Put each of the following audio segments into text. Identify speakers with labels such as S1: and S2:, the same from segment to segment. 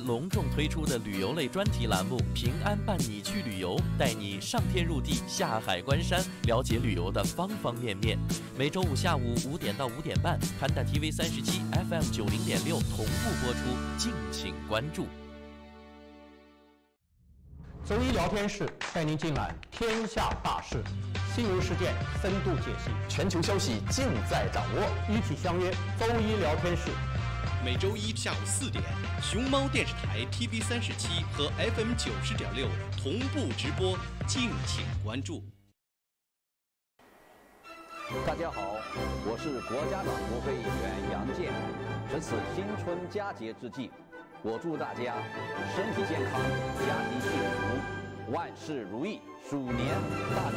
S1: 隆重推出的旅游类专题栏目《平安伴你去旅游》，带你上天入地、下海观山，了解旅游的方方面面。每周五下午5点到5点半，潘达 TV 37 FM 90.6同步播出，敬请关注。
S2: 周一聊天室带您尽览天下大事，新闻事件深度解析，
S3: 全球消息尽在掌握。
S2: 一起相约周一聊天室。
S4: 每周一下午4点，熊猫电视台 TV 37和 FM 90.6同步直播，敬请关注。
S5: 大家好，我是国家党国会议员杨健。值此新春佳节之际，我祝大家身体健康，家庭幸福，万事如意，鼠年大吉。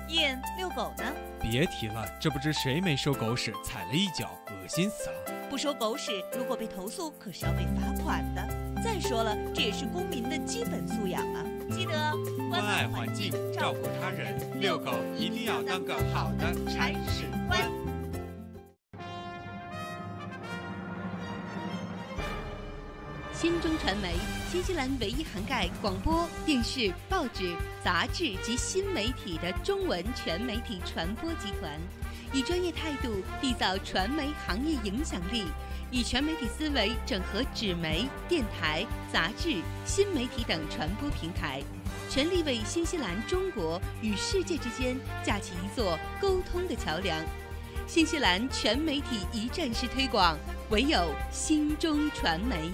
S6: 燕遛狗呢？
S7: 别提了，这不知谁没收狗屎，踩了一脚，恶心死了。
S6: 不收狗屎，如果被投诉，可是要被罚款的。再说了，这也是公民的基本素养啊！记得
S7: 关爱环境，照顾他人，遛狗一定要当个好的铲屎官。
S8: 新中传媒，新西兰唯一涵盖广播、电视、报纸、杂志及新媒体的中文全媒体传播集团，以专业态度缔造传媒行业影响力，以全媒体思维整合纸媒、电台、杂志、新媒体等传播平台，全力为新西兰、中国与世界之间架起一座沟通的桥梁。新西兰全媒体一站式推广，唯有新中传媒。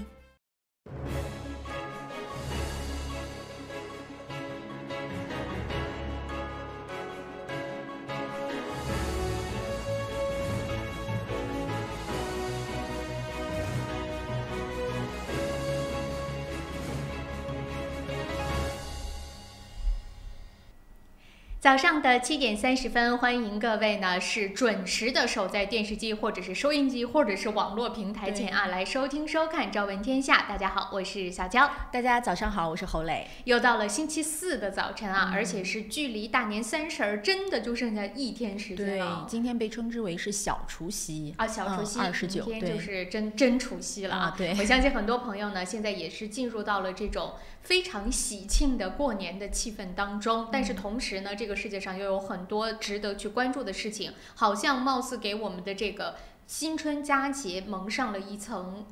S9: 早上的7点30分，欢迎各位呢是准时的守在电视机或者是收音机或者是网络平台前啊，来收听收看《朝闻天下》。大家好，我是小娇。
S10: 大家早上好，我是侯磊。
S9: 又到了星期4的早晨啊，而且是距离大年30真的就剩下1天时间了。
S10: 对，今天被称之为是小除夕
S9: 啊，小除夕
S10: 29，
S9: 明天就是真除夕了啊。
S10: 对，
S9: 我相信很多朋友呢现在也是进入到了这种非常喜庆的过年的气氛当中，但是同时呢，这个世界上又有很多值得去关注的事情，好像貌似给我们的这个新春佳节蒙上了一层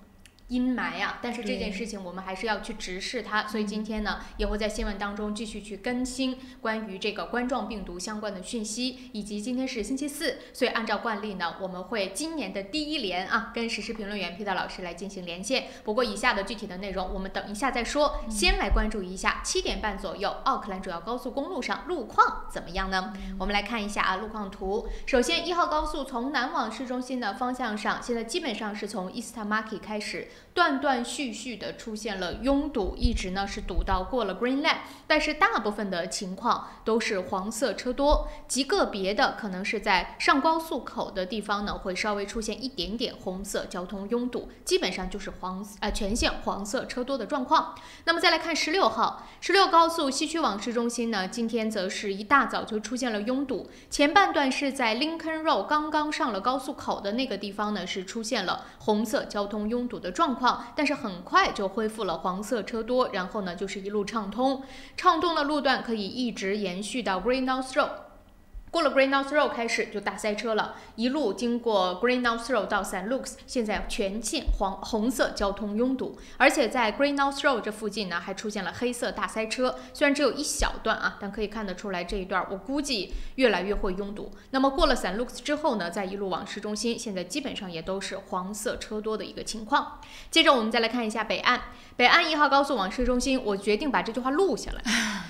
S9: 阴霾啊，但是这件事情我们还是要去直视它，所以今天呢也会在新闻当中继续去更新关于这个冠状病毒相关的讯息，以及今天是星期4，所以按照惯例呢，我们会今年的第1连啊跟时事评论员 Peter 老师来进行连线。不过以下的具体的内容我们等一下再说，先来关注一下7点半左右奥克兰主要高速公路上路况怎么样呢？我们来看一下啊路况图。首先1号高速从南往市中心的方向上，现在基本上是从 Eastmarket 开始断断续续的出现了拥堵，一直呢是堵到过了 Green Line， 但是大部分的情况都是黄色车多，极个别的可能是在上高速口的地方呢会稍微出现一点点红色交通拥堵，基本上就是全线黄色车多的状况。那么再来看16号，16高速西区往市中心呢，今天则是一大早就出现了拥堵，前半段是在 Lincoln Road 刚刚上了高速口的那个地方呢是出现了红色交通拥堵的状况，但是很快就恢复了黄色车多，然后呢就是一路畅通的路段可以一直延续到 Greenhouse Road。过了 Greenhouse Road 开始就大塞车了，一路经过 Greenhouse Road 到 St. Luke's， 现在全线红色交通拥堵，而且在 Greenhouse Road 这附近呢还出现了黑色大塞车，虽然只有一小段啊，但可以看得出来这一段我估计越来越会拥堵。那么过了 St. Luke's 之后呢，再一路往市中心，现在基本上也都是黄色车多的一个情况。接着我们再来看一下北岸1号高速往市中心，我决定把这句话录下来，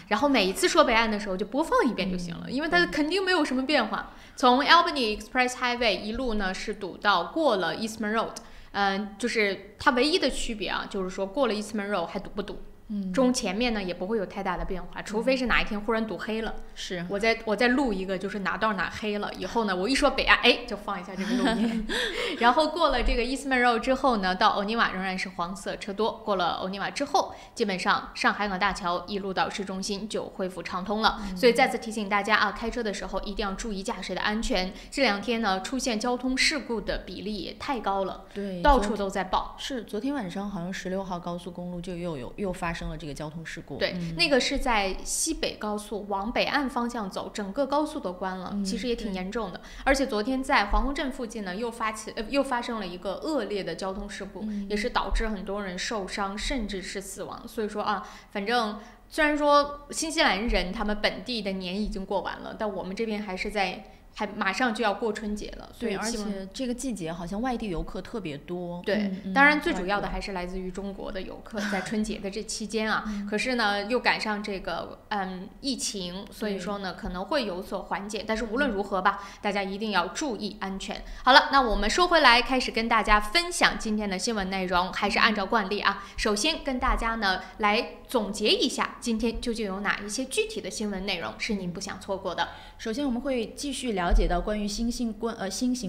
S9: 然后每一次说北岸的时候就播放一遍就行了，因为它肯定没有什么变化。从 Albany Express Highway 一路呢是堵到过了 Eastman Road，就是它唯一的区别啊，就是说过了 Eastman Road 还堵不堵。中前面呢也不会有太大的变化，除非是哪一天忽然堵黑了。
S10: 是
S9: 我再录一个，就是哪到哪黑了以后呢，我一说北岸，就放一下这个录音。然后过了这个 Eastman Road 之后呢，到欧尼瓦仍然是黄色车多。过了欧尼瓦之后，基本上上海港大桥一路到市中心就恢复畅通了。所以再次提醒大家啊，开车的时候一定要注意驾驶的安全。这2天呢，出现交通事故的比例也太高了，
S10: 对，
S9: 到处都在报。
S10: 是昨天晚上好像16号高速公路就又发生了这个交通事故。
S9: 对，那个是在西北高速往北岸方向走，整个高速都关了，其实也挺严重的。而且昨天在黄洪镇附近呢，又发生了一个恶劣的交通事故，也是导致很多人受伤，甚至是死亡。所以说啊，反正虽然说新西兰人他们本地的年已经过完了，但我们这边还马上就要过春节了，所以
S10: 而且这个季节好像外地游客特别多。
S9: 对，当然最主要的还是来自于中国的游客，在春节的这期间啊，可是呢又赶上这个疫情，所以说呢可能会有所缓解，但是无论如何吧，大家一定要注意安全。好了，那我们说回来，开始跟大家分享今天的新闻内容，还是按照惯例啊，首先跟大家呢来总结一下今天究竟有哪一些具体的新闻内容是您不想错过的。
S10: 首先我们会继续了解到关于新型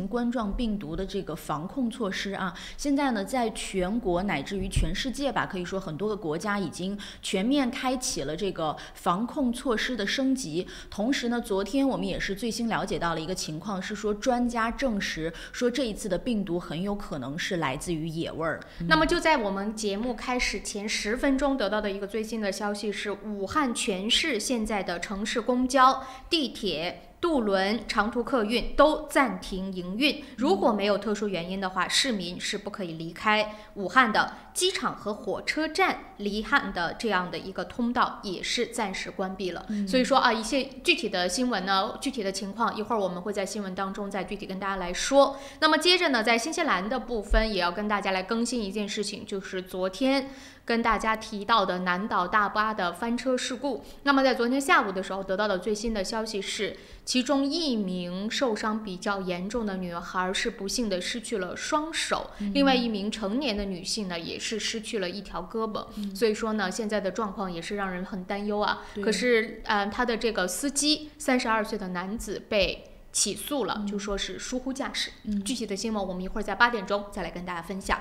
S10: 冠状病毒的这个防控措施啊。现在呢，在全国乃至于全世界吧，可以说很多个国家已经全面开启了这个防控措施的升级。同时呢，昨天我们也是最新了解到了一个情况，是说专家证实说这一次的病毒很有可能是来自于野味儿。
S9: 那么就在我们节目开始前10分钟得到的一个最新的消息是，武汉全市现在的城市公交、地铁、渡轮、长途客运都暂停营运。如果没有特殊原因的话，市民是不可以离开武汉的。机场和火车站离汉的这样的一个通道也是暂时关闭了。所以说啊，一些具体的新闻呢，具体的情况，一会儿我们会在新闻当中再具体跟大家来说。那么接着呢，在新西兰的部分也要跟大家来更新一件事情，就是昨天跟大家提到的南岛大巴的翻车事故。那么在昨天下午的时候得到的最新的消息是，其中一名受伤比较严重的女孩是不幸的失去了双手，另外一名成年的女性呢也是失去了一条胳膊。所以说呢，现在的状况也是让人很担忧啊。可是他的这个司机32岁的男子被起诉了，就说是疏忽驾驶。具体的新闻我们一会儿在8点钟再来跟大家分享。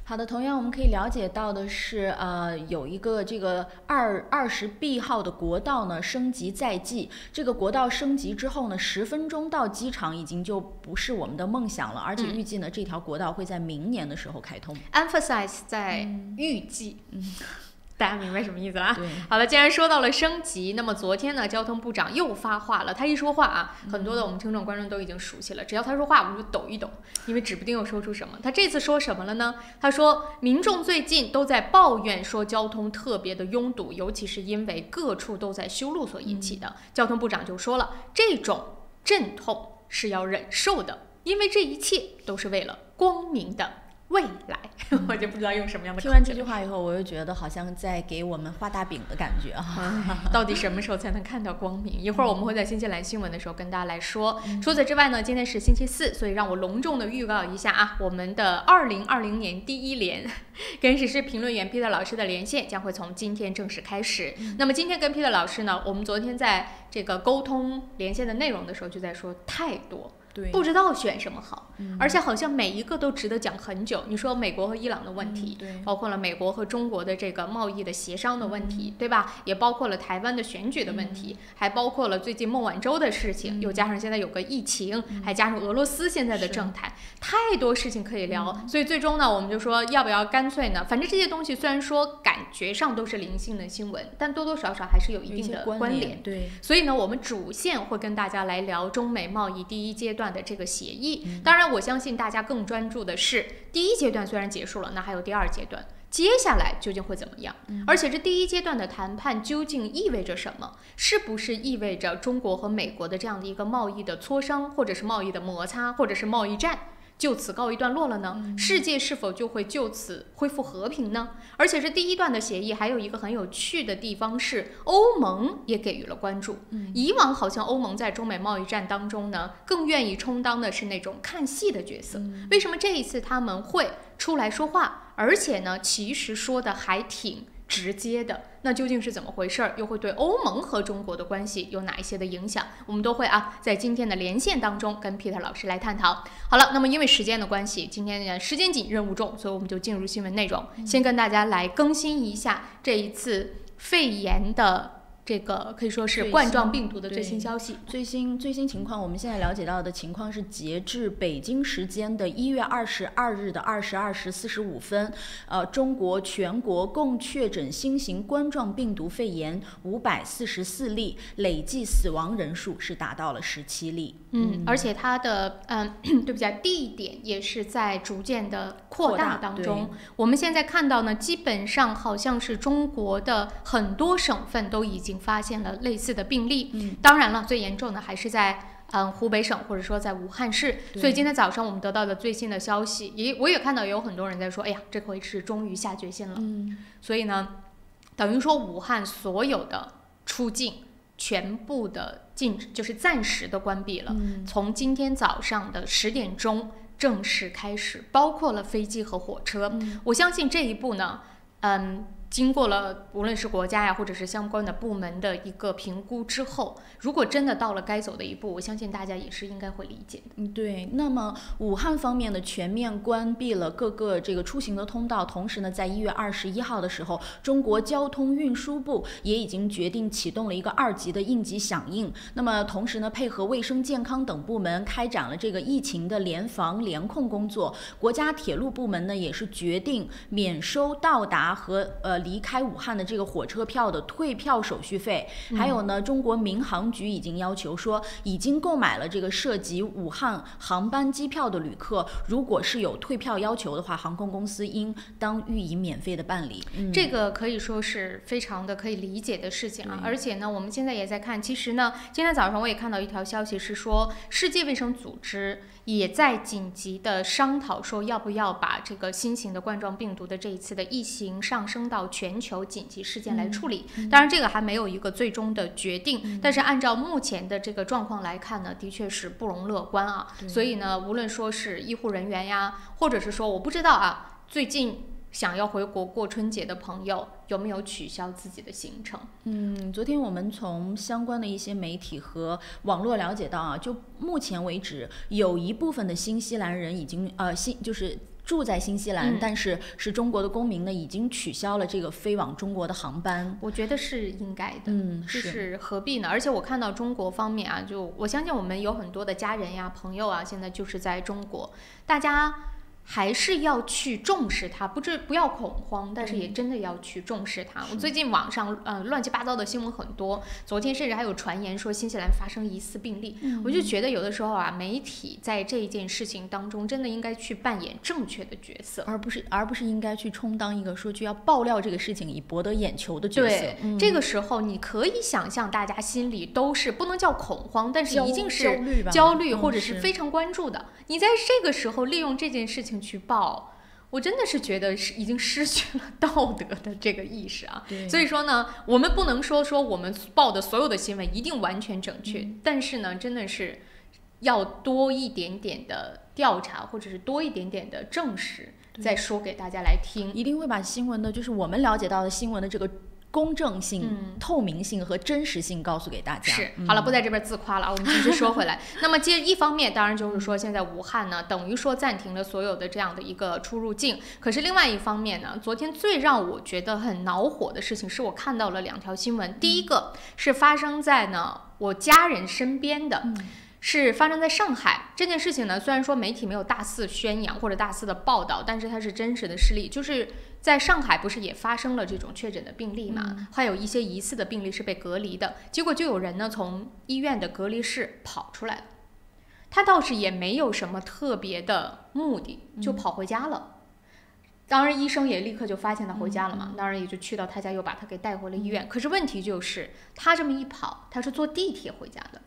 S10: 好的，同样我们可以了解到的是，有一个这个20B 号的国道呢升级在即。这个国道升级之后呢，10分钟到机场已经就不是我们的梦想了，而且预计呢这条国道会在明年的时候开通。
S9: Emphasize 在预计。大家明白什么意思啦？好了，既然说到了升级，那么昨天呢，交通部长又发话了。他一说话啊，很多的我们听众观众都已经熟悉了。只要他说话，我们就抖一抖，因为指不定又说出什么。他这次说什么了呢？他说，民众最近都在抱怨说交通特别的拥堵，尤其是因为各处都在修路所引起的。交通部长就说了，这种阵痛是要忍受的，因为这一切都是为了光明的未来。我就不知道用什么样的口气。
S10: 听完这句话以后，我又觉得好像在给我们画大饼的感觉啊。
S9: 到底什么时候才能看到光明？一会儿我们会在新西兰新闻的时候跟大家来说。除此之外呢，今天是星期4，所以让我隆重的预告一下啊，我们的2020年第一连跟时事评论员 Peter 老师的连线将会从今天正式开始。那么今天跟 Peter 老师呢，我们昨天在这个沟通连线的内容的时候就在说太多。不知道选什么好，而且好像每一个都值得讲很久。你说美国和伊朗的问题，包括了美国和中国的这个贸易的协商的问题，对吧？也包括了台湾的选举的问题，还包括了最近孟晚舟的事情，又加上现在有个疫情，还加上俄罗斯现在的政坛，太多事情可以聊。所以最终呢，我们就说要不要干脆呢？反正这些东西虽然说感觉上都是零星的新闻，但多多少少还是有一定的关联。
S10: 对，
S9: 所以呢，我们主线会跟大家来聊中美贸易第一阶段的这个协议。当然我相信大家更专注的是第一阶段虽然结束了，那还有第2阶段，接下来究竟会怎么样？而且这第一阶段的谈判究竟意味着什么？是不是意味着中国和美国的这样的一个贸易的磋商，或者是贸易的摩擦，或者是贸易战就此告一段落了呢？世界是否就会就此恢复和平呢？而且这第一段的协议还有一个很有趣的地方是，欧盟也给予了关注。以往好像欧盟在中美贸易战当中呢，更愿意充当的是那种看戏的角色。为什么这一次他们会出来说话，而且呢，其实说的还挺直接的。那究竟是怎么回事？又会对欧盟和中国的关系有哪一些的影响？我们都会在今天的连线当中跟 Peter 老师来探讨。好了，那么因为时间的关系，今天时间紧任务重，所以我们就进入新闻内容，先跟大家来更新一下这一次肺炎的这个可以说是冠状病毒的最新消息。
S10: 最新情况，我们现在了解到的情况是，截至北京时间的1月22日的22时45分，中国全国共确诊新型冠状病毒肺炎544例，累计死亡人数是达到了17例。
S9: 而且它的对不起，地点也是在逐渐的扩大当中。我们现在看到呢，基本上好像是中国的很多省份都已经发现了类似的病例。当然了，最严重的还是在湖北省或者说在武汉市。所以今天早上我们得到的最新的消息，我也看到有很多人在说，哎呀，这回是终于下决心了。所以呢，等于说武汉所有的出境全部的禁止，就是暂时的关闭了。从今天早上的10点钟正式开始，包括了飞机和火车。我相信这一步呢，经过了无论是国家呀，或者是相关的部门的一个评估之后，如果真的到了该走的一步，我相信大家也是应该会理解的。
S10: 对。那么武汉方面呢，全面关闭了各个这个出行的通道，同时呢，在1月21号的时候，中国交通运输部也已经决定启动了一个2级的应急响应。那么同时呢，配合卫生健康等部门开展了这个疫情的联防联控工作。国家铁路部门呢，也是决定免收到达和离开武汉的这个火车票的退票手续费。还有呢，中国民航局已经要求说，已经购买了这个涉及武汉航班机票的旅客，如果是有退票要求的话，航空公司应当予以免费的办理。
S9: 这个可以说是非常的可以理解的事情啊。而且呢，我们现在也在看，其实呢，今天早上我也看到一条消息是说，世界卫生组织也在紧急的商讨说，要不要把这个新型的冠状病毒的这一次的疫情上升到全球紧急事件来处理。当然这个还没有一个最终的决定，但是按照目前的这个状况来看呢，的确是不容乐观啊。所以呢，无论说是医护人员呀，或者是说我不知道最近想要回国过春节的朋友有没有取消自己的行程？
S10: 昨天我们从相关的一些媒体和网络了解到就目前为止，有一部分的新西兰人已经就是住在新西兰，但是是中国的公民呢，已经取消了这个飞往中国的航班。
S9: 我觉得是应该的，就是何必呢？而且我看到中国方面就我相信我们有很多的家人呀、朋友现在就是在中国，大家还是要去重视它，不要恐慌，但是也真的要去重视它。我最近网上乱七八糟的新闻很多，昨天甚至还有传言说新西兰发生疑似病例。我就觉得有的时候媒体在这一件事情当中真的应该去扮演正确的角色，
S10: 而不是应该去充当一个说就要爆料这个事情以博得眼球的角色。
S9: 对，这个时候你可以想象大家心里都是不能叫恐慌，但是一定是焦虑或者是非常关注的。你在这个时候利用这件事情去报，我真的是觉得已经失去了道德的这个意识所以说呢，我们不能说我们报的所有的新闻一定完全正确，但是呢，真的是要多一点点的调查，或者是多一点点的证实，再说给大家来听。
S10: 一定会把新闻的，就是我们了解到的新闻的这个公正性、透明性和真实性告诉给大家。
S9: 好了，不在这边自夸了我们继续说回来。那么一方面当然就是说，现在武汉呢等于说暂停了所有的这样的一个出入境，可是另外一方面呢，昨天最让我觉得很恼火的事情是我看到了2条新闻。第一个是发生在我家人身边的，是发生在上海。这件事情呢，虽然说媒体没有大肆宣扬或者大肆的报道，但是它是真实的事例。就是在上海不是也发生了这种确诊的病例嘛，还有一些疑似的病例是被隔离的，结果就有人呢从医院的隔离室跑出来了，他倒是也没有什么特别的目的，就跑回家了。当然医生也立刻就发现他回家了嘛，当然也就去到他家，又把他给带回了医院。可是问题就是他这么一跑，他是坐地铁回家的。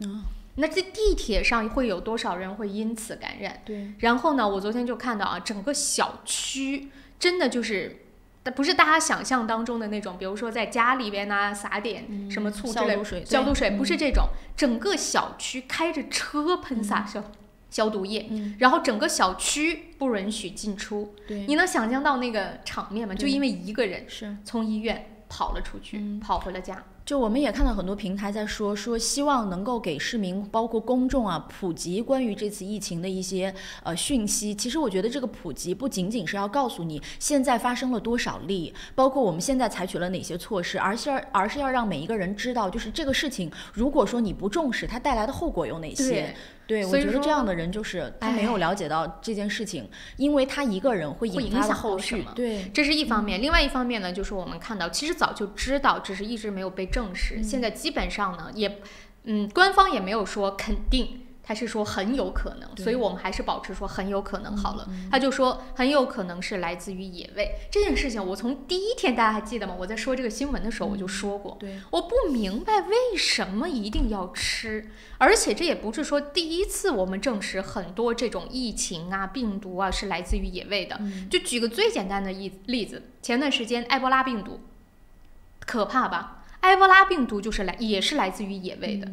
S9: 那这地铁上会有多少人会因此感染？
S10: 对。
S9: 然后呢，我昨天就看到整个小区真的就是不是大家想象当中的那种，比如说在家里边撒点什么醋之类的消毒水，不是这种，整个小区开着车喷洒消毒液，然后整个小区不允许进出。你能想象到那个场面吗？就因为一个人从医院跑了出去，跑回了家。
S10: 就我们也看到很多平台在说希望能够给市民包括公众啊普及关于这次疫情的一些讯息。其实我觉得这个普及不仅仅是要告诉你现在发生了多少例，包括我们现在采取了哪些措施，而是要让每一个人知道，就是这个事情如果说你不重视，它带来的后果有哪些。对，我觉得这样的人就是他没有了解到这件事情，因为他一个人会引发后续。对，
S9: 这是一方面。另外一方面呢，就是我们看到其实早就知道，只是一直没有被证实。现在基本上呢也官方也没有说肯定，他是说很有可能，所以我们还是保持说很有可能好了。他就说很有可能是来自于野味这件事情。我从第一天大家还记得吗？我在说这个新闻的时候我就说过，我不明白为什么一定要吃，而且这也不是说第一次我们证实很多这种疫情啊病毒啊是来自于野味的。就举个最简单的例子，前段时间埃博拉病毒可怕吧？埃博拉病毒也是来自于野味的。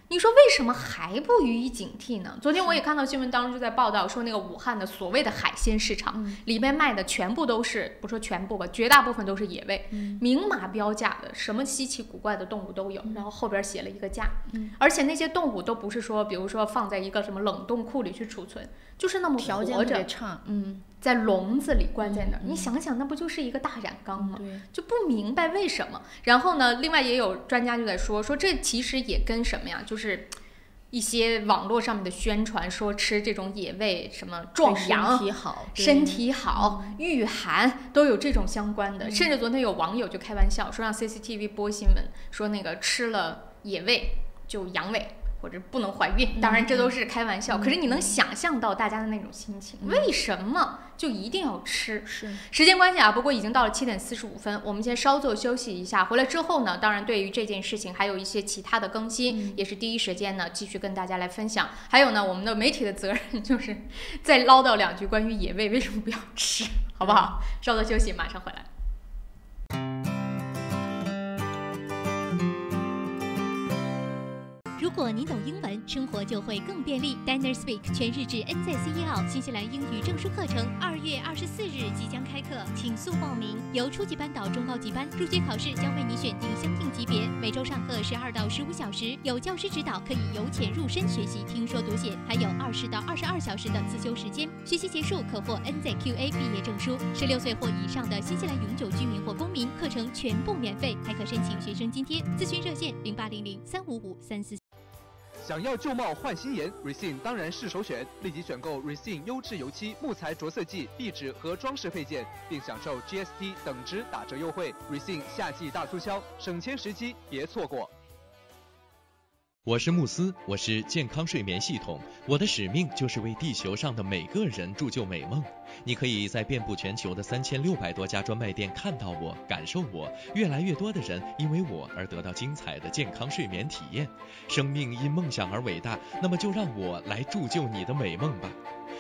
S9: 你说为什么还不予以警惕呢？昨天我也看到新闻当中就在报道说，那个武汉的所谓的海鲜市场里面卖的全部都是，不说全部吧，绝大部分都是野味，明码标价的，什么稀奇古怪的动物都有，然后后边写了一个价，而且那些动物都不是说比如说放在一个什么冷冻库里去储存，就是那么
S10: 条件特别差，
S9: 在笼子里关在那儿，你想想那不就是一个大染缸吗？就不明白为什么。然后呢，另外也有专家就在说这其实也跟什么呀，就是一些网络上面的宣传说吃这种野味什么壮阳、身体好、御寒都有这种相关的。甚至昨天有网友就开玩笑说让 CCTV 播新闻说那个吃了野味就阳痿或者不能怀孕，当然这都是开玩笑，可是你能想象到大家的那种心情，为什么就一定要吃？时间关系啊，不过已经到了7点45分，我们先稍作休息一下，回来之后呢，当然对于这件事情还有一些其他的更新，也是第一时间呢继续跟大家来分享。还有呢，我们的媒体的责任就是再唠叨2句关于野味为什么不要吃，好不好？稍作休息，马上回来。
S11: 如果您懂英文，生活就会更便利。Dinner Speak 全日制 NZ-CEL 新西兰英语证书课程2月24日即将开课，请速报名。由初级班到中高级班，入学考试将为你选定相应级别，每周上课12到15小时，有教师指导，可以由浅入深学习听说读写，还有20到22小时的自修时间。学习结束可获 NZQA 毕业证书。16岁或以上的新西兰永久居民或公民，课程全部免费，还可申请学生津贴。咨询热线0800-355-344。
S3: 想要旧貌换新颜 ，Resin 当然是首选。立即选购 Resin 优质油漆、木材着色剂、壁纸和装饰配件，并享受 GST 等值打折优惠。Resin 夏季大促销，省钱时机别错过。
S1: 我是慕斯，我是健康睡眠系统，我的使命就是为地球上的每个人铸就美梦。你可以在遍布全球的3600多家专卖店看到我，感受我。越来越多的人因为我而得到精彩的健康睡眠体验。生命因梦想而伟大，那么就让我来铸就你的美梦吧。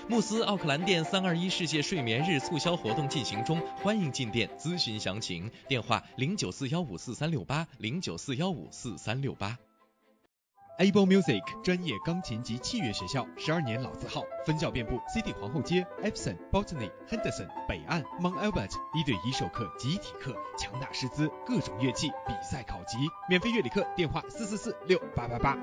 S1: 慕斯奥克兰店321世界睡眠日促销活动进行中，欢迎进店咨询详情，电话0941544368，0941544368。
S7: Able Music 专业钢琴及器乐学校，12年老字号，分校遍布 City 皇后街、Epsom、Botany、Henderson、北岸、Mount Albert，1对1授课、集体课，强大师资，各种乐器，比赛考级，免费乐理课，电话44468888。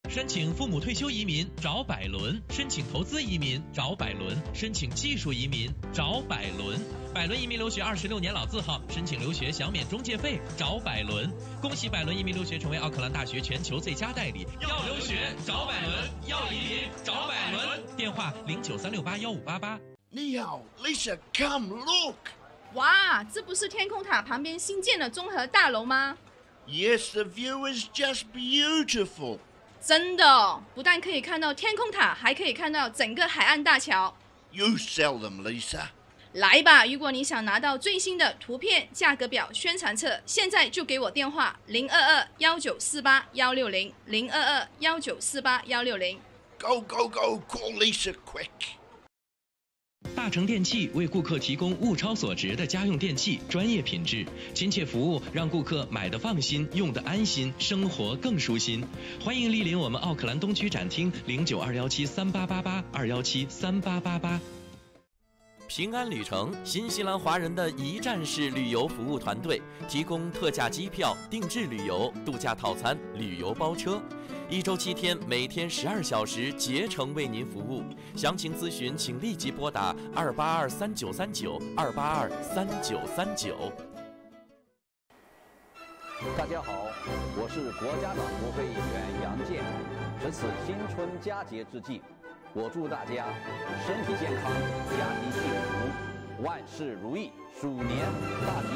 S1: 申请父母退休移民找百伦，申请投资移民找百伦，申请技术移民找百伦。百伦移民留学26年老字号，申请留学享免中介费找百伦。恭喜百伦移民留学成为奥克兰大学全球最佳代理。要留学找百伦，要移民找百伦。电话0936815588。
S12: 你好 ，Lisa， come look。
S13: 哇，这不是天空塔旁边新建的综合大楼吗
S12: ？Yes, the view is just beautiful。
S13: 真的，不但可以看到天空塔，还可以看到整个海岸大桥。
S12: You sell them, Lisa。
S13: 来吧，如果你想拿到最新的图片、价格表、宣传册，现在就给我电话022-1948-160，022-1948-160。
S12: Go, go, go, call Lisa quick。
S1: 大成电器为顾客提供物超所值的家用电器，专业品质、亲切服务，让顾客买得放心，用得安心，生活更舒心。欢迎莅临我们奥克兰东区展厅，092173888，2173888。平安旅程，新西兰华人的一站式旅游服务团队，提供特价机票、定制旅游、度假套餐、旅游包车，1周7天，每天12小时，竭诚为您服务。详情咨询，请立即拨打2823939，2823939。
S5: 大家好，我是国家党国会议员杨健。值此新春佳节之际，我祝大家身体健康，家庭幸福，万事如意，鼠年大吉。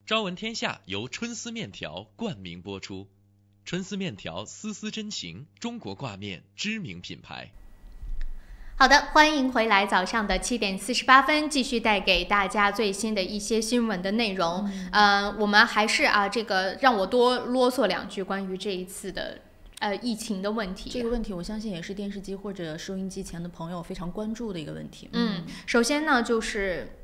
S1: 朝闻天下由春丝面条冠名播出，春丝面条丝丝真情，中国挂面知名品牌。
S9: 好的，欢迎回来，早上的7点48分，继续带给大家最新的一些新闻的内容。我们还是这个让我多啰嗦2句关于这一次的疫情的问题。
S10: 这个问题我相信也是电视机或者收音机前的朋友非常关注的一个问题。
S9: 首先呢，就是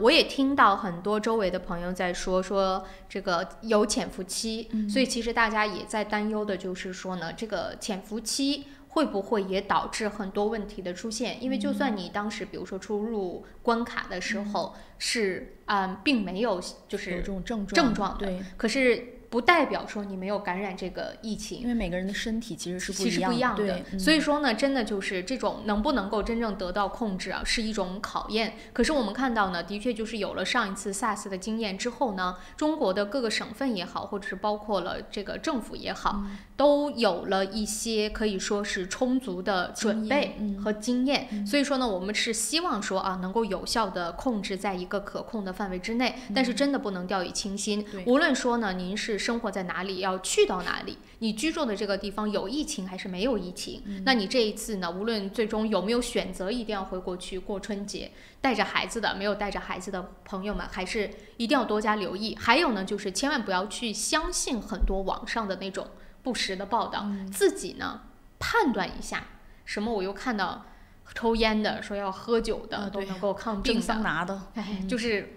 S9: 我也听到很多周围的朋友在说这个有潜伏期，所以其实大家也在担忧的就是说呢，这个潜伏期会不会也导致很多问题的出现？因为就算你当时比如说出入关卡的时候是并没有就是
S10: 有这种症
S9: 状的，
S10: 对，
S9: 可是不代表说你没有感染这个疫情，
S10: 因为每个人的身体其实是
S9: 不一样的。所以说呢，真的就是这种能不能够真正得到控制是一种考验。可是我们看到呢，的确就是有了上一次 SARS 的经验之后呢，中国的各个省份也好，或者是包括了这个政府也好，都有了一些可以说是充足的准备和经验。所以说呢，我们是希望说能够有效的控制在一个可控的范围之内，但是真的不能掉以轻心。无论说呢，您是生活在哪里，要去到哪里，你居住的这个地方有疫情还是没有疫情，那你这一次呢，无论最终有没有选择一定要回国去过春节，带着孩子的没有带着孩子的朋友们还是一定要多加留意。还有呢，就是千万不要去相信很多网上的那种不实的报道，自己呢判断一下。什么我又看到抽烟的说要喝酒的都能够抗病的，
S10: 蒸桑拿的，
S9: 就是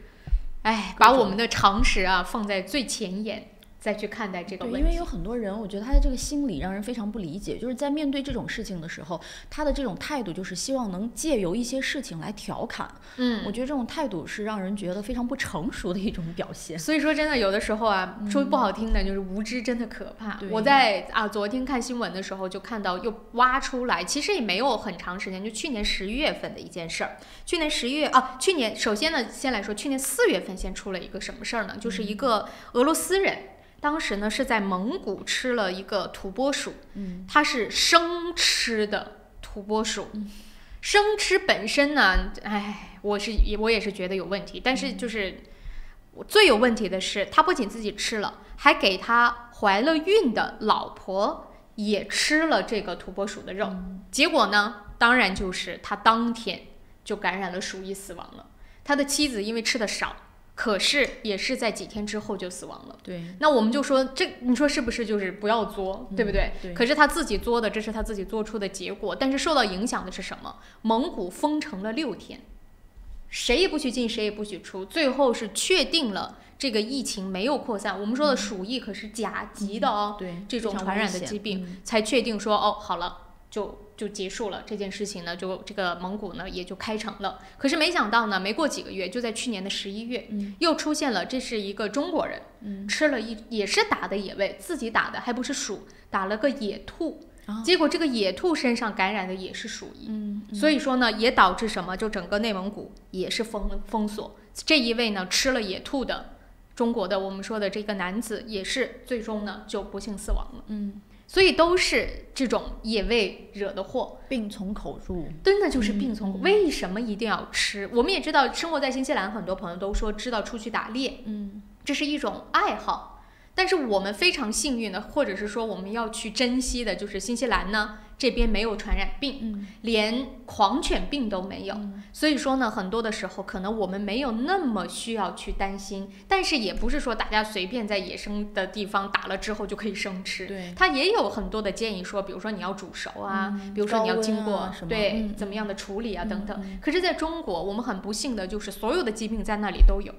S9: 把我们的常识放在最前沿再去看待这个问题。
S10: 因为有很多人，我觉得他的这个心理让人非常不理解，就是在面对这种事情的时候，他的这种态度就是希望能借由一些事情来调侃。我觉得这种态度是让人觉得非常不成熟的一种表现。
S9: 所以说真的有的时候说不好听的就是无知真的可怕。我在昨天看新闻的时候就看到又挖出来，其实也没有很长时间，就去年11月份的一件事儿。去年10月去年首先呢，先来说去年4月份先出了一个什么事儿呢？就是一个俄罗斯人。当时呢是在蒙古吃了一个土拨鼠，它是生吃的土拨鼠。生吃本身呢，我也是觉得有问题，但是就是最有问题的是，他不仅自己吃了，还给他怀了孕的老婆也吃了这个土拨鼠的肉。结果呢，当然就是他当天就感染了鼠疫死亡了。他的妻子因为吃的少，可是也是在几天之后就死亡了。那我们就说你说是不是就是不要作，对不对？可是他自己作的，这是他自己做出的结果。但是受到影响的是什么？蒙古封城了6天，谁也不许进，谁也不许出。最后是确定了这个疫情没有扩散。我们说的鼠疫可是甲级的这种传染的疾病，才确定说好了。就结束了这件事情呢，就这个蒙古呢也就开城了。可是没想到呢，没过几个月，就在去年的11月，又出现了，这是一个中国人，吃了也是打的野味，自己打的，还不是鼠，打了个野兔，结果这个野兔身上感染的也是鼠疫，所以说呢，也导致什么？就整个内蒙古也是封锁。这一位呢吃了野兔的中国的我们说的这个男子，也是最终呢就不幸死亡了。所以都是这种野味惹的祸，
S10: 病从口入，
S9: 真的就是病从口。为什么一定要吃？我们也知道，生活在新西兰，很多朋友都说知道出去打猎，这是一种爱好。但是我们非常幸运的，或者是说我们要去珍惜的，就是新西兰呢这边没有传染病，连狂犬病都没有，所以说呢，很多的时候可能我们没有那么需要去担心，但是也不是说大家随便在野生的地方打了之后就可以生吃，
S10: 对，
S9: 它也有很多的建议说，比如说你要煮熟啊，比如说你要经过对怎么样的处理啊等等。可是在中国，我们很不幸的就是所有的疾病在那里都有，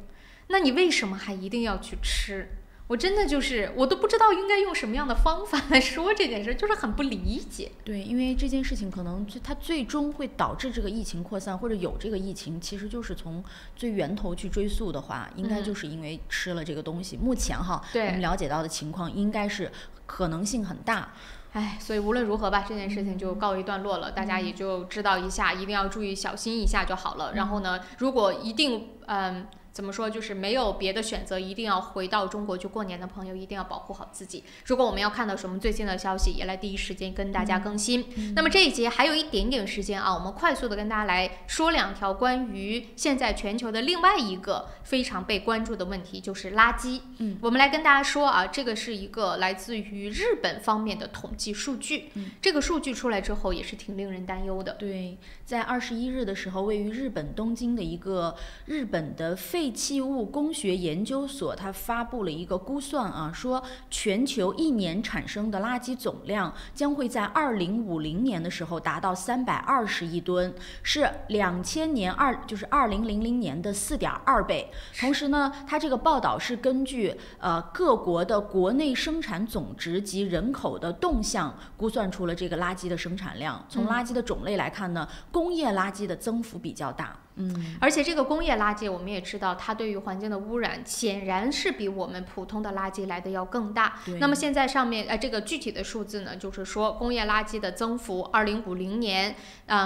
S9: 那你为什么还一定要去吃？我真的就是我都不知道应该用什么样的方法来说这件事，就是很不理解。
S10: 对，因为这件事情可能它最终会导致这个疫情扩散，或者有这个疫情，其实就是从最源头去追溯的话，应该就是因为吃了这个东西。目前哈，我们了解到的情况应该是可能性很大。
S9: 所以无论如何吧，这件事情就告一段落了，大家也就知道一下，一定要注意小心一下就好了。然后呢，如果一定怎么说，就是没有别的选择，一定要回到中国去过年的朋友，一定要保护好自己。如果我们要看到什么最新的消息，也来第一时间跟大家更新。那么这一节还有一点点时间啊，我们快速的跟大家来说2条关于现在全球的另外一个非常被关注的问题，就是垃圾。我们来跟大家说啊，这个是一个来自于日本方面的统计数据。这个数据出来之后也是挺令人担忧的。
S10: 对，在21日的时候，位于日本东京的一个日本的废弃物工学研究所，它发布了一个估算啊，说全球1年产生的垃圾总量将会在2050年的时候达到320亿吨，是2000年就是2000年的4.2倍。同时呢，它这个报道是根据各国的国内生产总值及人口的动向估算出了这个垃圾的生产量。从垃圾的种类来看呢，工业垃圾的增幅比较大。
S9: 而且这个工业垃圾我们也知道，它对于环境的污染显然是比我们普通的垃圾来的要更大。那么现在上面这个具体的数字呢，就是说工业垃圾的增幅，2050年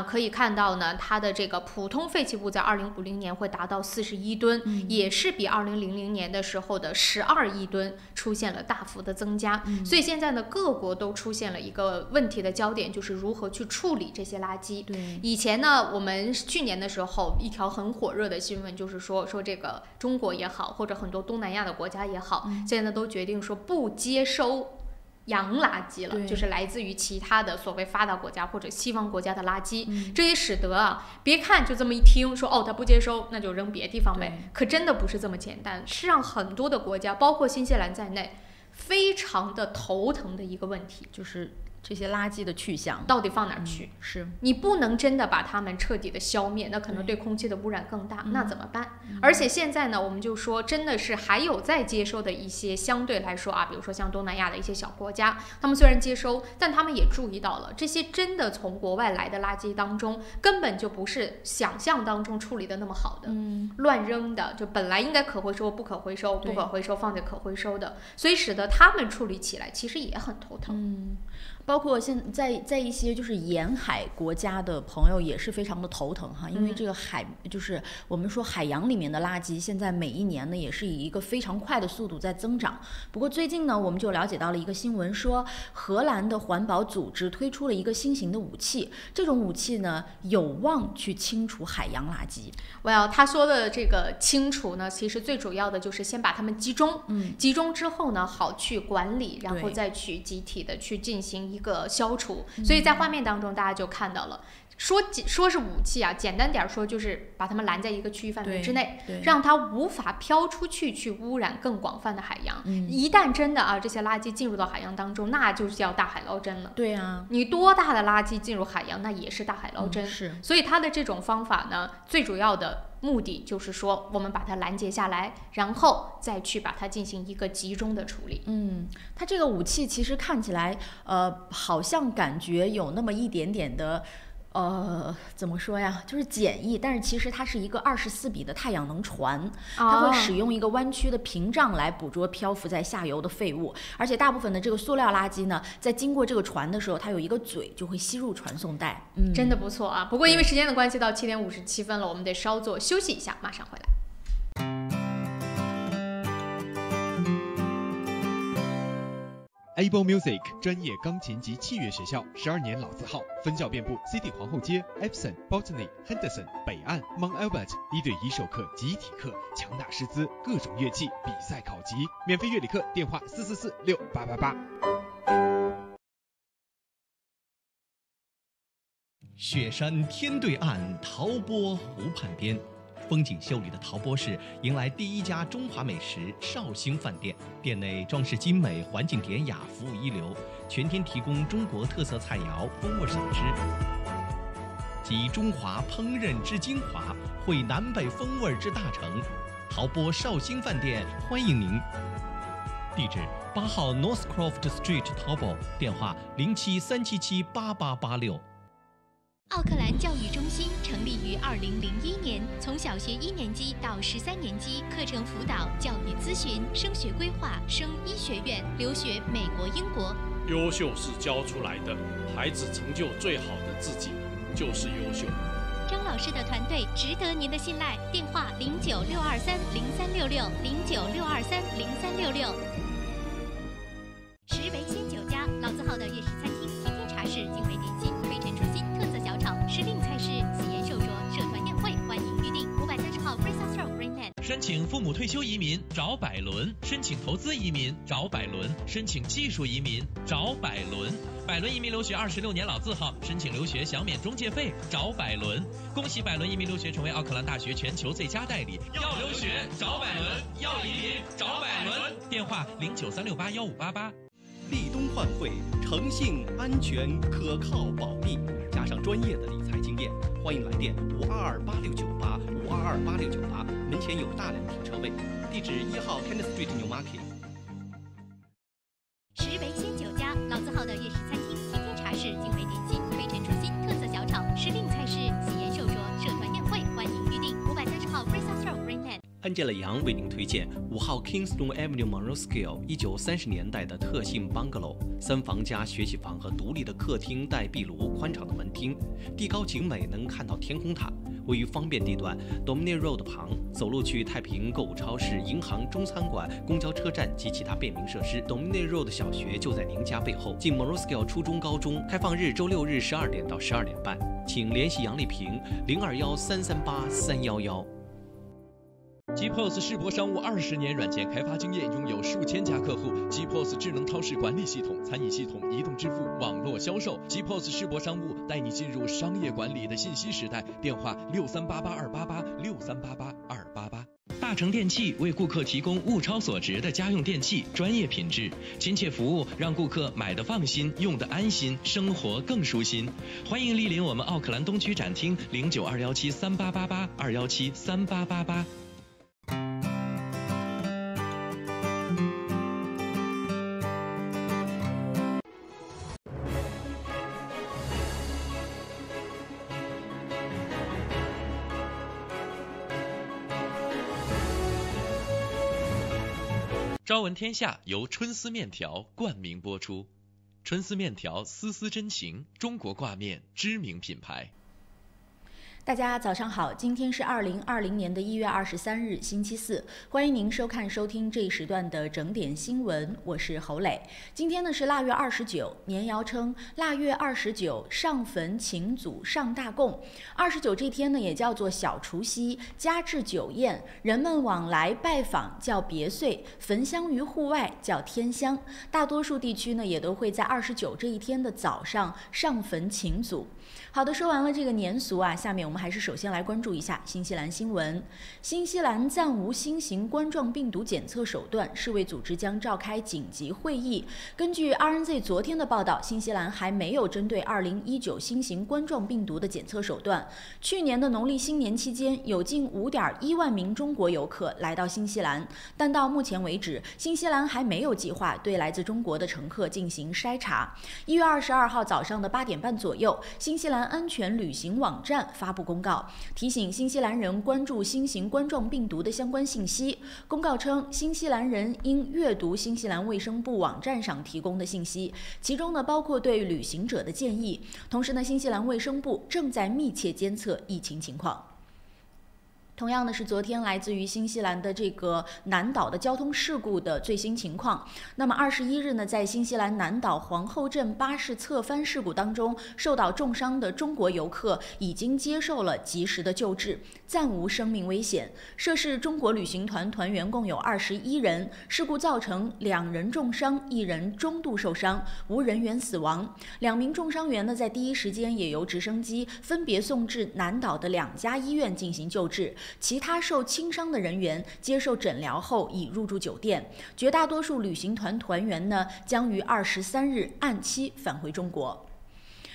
S9: 可以看到呢，它的这个普通废弃物在2050年会达到41吨，也是比2000年的时候的12亿吨出现了大幅的增加。所以现在呢，各国都出现了一个问题的焦点，就是如何去处理这些垃圾。以前呢，我们去年的时候一条很火热的新闻就是说这个中国也好，或者很多东南亚的国家也好，现在都决定说不接收洋垃圾了，就是来自于其他的所谓发达国家或者西方国家的垃圾。这也使得啊，别看就这么一听说他不接收，那就扔别的地方呗，可真的不是这么简单，是让很多的国家，包括新西兰在内，非常的头疼的一个问题，
S10: 就是这些垃圾的去向
S9: 到底放哪儿去？
S10: 是
S9: 你不能真的把它们彻底的消灭，那可能对空气的污染更大，那怎么办？而且现在呢，我们就说真的是还有在接收的一些相对来说啊，比如说像东南亚的一些小国家，他们虽然接收，但他们也注意到了这些真的从国外来的垃圾当中，根本就不是想象当中处理的那么好的，乱扔的，就本来应该可回收不可回收，不可回收放在可回收的，所以使得他们处理起来其实也很头疼。
S10: 包括现在一些就是沿海国家的朋友也是非常的头疼哈，因为这个就是我们说海洋里面的垃圾，现在每一年呢也是以一个非常快的速度在增长。不过最近呢，我们就了解到了一个新闻，说荷兰的环保组织推出了一个新型的武器，这种武器呢有望去清除海洋垃圾。
S9: 他说的这个清除呢，其实最主要的就是先把它们集中，集中之后呢，好去管理，然后再去集体的去进行一个消除。所以在画面当中大家就看到了，说是武器啊，简单点说就是把它们拦在一个区域范围之内，让它无法飘出去去污染更广泛的海洋。一旦真的这些垃圾进入到海洋当中，那就叫大海捞针了。
S10: 对啊，
S9: 你多大的垃圾进入海洋，那也是大海捞针。
S10: 是，
S9: 所以它的这种方法呢，最主要的目的就是说，我们把它拦截下来，然后再去把它进行一个集中的处理。
S10: 它这个武器其实看起来，好像感觉有那么一点点的。怎么说呀？就是简易，但是其实它是一个24米的太阳能船，它会使用一个弯曲的屏障来捕捉漂浮在下游的废物，而且大部分的这个塑料垃圾呢，在经过这个船的时候，它有一个嘴就会吸入传送带。
S9: 真的不错啊！不过因为时间的关系，到7点57分了，我们得稍作休息一下，马上回来。
S7: A Able Music 专业钢琴及器乐学校，12年老字号，分校遍布 CD 皇后街、Epson、Botany、Henderson、北岸、Mount Albert，1对1授课、集体课，强大师资，各种乐器，比赛考级，免费乐理课，电话4446888。
S4: 雪山天对岸，陶波湖畔边，风景秀丽的陶波市迎来第一家中华美食绍兴饭店。店内装饰精美，环境典雅，服务一流，全天提供中国特色菜肴、风味小吃，集中华烹饪之精华，汇南北风味之大成。陶波绍兴饭店欢迎您。地址8号 Northcroft Street 陶波，电话0737778886。
S11: 奥克兰教育中心成立于2001年，从小学1年级到13年级，课程辅导、教育咨询、升学规划、升医学院、留学美国、英国。
S14: 优秀是教出来的，孩子成就最好的自己就是优秀。
S11: 张老师的团队值得您的信赖，电话0962303366，0962303366。石围仙酒家，老字号的粤式餐厅，天天茶室，精美点心，推陈出新，特色小炒，时令菜式，喜宴寿桌，社团宴会，欢迎预订。530号 Fraser Road Greenland。
S1: 申请父母退休移民找百伦，申请投资移民找百伦，申请技术移民找百伦。百伦移民留学26年老字号，申请留学享免中介费找百伦。恭喜百伦移民留学成为奥克兰大学全球最佳代理。要留学找百伦，要移民找百伦。电话0936815588。
S4: 立冬换汇，诚信、安全、可靠、保密，加上专业的理财经验，欢迎来电5228698，5228698，门前有大量停车位。地址1号 Kenneth Street New Market。
S11: 石围仙酒家，老字号的粤式餐厅，天天茶室，精美点心，推陈出新，特色小炒，时令菜式，喜宴寿桌，社团宴会，欢迎预订。530号 Fraser Road Greenland。
S4: 安吉乐洋为您推荐5号 Kingston Avenue Monroe 1930年代的特性 bungalow，3房加学习房和独立的客厅带壁炉，宽敞的门厅，地高景美，能看到天空塔，位于方便地段 Dominion Road 旁，走路去太平购物超市、银行、中餐馆、公交车站及其他便民设施。Dominion Road 小学就在您家背后，近 Monroe 初中、高中，开放日周6日12点到12点半，请联系杨丽萍0213383111。
S1: GPOS 世博商务20年软件开发经验，拥有数千家客户。GPOS 智能超市管理系统、餐饮系统、移动支付、网络销售。GPOS 世博商务带你进入商业管理的信息时代。电话6388288，6388288。大成电器为顾客提供物超所值的家用电器，专业品质、亲切服务，让顾客买得放心，用得安心，生活更舒心。欢迎莅临我们奥克兰东区展厅，092173888，2173888。朝闻天下由春丝面条冠名播出，春丝面条丝丝真情，中国挂面知名品牌。
S10: 大家早上好，今天是2020年1月23日，星期四，欢迎您收听这一时段的整点新闻，我是侯磊。今天呢是腊月29，年谣称腊月29上坟请祖上大供。29这天呢也叫做小除夕，家置酒宴，人们往来拜访叫别岁，焚香于户外叫天香。大多数地区呢也都会在29这一天的早上上坟请祖。好的，说完了这个年俗啊，下面我们还是首先来关注一下新西兰新闻。新西兰暂无新型冠状病毒检测手段，世卫组织将召开紧急会议。根据 RNZ 昨天的报道，新西兰还没有针对2019新型冠状病毒的检测手段。去年的农历新年期间，有近5.1万名中国游客来到新西兰，但到目前为止，新西兰还没有计划对来自中国的乘客进行筛查。1月22号早上的8点半左右，新西兰安全旅行网站发布公告，提醒新西兰人关注新型冠状病毒的相关信息。公告称，新西兰人应阅读新西兰卫生部网站上提供的信息，其中呢包括对旅行者的建议。同时呢，新西兰卫生部正在密切监测疫情情况。同样的是，昨天来自于新西兰的这个南岛的交通事故的最新情况。那么21日呢，在新西兰南岛皇后镇巴士侧翻事故当中，受到重伤的中国游客已经接受了及时的救治，暂无生命危险。涉事中国旅行团团员共有21人，事故造成2人重伤，1人中度受伤，无人员死亡。2名重伤员呢，在第一时间也由直升机分别送至南岛的2家医院进行救治。其他受轻伤的人员接受诊疗后已入住酒店，绝大多数旅行团团员呢将于23日按期返回中国。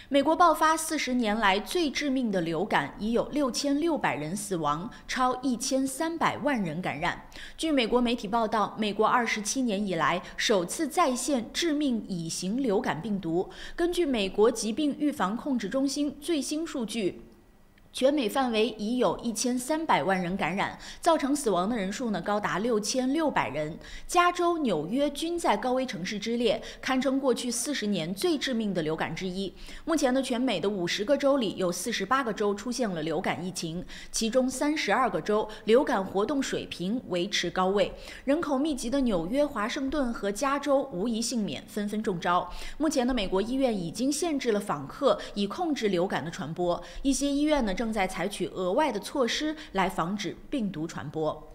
S10: 美国爆发40年来最致命的流感，已有6600人死亡，超1300万人感染。据美国媒体报道，美国27年以来首次再现致命乙型流感病毒。根据美国疾病预防控制中心最新数据，全美范围已有1300万人感染，造成死亡的人数呢高达6600人。加州、纽约均在高危城市之列，堪称过去40年最致命的流感之一。目前呢，全美的50个州里有48个州出现了流感疫情，其中32个州流感活动水平维持高位。人口密集的纽约、华盛顿和加州无一幸免，纷纷中招。目前呢，美国医院已经限制了访客，以控制流感的传播。一些医院呢正在采取额外的措施来防止病毒传播。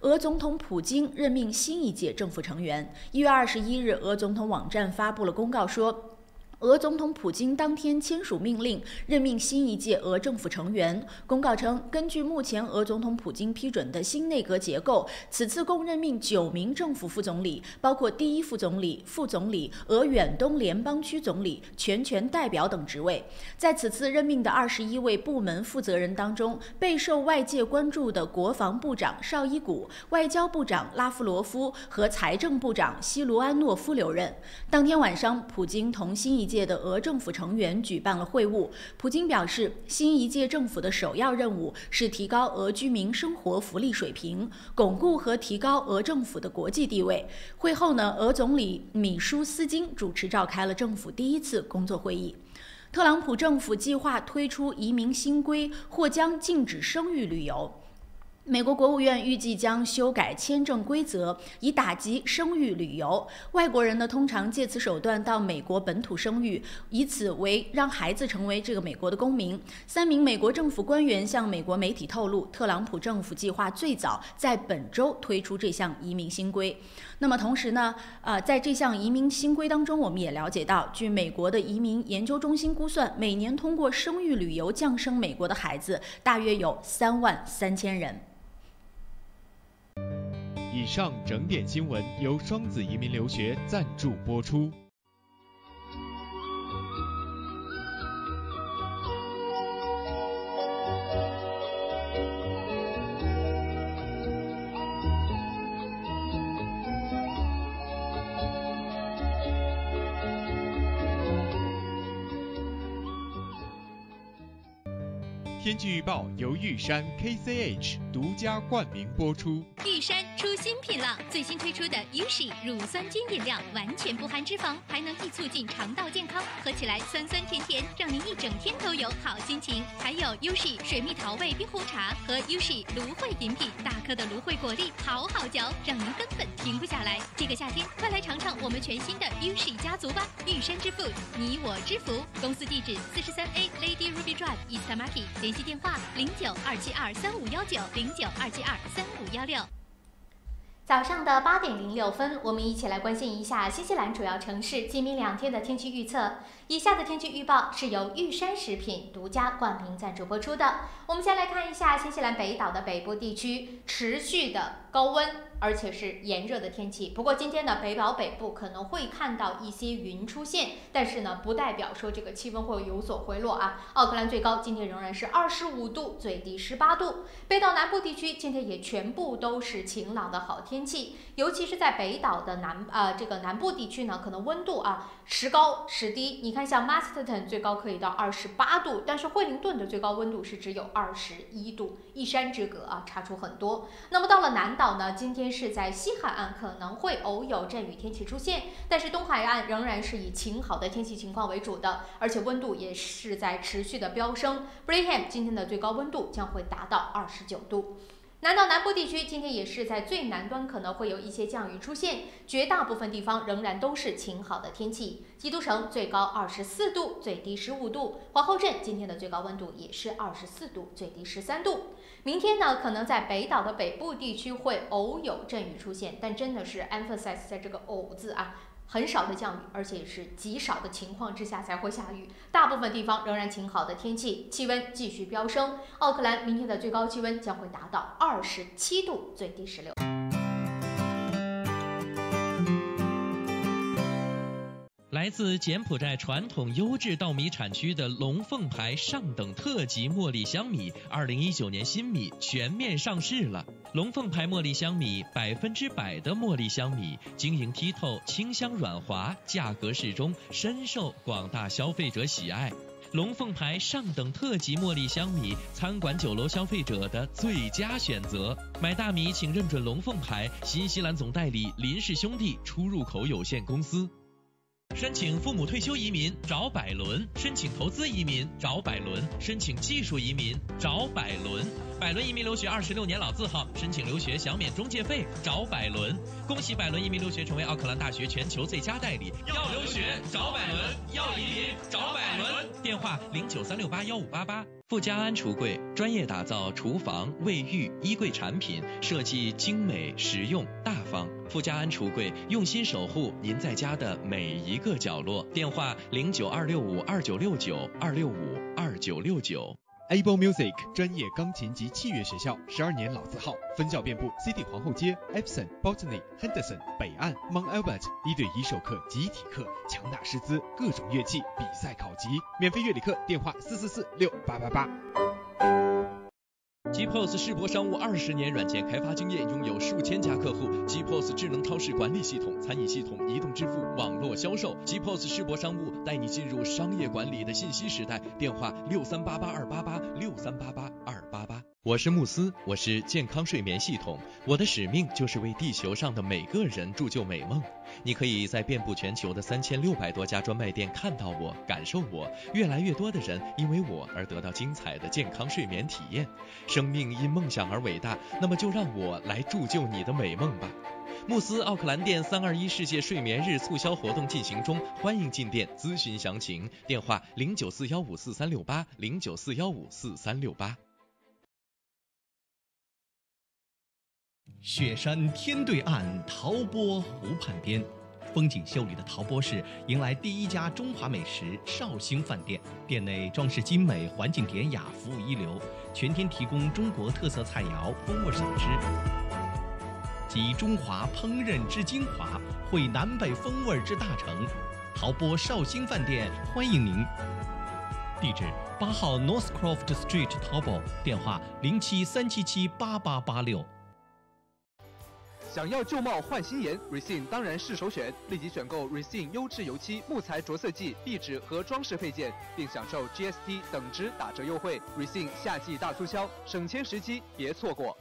S10: 俄总统普京任命新一届政府成员。1月21日，俄总统网站发布了公告说，俄总统普京当天签署命令，任命新一届俄政府成员。公告称，根据目前俄总统普京批准的新内阁结构，此次共任命9名政府副总理，包括第1副总理、副总理、俄远东联邦区总理、全权代表等职位。在此次任命的21位部门负责人当中，备受外界关注的国防部长绍伊古、外交部长拉夫罗夫和财政部长西卢安诺夫留任。当天晚上，普京同新一届的俄政府成员举办了会晤。普京表示，新一届政府的首要任务是提高俄居民生活福利水平，巩固和提高俄政府的国际地位。会后呢，俄总理米舒斯金主持召开了政府第1次工作会议。特朗普政府计划推出移民新规，或将禁止生育旅游。美国国务院预计将修改签证规则，以打击生育旅游。外国人呢，通常借此手段到美国本土生育，以此为让孩子成为这个美国的公民。3名美国政府官员向美国媒体透露，特朗普政府计划最早在本周推出这项移民新规。那么同时呢，在这项移民新规当中，我们也了解到，据美国的移民研究中心估算，每年通过生育旅游降生美国的孩子大约有33000人。
S7: 以上整点新闻由双子移民留学赞助播出。天气预报由玉山 KCH 独家冠名播出。
S11: 玉山出新品了，最新推出的 Ushi 乳酸菌饮料，完全不含脂肪，还能易促进肠道健康，喝起来酸酸甜甜，让您一整天都有好心情。还有 Ushi 水蜜桃味冰红茶和 Ushi 芦荟饮品，大颗的芦荟果粒好好嚼，让您根本停不下来。这个夏天，快来尝尝我们全新的 Ushi 家族吧！玉山之父，你我之福。公司地址43A Lady Ruby Drive East Market， 联系电话0927235519，0927235516。
S9: 早上的8点06分，我们一起来关心一下新西兰主要城市今明2天的天气预测。以下的天气预报是由玉山食品独家冠名赞助播出的。我们先来看一下新西兰北岛的北部地区持续的高温，而且是炎热的天气。不过今天呢，北岛北部可能会看到一些云出现，但是呢，不代表说这个气温会有所回落啊。奥克兰最高今天仍然是25度，最低18度。北岛南部地区今天也全部都是晴朗的好天气，尤其是在北岛的这个南部地区呢，可能温度时高时低。你看，像 Masterton 最高可以到28度，但是惠灵顿的最高温度是只有21度，一山之隔啊，差出很多。那么到了南岛呢，今天天是在西海岸可能会偶有阵雨天气出现，但是东海岸仍然是以晴好的天气情况为主的，而且温度也是在持续的飙升。Brigham 今天的最高温度将会达到29度。南到南部地区今天也是在最南端可能会有一些降雨出现，绝大部分地方仍然都是晴好的天气。基督城最高24度，最低15度；皇后镇今天的最高温度也是24度，最低13度。明天呢，可能在北岛的北部地区会偶有阵雨出现，但真的是 emphasize 在这个偶字啊。很少的降雨，而且是极少的情况之下才会下雨。大部分地方仍然晴好的天气，气温继续飙升。奥克兰明天的最高气温将会达到27度，最低16。
S1: 来自柬埔寨传统优质稻米产区的龙凤牌上等特级茉莉香米，2019年新米全面上市了。龙凤牌茉莉香米100%的茉莉香米，晶莹剔透，清香软滑，价格适中，深受广大消费者喜爱。龙凤牌上等特级茉莉香米，餐馆酒楼消费者的最佳选择。买大米请认准龙凤牌，新西兰总代理林氏兄弟出入口有限公司。申请父母退休移民找百伦，申请投资移民找百伦，申请技术移民找百伦。百伦移民留学26年老字号，申请留学享免中介费找百伦。恭喜百伦移民留学成为奥克兰大学全球最佳代理。要留学找百伦，要移民找百伦。电话0936815588。富家安橱柜专业打造厨房、卫浴、衣柜产品，设计精美、实用、大方。富家安橱柜用心守护您在家的每一个角落。电话092652969，2652969。
S7: Able Music 专业钢琴及器乐学校，12年老字号，分校遍布 City 皇后街、Epsom、Botany、Henderson、北岸、Mount Albert， 1对1授课、集体课，强大师资，各种乐器，比赛考级，免费乐理课，电话44468888。
S1: GPOS 世博商务20年软件开发经验，拥有数千家客户。GPOS 智能超市管理系统、餐饮系统、移动支付、网络销售。GPOS 世博商务带你进入商业管理的信息时代。电话6388-288，6388-288。我是慕斯，我是健康睡眠系统，我的使命就是为地球上的每个人铸就美梦。你可以在遍布全球的3600多家专卖店看到我，感受我。越来越多的人因为我而得到精彩的健康睡眠体验。生命因梦想而伟大，那么就让我来铸就你的美梦吧。慕斯奥克兰店321世界睡眠日促销活动进行中，欢迎进店咨询详情。电话0941543368，0941543368。
S4: 雪山天对岸，陶波湖畔边，风景秀丽的陶波市迎来第一家中华美食绍兴饭店。店内装饰精美，环境典雅，服务一流，全天提供中国特色菜肴、风味小吃，集中华烹饪之精华，汇南北风味之大成。陶波绍兴饭店欢迎您。地址8号 Northcroft Street 陶波，电话0737788886。
S3: 想要旧貌换新颜 ，Resin 当然是首选。立即选购 Resin 优质油漆、木材着色剂、壁纸和装饰配件，并享受 GST 等值打折优惠。Resin 夏季大促销，省钱时机别错过。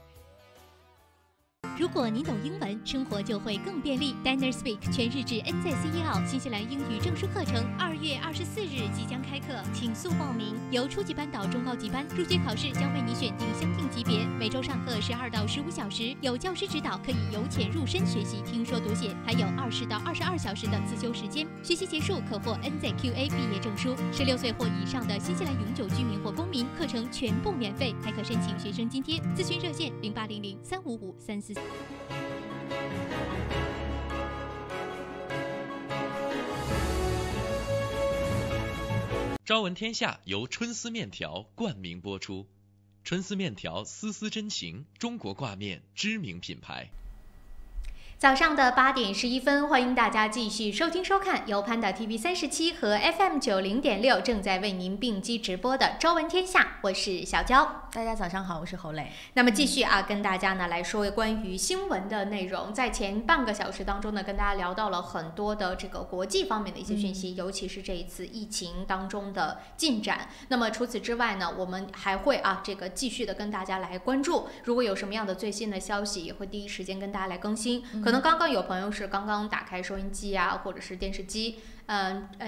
S11: 如果您懂英文，生活就会更便利。Diners Speak 全日制 NZC 1号新西兰英语证书课程2月24日即将开课，请速报名。由初级班到中高级班，入学考试将为你选定相应级别，每周上课12到15小时，有教师指导，可以由浅入深学习听说读写，还有20到22小时的自修时间。学习结束可获 NZQA 毕业证书。16岁或以上的新西兰永久居民或公民，课程全部免费，还可申请学生津贴。咨询热线0800-355-344。
S1: 朝闻天下由春丝面条冠名播出。春丝面条丝丝真情，中国挂面知名品牌。
S9: 早上的8点11分，欢迎大家继续收听收看由潘达 TV 37和 FM 90.6正在为您并机直播的《朝闻天下》，我是小娇。
S10: 大家早上好，我是侯磊。
S9: 那么继续跟大家呢来说关于新闻的内容。在前半个小时当中呢，跟大家聊到了很多的这个国际方面的一些讯息，尤其是这一次疫情当中的进展。那么除此之外呢，我们还会这个继续的跟大家来关注，如果有什么样的最新的消息，也会第一时间跟大家来更新。可能刚刚有朋友是刚刚打开收音机或者是电视机，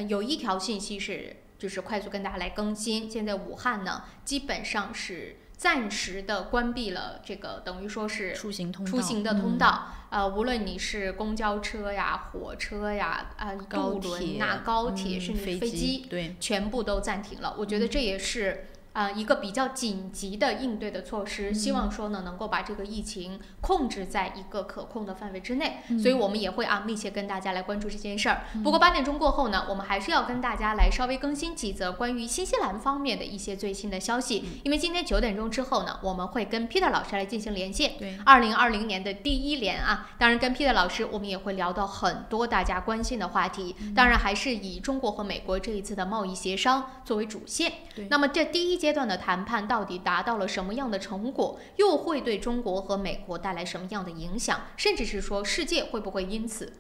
S9: 有一条信息是就是快速跟大家来更新。现在武汉呢，基本上是暂时的关闭了这个等于说是
S10: 出行
S9: 的通道。无论你是公交车呀、火车呀、渡轮高铁甚至飞机，
S10: 对，
S9: 全部都暂停了。我觉得这也是一个比较紧急的应对的措施，希望说呢能够把这个疫情控制在一个可控的范围之内，所以我们也会密切跟大家来关注这件事儿。不过8点钟过后呢，我们还是要跟大家来稍微更新几则关于新西兰方面的一些最新的消息，因为今天9点钟之后呢，我们会跟 Peter 老师来进行连线。
S10: 对
S9: ，2020年的第一连当然跟 Peter 老师我们也会聊到很多大家关心的话题，当然还是以中国和美国这一次的贸易协商作为主线。那么这第一阶段的谈判到底达到了什么样的成果，又会对中国和美国带来什么样的影响，甚至是说世界会不会因此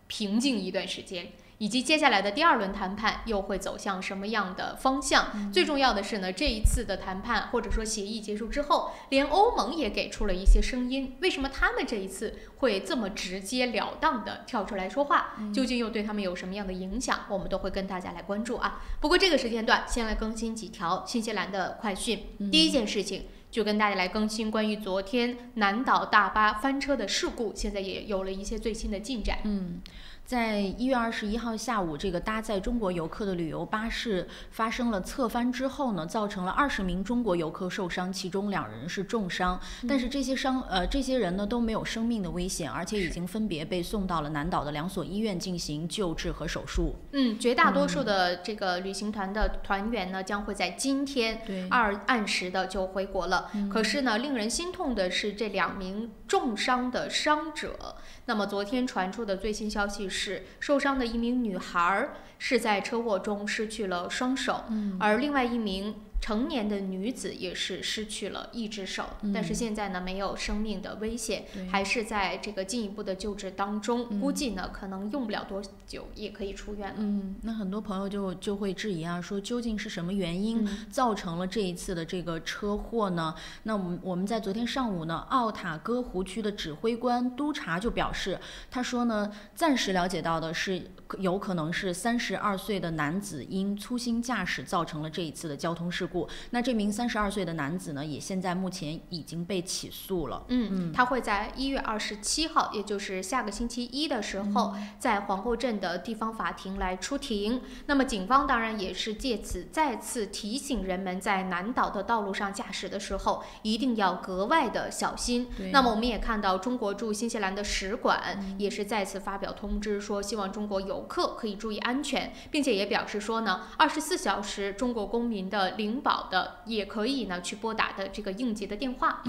S9: 平静一段时间，以及接下来的第2轮谈判又会走向什么样的方向。最重要的是呢，这一次的谈判或者说协议结束之后，连欧盟也给出了一些声音，为什么他们这一次会这么直截了当的跳出来说话，究竟又对他们有什么样的影响，我们都会跟大家来关注不过这个时间段先来更新几条新西兰的快讯。第一件事情就跟大家来更新关于昨天南岛大巴翻车的事故，现在也有了一些最新的进展。
S10: 在1月21号下午，这个搭载中国游客的旅游巴士发生了侧翻之后呢，造成了20名中国游客受伤，其中2人是重伤。但是这些人呢都没有生命的危险，而且已经分别被送到了南岛的2所医院进行救治和手术。
S9: 绝大多数的这个旅行团的团员呢，将会在今天按时的就回国了。可是呢，令人心痛的是这2名重伤的伤者。那么昨天传出的最新消息是，受伤的一名女孩是在车祸中失去了双手，而另外一名成年的女子也是失去了一只手，但是现在呢没有生命的危险，还是在这个进一步的救治当中，估计呢可能用不了多久也可以出院了。
S10: 那很多朋友就会质疑说究竟是什么原因造成了这一次的这个车祸呢？那我们在昨天上午呢，奥塔哥湖区的指挥官督察就表示，他说呢，暂时了解到的是有可能是32岁的男子因粗心驾驶造成了这一次的交通事故。那这名32岁的男子呢，也现在目前已经被起诉了。
S9: 他会在1月27号，也就是下个星期一的时候，在皇后镇的地方法庭来出庭。那么警方当然也是借此再次提醒人们，在南岛的道路上驾驶的时候，一定要格外的小心。那么我们也看到中国驻新西兰的使馆也是再次发表通知，说希望中国游客可以注意安全，并且也表示说呢，24小时中国公民的领保的也可以呢去拨打的这个应急的电话。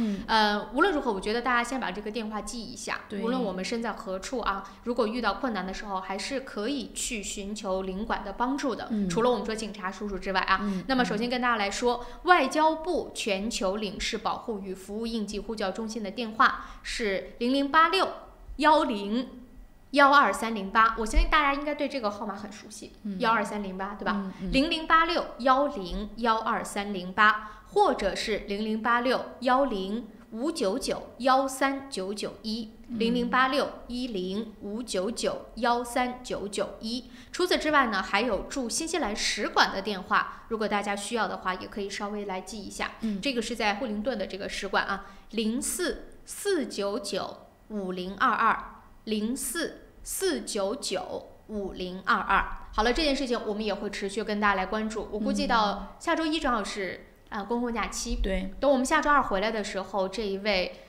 S9: 无论如何，我觉得大家先把这个电话记一下，无论我们身在何处如果遇到困难的时候，还是可以去寻求领馆的帮助的。除了我们说警察叔叔之外那么首先跟大家来说，外交部全球领事保护与服务应急呼叫中心的电话是0086101238，我相信大家应该对这个号码很熟悉，12308对吧？0086101238，或者是0086-10599-13991，0086-10599-13991。除此之外呢，还有驻新西兰使馆的电话，如果大家需要的话，也可以稍微来记一下。这个是在惠灵顿的这个使馆04-499-5022，04-499-5022。好了，这件事情我们也会持续跟大家来关注。我估计到下周一正好是公共假期，等我们下周2回来的时候，这一位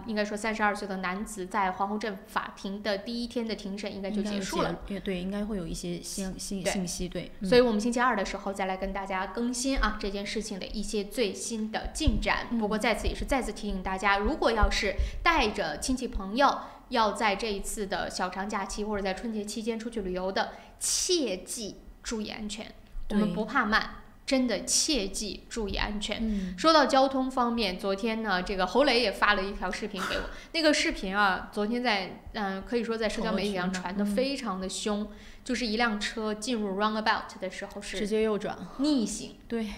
S9: 应该说32岁的男子在皇后镇法庭的第1天的庭审应该就结束了。
S10: 对，应该会有一些信息。对，
S9: 所以我们星期2的时候再来跟大家更新这件事情的一些最新的进展。不过在此也是再次提醒大家，如果要是带着亲戚朋友要在这一次的小长假期或者在春节期间出去旅游的，切记注意安全。我们不怕慢，真的切记注意安全。说到交通方面，昨天呢，这个侯磊也发了一条视频给我，那个视频昨天在可以说在社交媒体上传的非常的凶，就是一辆车进入 roundabout 的时候是
S10: 直接右转
S9: 逆行，
S10: 对，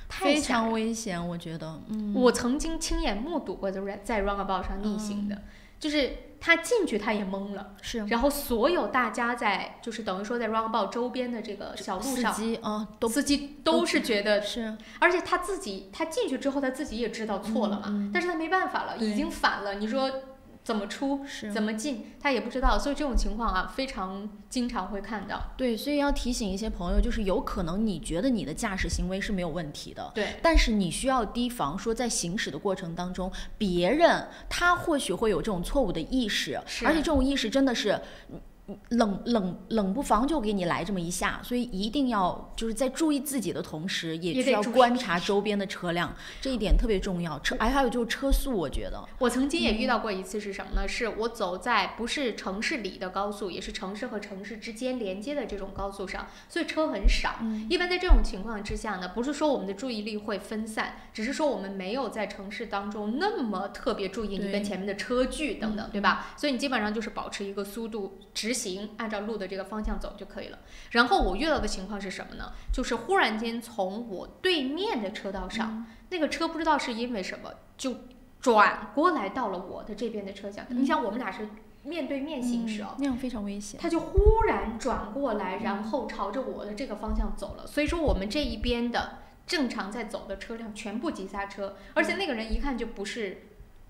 S10: 非常危险，我觉得。
S9: 我曾经亲眼目睹过在 roundabout 上逆行的，就是他进去他也懵了，
S10: 是，
S9: 然后所有大家在就是等于说在 roundabout 周边的这个小路上，司机都是觉得
S10: 是，
S9: 而且他进去之后他自己也知道错了嘛，但是他没办法了，已经反了，你说怎么出怎么进他也不知道，所以这种情况非常经常会看到。
S10: 对，所以要提醒一些朋友，就是有可能你觉得你的驾驶行为是没有问题的，
S9: 对，
S10: 但是你需要提防说在行驶的过程当中，别人他或许会有这种错误的意识，而且这种意识真的是冷不防就给你来这么一下，所以一定要就是在注意自己的同时，也需要观察周边的车辆，这一点特别重要。还有就是车速，我觉得
S9: 我曾经也遇到过一次是什么呢？是我走在不是城市里的高速，也是城市和城市之间连接的这种高速上，所以车很少。一般在这种情况之下呢，不是说我们的注意力会分散，只是说我们没有在城市当中那么特别注意你跟前面的车距等等，对吧？所以你基本上就是保持一个速度直行，按照路的这个方向走就可以了。然后我遇到的情况是什么呢？就是忽然间从我对面的车道上，那个车不知道是因为什么就转过来到了我的这边的车厢。你想我们俩是面对面行驶
S10: 那样非常危险。
S9: 他就忽然转过来，然后朝着我的这个方向走了。所以说我们这一边的正常在走的车辆全部急刹车，而且那个人一看就不是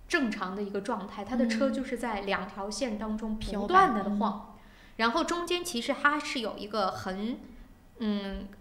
S9: 正常的一个状态，他的车就是在2条线当中不断的晃，然后中间其实它是有一个很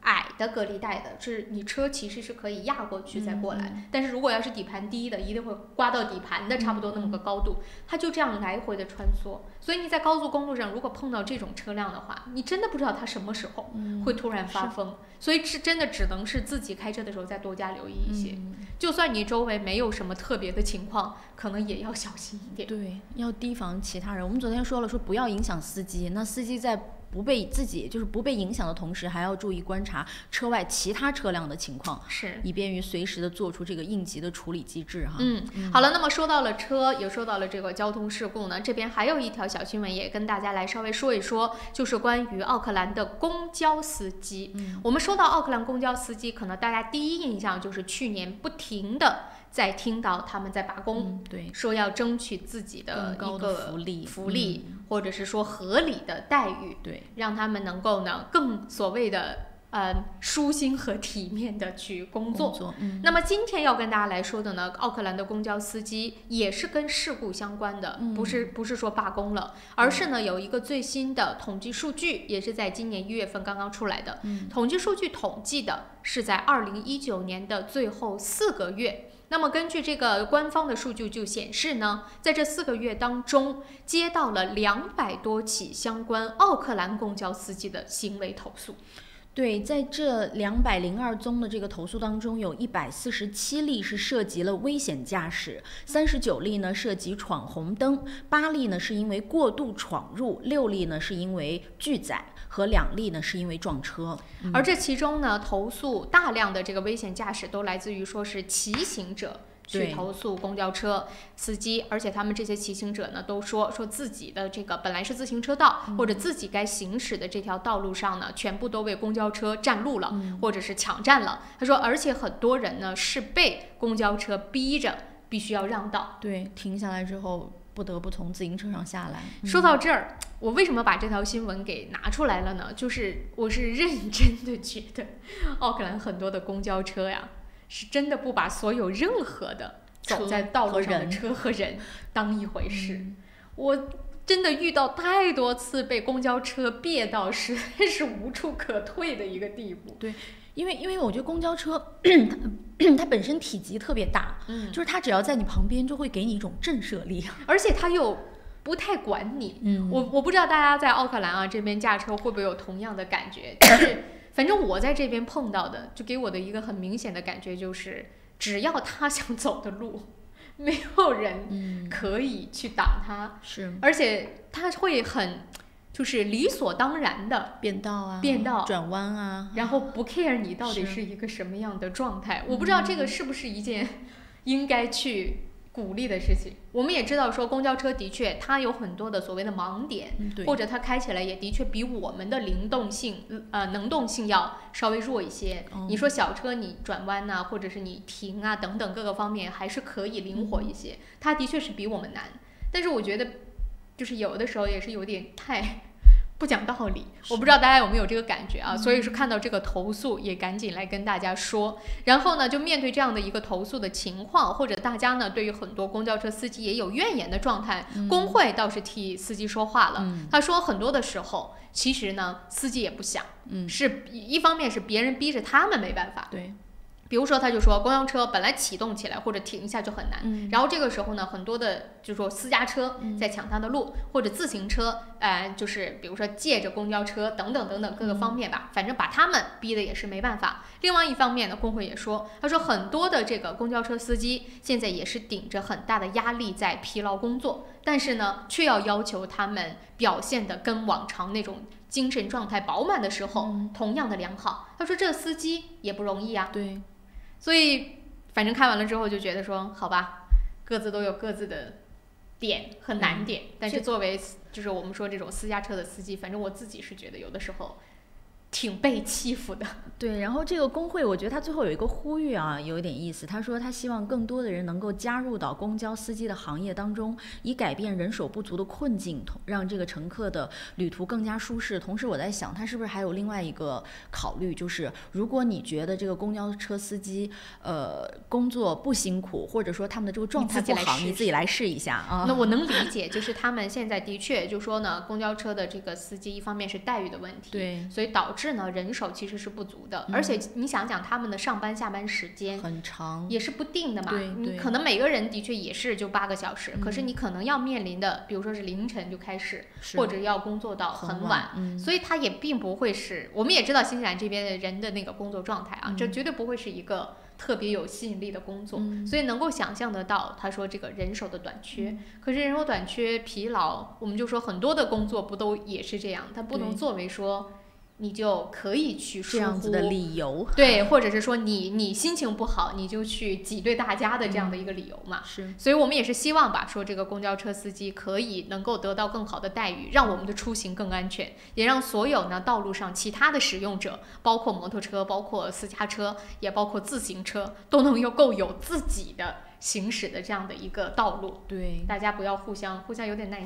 S9: 矮的隔离带的，是你车其实是可以压过去再过来，但是如果要是底盘低的，一定会刮到底盘的差不多那么个高度，它就这样来回的穿梭。所以你在高速公路上如果碰到这种车辆的话，你真的不知道它什么时候会突然发疯，所以是真的只能是自己开车的时候再多加留意一些，就算你周围没有什么特别的情况，可能也要小心一点。
S10: 对，要提防其他人。我们昨天说了，说不要影响司机，那司机在不被影响的同时，还要注意观察车外其他车辆的情况，
S9: 是
S10: 以便于随时的做出这个应急的处理机制哈。
S9: 好了，那么说到了车，也说到了这个交通事故呢，这边还有一条小新闻也跟大家来稍微说一说，就是关于奥克兰的公交司机。我们说到奥克兰公交司机，可能大家第一印象就是去年不停的在听到他们在罢工，
S10: 对，
S9: 说要争取自己的一个福利，或者是说合理的待遇，
S10: 对，
S9: 让他们能够呢更所谓的舒心和体面的去工作。那么今天要跟大家来说的呢，奥克兰的公交司机也是跟事故相关的，不是说罢工了，而是呢有一个最新的统计数据，也是在今年1月份刚刚出来的。统计数据统计的是在2019年的最后4个月。那么根据这个官方的数据就显示呢，在这4个月当中，接到了200多起相关奥克兰公交司机的行为投诉。
S10: 对，在这202宗的这个投诉当中，有147例是涉及了危险驾驶，39例呢涉及闯红灯，8例呢是因为过度闯入，6例呢是因为拒载，和2例呢是因为撞车。
S9: 而这其中呢，投诉大量的这个危险驾驶都来自于说是骑行者去投诉公交车司机，而且他们这些骑行者呢都说自己的这个本来是自行车道，或者自己该行驶的这条道路上呢，全部都被公交车占路了，或者是抢占了。他说，而且很多人呢是被公交车逼着必须要让道，
S10: 对，停下来之后不得不从自行车上下来。
S9: 说到这儿，我为什么把这条新闻给拿出来了呢？就是我是认真的觉得，奥克兰很多的公交车呀，是真的不把所有任何的走在道路上的车和人当一回事。我真的遇到太多次被公交车别到实在是无处可退的一个地步。
S10: 对，因为我觉得公交车它本身体积特别大，就是它只要在你旁边就会给你一种震慑力，
S9: 而且它又不太管你。我不知道大家在奥克兰这边驾车会不会有同样的感觉，就是反正我在这边碰到的，就给我的一个很明显的感觉就是，只要他想走的路，没有人可以去挡他，
S10: 是，
S9: 而且他会很。就是理所当然的
S10: 变道
S9: 转弯啊，然后不 care 你到底是一个什么样的状态。我不知道这个是不是一件应该去鼓励的事情。我们也知道说公交车的确它有很多的所谓的盲点，或者它开起来也的确比我们的能动性要稍微弱一些。你说小车你转弯啊，或者是你停啊等等各个方面还是可以灵活一些，它的确是比我们难。但是我觉得就是有的时候也是有点太不讲道理，我不知道大家有没有这个感觉啊？所以是看到这个投诉也赶紧来跟大家说。然后呢，就面对这样的一个投诉的情况，或者大家呢对于很多公交车司机也有怨言的状态，工会倒是替司机说话了。他说很多的时候其实呢司机也不想，是一方面是别人逼着他们没办法。
S10: 对。
S9: 比如说他就说公交车本来启动起来或者停一下就很难，然后这个时候呢很多的就是说私家车在抢他的路，或者自行车就是比如说借着公交车等等等等各个方面吧，反正把他们逼的也是没办法。另外一方面呢，工会也说，他说很多的这个公交车司机现在也是顶着很大的压力在疲劳工作，但是呢却要求他们表现的跟往常那种精神状态饱满的时候同样的良好。他说这司机也不容易啊。
S10: 对。
S9: 所以反正看完了之后就觉得说好吧，各自都有各自的点和难点，但是作为就是我们说这种私家车的司机，反正我自己是觉得有的时候挺被欺负的。
S10: 对，然后这个工会我觉得他最后有一个呼吁啊，有一点意思。他说他希望更多的人能够加入到公交司机的行业当中，以改变人手不足的困境，让这个乘客的旅途更加舒适。同时我在想他是不是还有另外一个考虑，就是如果你觉得这个公交车司机工作不辛苦，或者说他们的这个状态不好，你自己来试一下啊。
S9: 那我能理解，就是他们现在的确就说呢，公交车的这个司机一方面是待遇的问题，
S10: 对，
S9: 所以导致呢人手其实是不足的，而且你想想他们的上班下班时间
S10: 很长，
S9: 也是不定的嘛。
S10: 对，
S9: 你可能每个人的确也是就8个小时，可是你可能要面临的，比如说是凌晨就开始，或者要工作到很晚，所以他也并不会是，我们也知道新西兰这边的人的那个工作状态啊，这绝对不会是一个特别有吸引力的工作，所以能够想象得到他说这个人手的短缺。可是人手短缺疲劳，我们就说很多的工作不都也是这样，它不能作为说你就可以去疏忽
S10: 这样子的理由，
S9: 对，或者是说你心情不好你就去挤兑大家的这样的一个理由嘛。
S10: 是，
S9: 所以我们也是希望吧，说这个公交车司机可以能够得到更好的待遇，让我们的出行更安全，也让所有呢道路上其他的使用者，包括摩托车，包括私家车，也包括自行车，都能够有自己的行驶的这样的一个道路。
S10: 对，
S9: 大家不要互相有点耐心，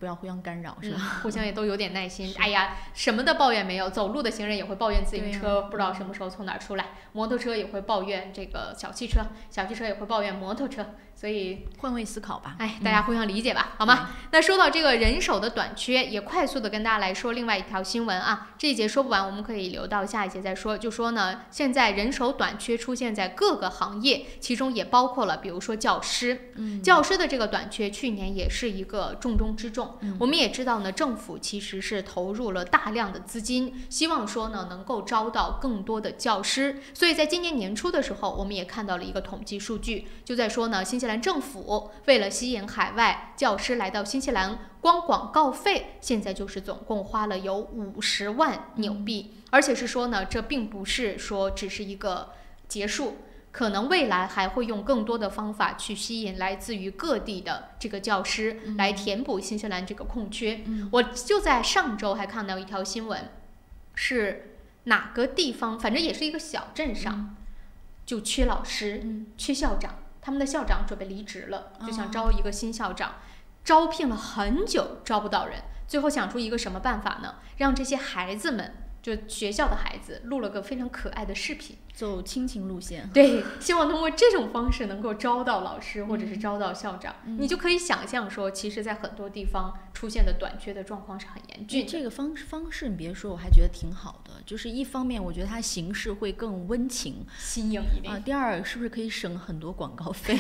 S10: 不要互相干扰，是吧？
S9: 互相也都有点耐心。哎呀，什么的抱怨没有，走路的行人也会抱怨自行车不知道什么时候从哪儿出来，摩托车也会抱怨这个小汽车，小汽车也会抱怨摩托车，所以
S10: 换位思考吧。
S9: 哎，大家互相理解吧，好吗？那说到这个人手的短缺，也快速的跟大家来说另外一条新闻啊。这一节说不完，我们可以留到下一节再说。就说呢，现在人手短缺出现在各个行业，其中也包括了比如说教师。教师的这个短缺去年也是一个重中之重。我们也知道呢，政府其实是投入了大量的资金，希望说呢能够招到更多的教师。所以在今年年初的时候，我们也看到了一个统计数据，就在说呢，新西兰政府为了吸引海外教师来到新西兰，光广告费现在就是总共花了有50万纽币，而且是说呢，这并不是说只是一个结束，可能未来还会用更多的方法去吸引来自于各地的这个教师来填补新西兰这个空缺。我就在上周还看到一条新闻，是哪个地方，反正也是一个小镇上，就缺老师，缺校长，他们的校长准备离职了，就想招一个新校长，招聘了很久招不到人，最后想出一个什么办法呢？让这些孩子们，就学校的孩子录了个非常可爱的视频，
S10: 走亲情路线。
S9: 对，希望通过这种方式能够招到老师或者是招到校长。你就可以想象说，其实在很多地方出现的短缺的状况是很严峻的。
S10: 这个方式你别说，我还觉得挺好的。就是一方面，我觉得它形式会更温情、
S9: 新颖一点。
S10: 第二，是不是可以省很多广告费？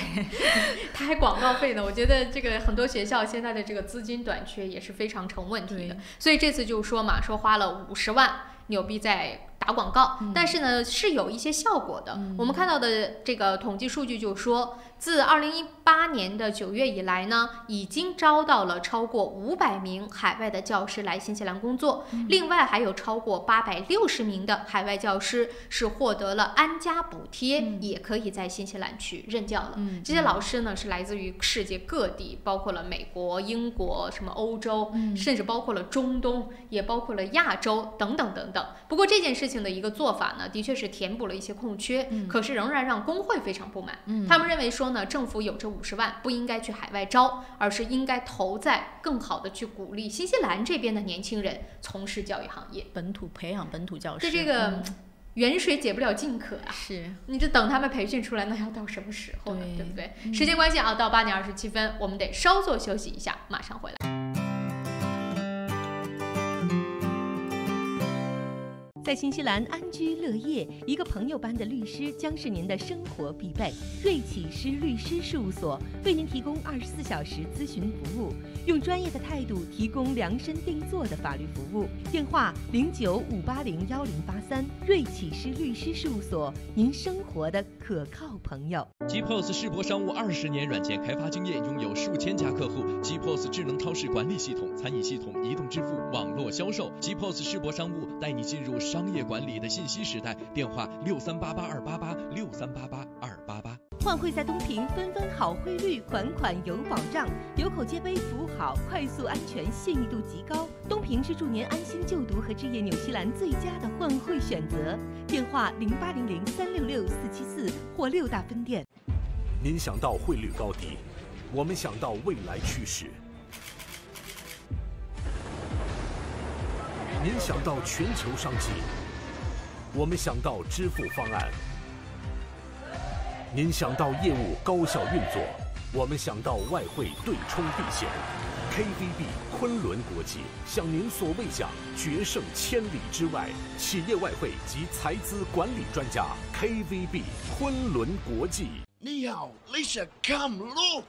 S9: 它还广告费呢。我觉得这个很多学校现在的这个资金短缺也是非常成问题的。所以这次就说嘛，说花了50万，纽币在打广告，但是呢是有一些效果的。我们看到的这个统计数据就说，自2018年的9月以来呢，已经招到了超过500名海外的教师来新西兰工作，另外还有超过860名的海外教师是获得了安家补贴，也可以在新西兰去任教了。这些老师呢是来自于世界各地，包括了美国、英国、什么欧洲，甚至包括了中东，也包括了亚洲等等等等。不过这件事情的一个做法呢，的确是填补了一些空缺，可是仍然让工会非常不满。他们认为说呢，政府有这50万不应该去海外招，而是应该投在更好的去鼓励新西兰这边的年轻人从事教育行业，
S10: 本土培养本土教师。
S9: 这个远水解不了近渴啊！
S10: 是，
S9: 你这等他们培训出来，那要到什么时候呢？对不对？时间关系啊，到8点27分，我们得稍作休息一下，马上回来。
S15: 在新西兰安居乐业，一个朋友般的律师将是您的生活必备。瑞启诗律师事务所为您提供24小时咨询服务，用专业的态度提供量身定做的法律服务。电话0958011083，瑞启诗律师事务所，您生活的可靠朋友。
S16: GPOS 世博商务20年软件开发经验，拥有数千家客户。GPOS 智能超市管理系统、餐饮系统、移动支付、网络销售。GPOS 世博商务带你进入商业管理的信息时代。电话6388-288，6388-288。
S15: 换汇在东平，分分好汇率，款款有保障，有口皆碑，服务好，快速安全，信誉度极高。东平是助您安心就读和置业纽西兰最佳的换汇选择。电话0800-366-474或6大分店。
S17: 您想到汇率高低，我们想到未来趋势。您想到全球商机，我们想到支付方案。您想到业务高效运作，我们想到外汇对冲避险。KVB 昆仑国际向您所未想，决胜千里之外，企业外汇及财资管理专家 KVB 昆仑国际。
S12: 你好 ，Lisa， come look。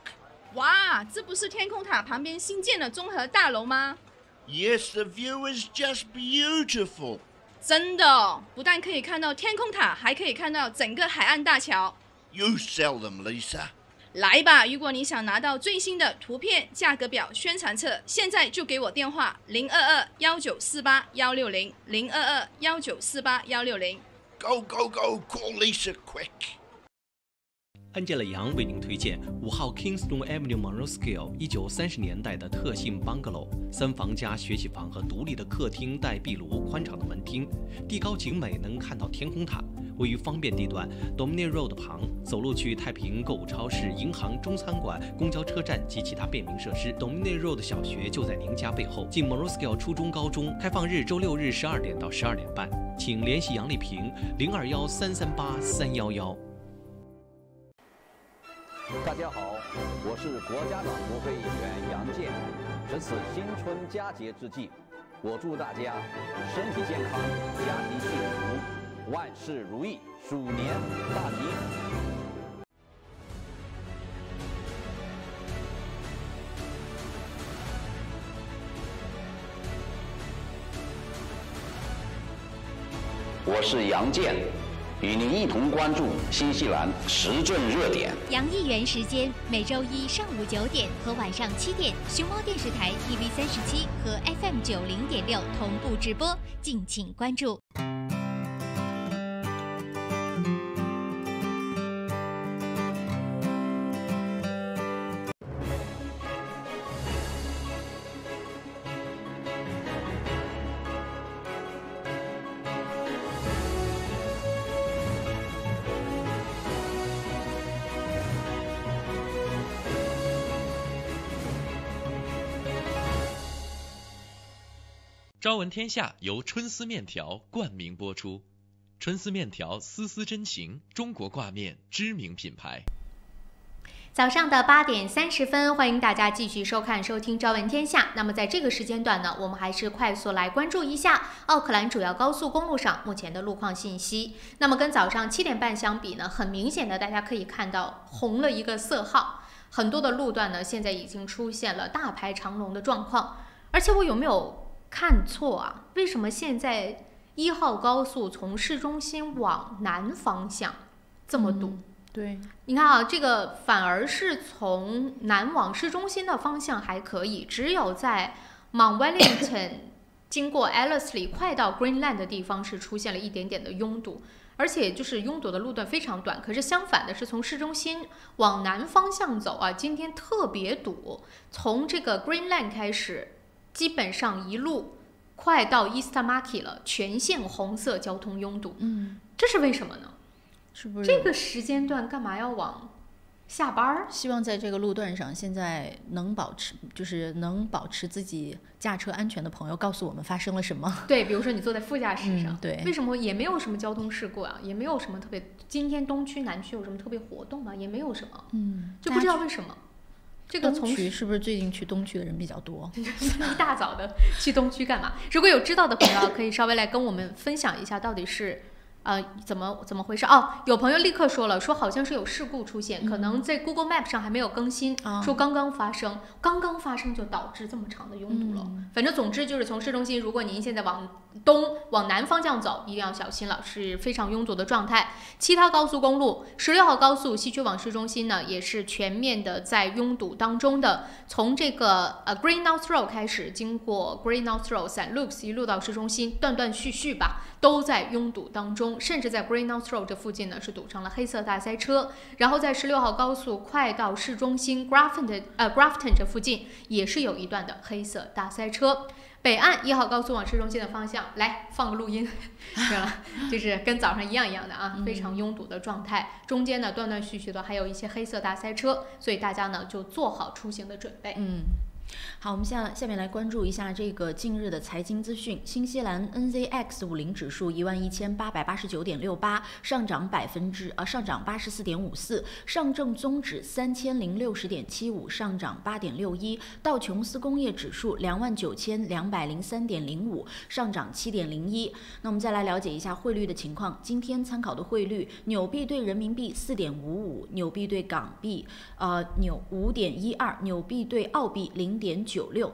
S13: 哇，这不是天空塔旁边新建的综合大楼吗？
S12: Yes, the view is just beautiful.
S13: 真的，不但可以看到天空塔，还可以看到整个海岸大桥。
S12: You sell them, Lisa.
S13: 来吧，如果你想拿到最新的图片、价格表、宣传册，现在就给我电话022-1948-160，022-1948-160。
S12: Go, go, go, call Lisa quick.
S4: Angela 杨为您推荐5号 Kingston Avenue Monroe 1930年代的特性 bungalow，3房加学习房和独立的客厅带壁炉，宽敞的门厅，地高景美，能看到天空塔，位于方便地段 Dominion Road 旁，走路去太平购物超市、银行、中餐馆、公交车站及其他便民设施。Dominion Road 小学就在您家背后。进 Monroe 初中、高中，开放日周6日12点到12点半，请联系杨丽萍021-338-311。
S5: 大家好，我是国家党国会议员杨健。值此新春佳节之际，我祝大家身体健康，家庭幸福，万事如意，鼠年大吉。我是杨健。与您一同关注新西兰时政热点。
S11: 杨议员时间每周一上午9点和晚上7点，熊猫电视台 TV37和 FM 90.6同步直播，敬请关注。
S1: 朝闻天下由春丝面条冠名播出。春丝面条丝丝真情，中国挂面知名品牌。
S9: 早上的8点30分，欢迎大家继续收看收听《朝闻天下》。那么在这个时间段呢，我们还是快速来关注一下奥克兰主要高速公路上目前的路况信息。那么跟早上7点半相比呢，很明显的大家可以看到红了一个色号，很多的路段呢现在已经出现了大排长龙的状况。而且我有没有看错啊？为什么现在1号高速从市中心往南方向这么堵？
S10: 对，
S9: 你看啊，这个反而是从南往市中心的方向还可以，只有在 Mount Wellington 经过 Ellerslie 快到 Greenland 的地方是出现了一点点的拥堵，而且就是拥堵的路段非常短。可是相反的是，从市中心往南方向走啊，今天特别堵，从这个 Greenland 开始，基本上一路快到 Eastmarket 了，全线红色交通拥堵。这是为什么呢？
S10: 是不是
S9: 这个时间段干嘛要往下班？
S10: 希望在这个路段上，现在能保持自己驾车安全的朋友告诉我们发生了什么。
S9: 对，比如说你坐在副驾驶上，
S10: 对，
S9: 为什么也没有什么交通事故啊？也没有什么特别，今天东区南区有什么特别活动吗？也没有什么，就不知道为什么。这个
S10: 东区是不是最近去东区的人比较多？
S9: 一大早的去东区干嘛？如果有知道的朋友，可以稍微来跟我们分享一下，到底是。怎么回事？有朋友立刻说了，说好像是有事故出现，可能在 Google Map 上还没有更新，说刚刚发生就导致这么长的拥堵了。反正总之就是从市中心，如果您现在往东往南方向走，一定要小心了，是非常拥堵的状态。其他高速公路，16号高速西区往市中心呢，也是全面的在拥堵当中的。从这个Greenock Road 开始，经过 Greenock Road、St. Luke's 一路到市中心，断断续续吧，都在拥堵当中。甚至在 Greenock Road 这附近呢，是堵成了黑色大塞车。然后在16号高速快到市中心 Grafton 这附近，也是有一段的黑色大塞车。北岸1号高速往市中心的方向，来放个录音，是吧？就是跟早上一样的啊，非常拥堵的状态。中间呢断断续续的还有一些黑色大塞车，所以大家呢就做好出行的准备。
S10: 好，我们下面来关注一下这个近日的财经资讯。新西兰 NZX50 指数11889.68，上涨84.54%；上证综指3060.75，上涨8.61；道琼斯工业指数29203.05，上涨7.01。那我们再来了解一下汇率的情况。今天参考的汇率：纽币对人民币4.55，纽币对港币5.12，纽币对澳币0.96，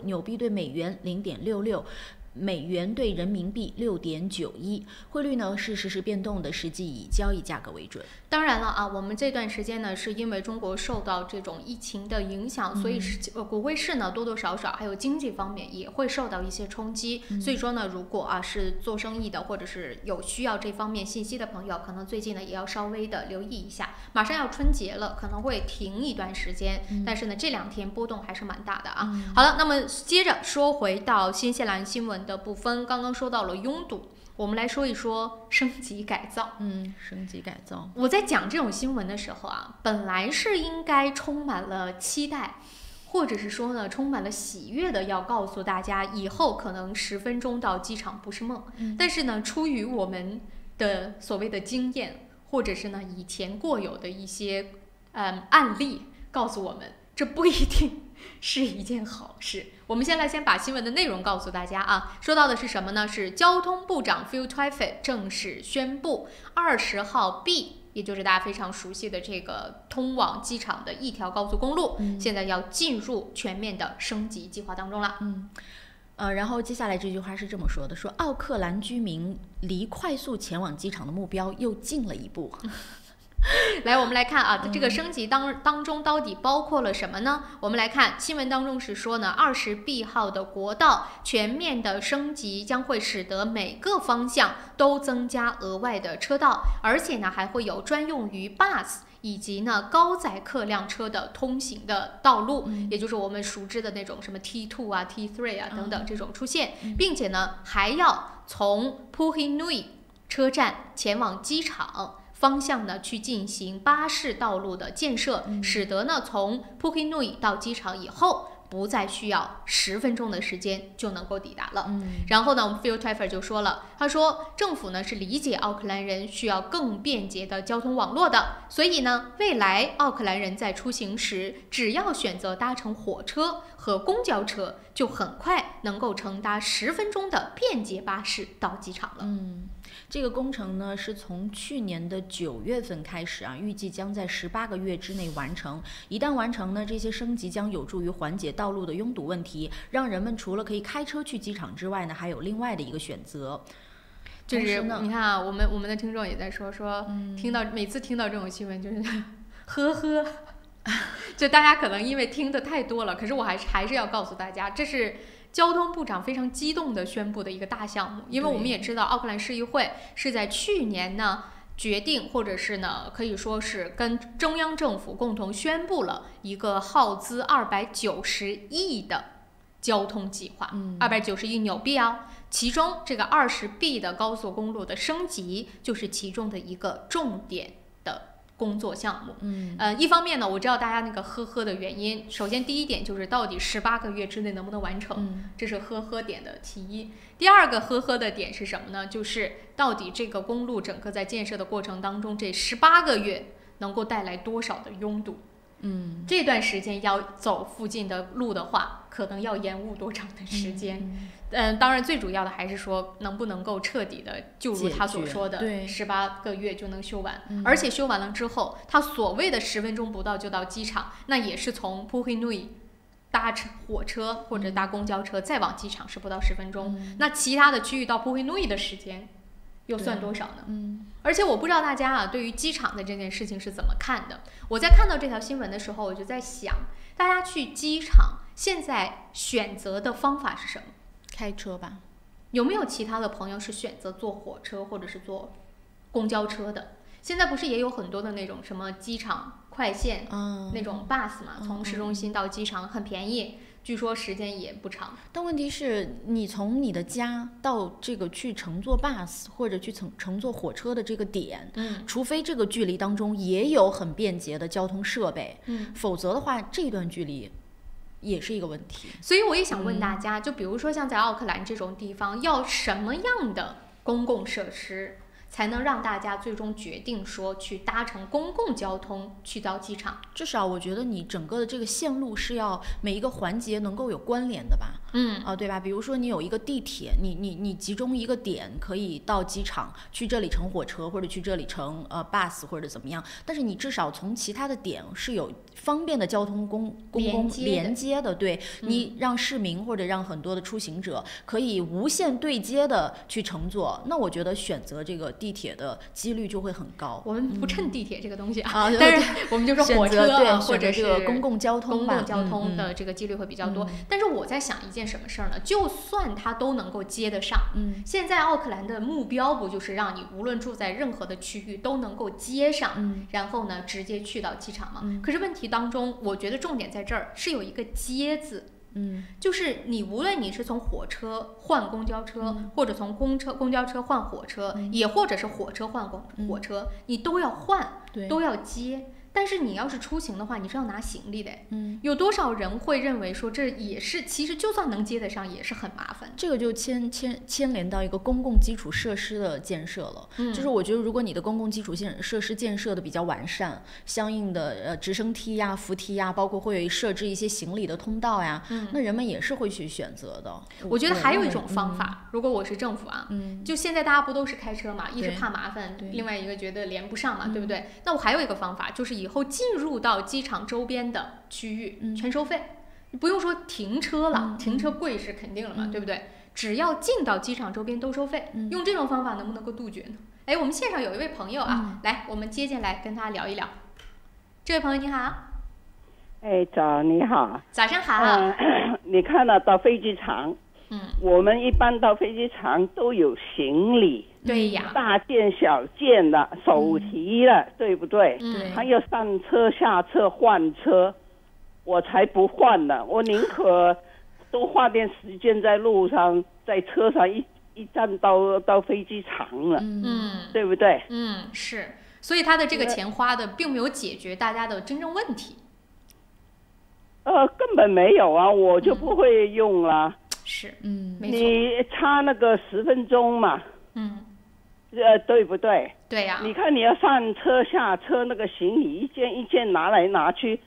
S10: 纽币对美元0.66，美元对人民币6.91。汇率呢是实时变动的，实际以交易价格为准。
S9: 当然了啊，我们这段时间呢，是因为中国受到这种疫情的影响，所以股汇市呢多多少少还有经济方面也会受到一些冲击。所以说呢，如果是做生意的或者是有需要这方面信息的朋友，可能最近呢也要稍微的留意一下。马上要春节了，可能会停一段时间，但是呢这2天波动还是蛮大的啊。好了，那么接着说回到新西兰新闻的部分，刚刚说到了拥堵。我们来说一说升级改造。
S10: 升级改造。
S9: 我在讲这种新闻的时候啊，本来是应该充满了期待，或者是说呢，充满了喜悦的，要告诉大家以后可能10分钟到机场不是梦。但是呢，出于我们的所谓的经验，或者是呢以前过有的一些案例，告诉我们这不一定是一件好事。我们先把新闻的内容告诉大家啊。说到的是什么呢？是交通部长 Phil Twyford 正式宣布，20号 B， 也就是大家非常熟悉的这个通往机场的一条高速公路，现在要进入全面的升级计划当中了。
S10: 然后接下来这句话是这么说的：说奥克兰居民离快速前往机场的目标又近了一步。
S9: 来，我们来看啊，这个升级当中到底包括了什么呢？我们来看新闻当中是说呢，20B 号的国道全面的升级将会使得每个方向都增加额外的车道，而且呢还会有专用于 bus 以及呢高载客辆车的通行的道路，也就是我们熟知的那种什么 T2 啊 T3 啊等等这种出现，并且呢还要从 Puhinui 车站前往机场方向呢去进行巴士道路的建设，使得呢从 Puhinui 到机场以后不再需要10分钟的时间就能够抵达了。然后呢，我们 Phil Twyford 就说了，他说政府呢是理解奥克兰人需要更便捷的交通网络的，所以呢，未来奥克兰人在出行时，只要选择搭乘火车和公交车，就很快能够乘搭10分钟的便捷巴士到机场了。
S10: 这个工程呢是从去年的9月份开始啊，预计将在18个月之内完成。一旦完成呢，这些升级将有助于缓解道路的拥堵问题，让人们除了可以开车去机场之外呢，还有另外的一个选择。
S9: 就是你看啊，我们的听众也在说，每次听到这种新闻就是呵呵，就大家可能因为听的太多了，可是我还是要告诉大家，这是交通部长非常激动地宣布的一个大项目，因为我们也知道奥克兰市议会是在去年呢决定，或者是呢可以说是跟中央政府共同宣布了一个耗资290亿的交通计划，290亿纽币啊，其中这个20B 的高速公路的升级就是其中的一个重点的工作项目。一方面呢，我知道大家那个呵呵的原因，首先第一点就是到底18个月之内能不能完成，这是呵呵点的其一。第二个呵呵的点是什么呢？就是到底这个公路整个在建设的过程当中，这18个月能够带来多少的拥堵？这段时间要走附近的路的话，可能要延误多长的时间？当然最主要的还是说能不能够彻底的就如他所说的18个月就能修完，而且修完了之后，他所谓的10分钟不到就到机场，那也是从Puhinui搭火车或者搭公交车再往机场是不到10分钟，那其他的区域到Puhinui的时间又算多少呢？而且我不知道大家啊对于机场的这件事情是怎么看的。我在看到这条新闻的时候，我就在想，大家去机场现在选择的方法是什么？
S10: 开车吧。
S9: 有没有其他的朋友是选择坐火车或者是坐公交车的？现在不是也有很多的那种什么机场快线，那种 bus 嘛，从市中心到机场很便宜。据说时间也不长，
S10: 但问题是你从你的家到这个去乘坐 bus 或者去乘坐火车的这个点，除非这个距离当中也有很便捷的交通设备，否则的话这段距离也是一个问题。
S9: 所以我也想问大家，就比如说像在奥克兰这种地方，要什么样的公共设施才能让大家最终决定说去搭乘公共交通去到机场？
S10: 至少我觉得你整个的这个线路是要每一个环节能够有关联的吧，对吧？比如说你有一个地铁，你集中一个点可以到机场，去这里乘火车或者去这里乘bus 或者怎么样，但是你至少从其他的点是有方便的交通公共连接的，对，你让市民或者让很多的出行者可以无限对接的去乘坐，那我觉得选择这个地铁的几率就会很高。
S9: 我们不趁地铁这个东西但是我们就说火车或者是
S10: 公共交通
S9: 的这个几率会比较多。但是我在想一件什么事儿呢？就算它都能够接得上，现在奥克兰的目标不就是让你无论住在任何的区域都能够接上，然后呢直接去到机场吗？可是问题当中，我觉得重点在这儿是有一个接字。就是你无论你是从火车换公交车，或者从公交车换火车，也或者是火车换火车，你都要换，都要接。但是你要是出行的话，你是要拿行李的，有多少人会认为说这也是其实就算能接得上也是很麻烦。
S10: 这个就牵连到一个公共基础设施的建设了，就是我觉得如果你的公共基础设施建设的比较完善，相应的直升梯呀、扶梯呀，包括会设置一些行李的通道呀，那人们也是会去选择的。
S9: 我觉得还有一种方法，如果我是政府啊，就现在大家不都是开车嘛，一是怕麻烦，另外一个觉得连不上嘛，对不对？那我还有一个方法，就是以后进入到机场周边的区域全收费，你不用说停车了，停车贵是肯定了嘛，对不对？只要进到机场周边都收费，用这种方法能不能够杜绝呢？哎，我们现场有一位朋友啊，来，我们接进来跟他聊一聊。这位朋友你好。
S18: 哎，早，你好。
S9: 早上好。
S18: 你看了到飞机场，我们一般到飞机场都有行李，
S9: 对呀，
S18: 大件小件的，手提的，对不对？
S9: 对。
S18: 还要上车下车换车，我才不换呢，我宁可多花点时间在路上，在车上一站到飞机场了，对不对？
S9: 是。所以他的这个钱花的并没有解决大家的真正问题。
S18: 根本没有啊，我就不会用啦。
S9: 是，
S18: 没错。你差那个10分钟嘛，对不对？
S9: 对呀。
S18: 你看你要上车下车，那个行李一件一件拿来拿去，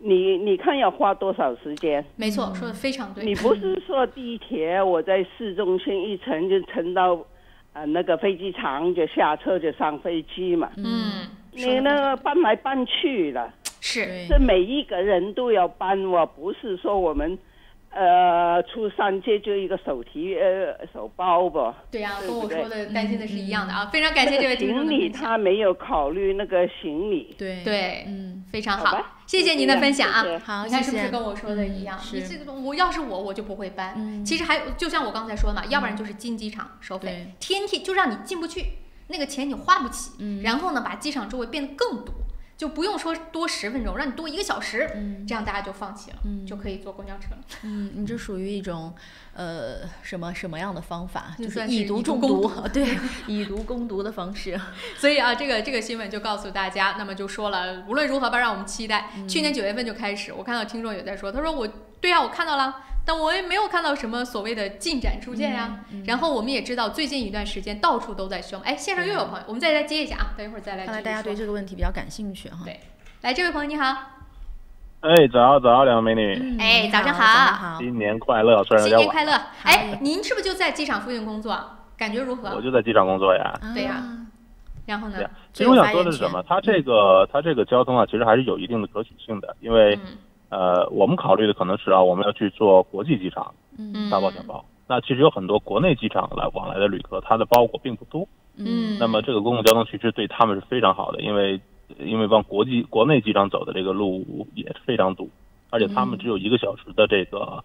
S18: 你看要花多少时间？
S9: 没错，说的非常对。
S18: 你不是说地铁我在市中心一乘就乘到那个飞机场就下车就上飞机嘛？你那个搬来搬去了。
S9: 是，
S18: 这每一个人都要搬，我不是说我们出上街就一个手包吧。
S9: 对呀，跟我说的担心的是一样的啊！非常感谢这位听众的分享。
S18: 行李他没有考虑那个行李。
S9: 对，非常好，谢谢您的分享啊！
S10: 好，
S9: 你看是不是跟我说的一样？你这个我要是我就不会搬。其实还有，就像我刚才说的嘛，要不然就是进机场收费，天就让你进不去，那个钱你花不起。然后呢，把机场周围变得更堵。就不用说多10分钟，让你多1个小时，这样大家就放弃了，就可以坐公交车了。
S10: 你这属于一种什么样的方法？就是
S9: 以
S10: 毒中毒，对，以毒攻毒的方式。
S9: 所以啊，这个新闻就告诉大家，那么就说了，无论如何吧，让我们期待。去年9月份就开始，我看到听众也在说，他说我看到了。但我也没有看到什么所谓的进展出现呀。然后我们也知道，最近一段时间到处都在修。线上又有朋友，我们再来接一下啊，等一会儿再来。
S10: 看来大家对这个问题比较感兴趣哈。
S9: 对，来，这位朋友你好。
S19: 早，两位美女。
S9: 早上好。
S19: 新年快乐，
S9: 新年快乐。您是不是就在机场附近工作？感觉如何？
S19: 我就在机场工作呀。
S9: 对呀。然后呢？
S19: 其实我想说的是什么？它这个交通啊，其实还是有一定的可取性的，因为。我们考虑的可能是我们要去做国际机场，大包小包。那其实有很多国内机场往来的旅客，他的包裹并不多。那么这个公共交通其实对他们是非常好的，因为往国内机场走的这个路也是非常堵，而且他们只有1个小时的这个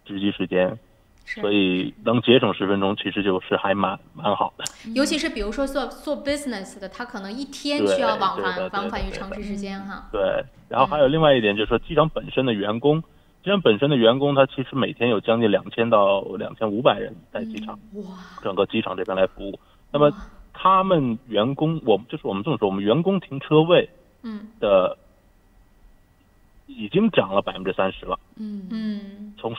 S19: 值机时间。所以能节省10分钟，其实就是还蛮好的。
S9: 尤其是比如说做 business 的，他可能一天需要往返于城市之间哈。
S19: 对，然后还有另外一点就是说，机场本身的员工，他其实每天有将近2000到2500人在机场，整个机场这边来服务。那么他们员工，我们这么说，我们员工停车位的已经涨了30%了。从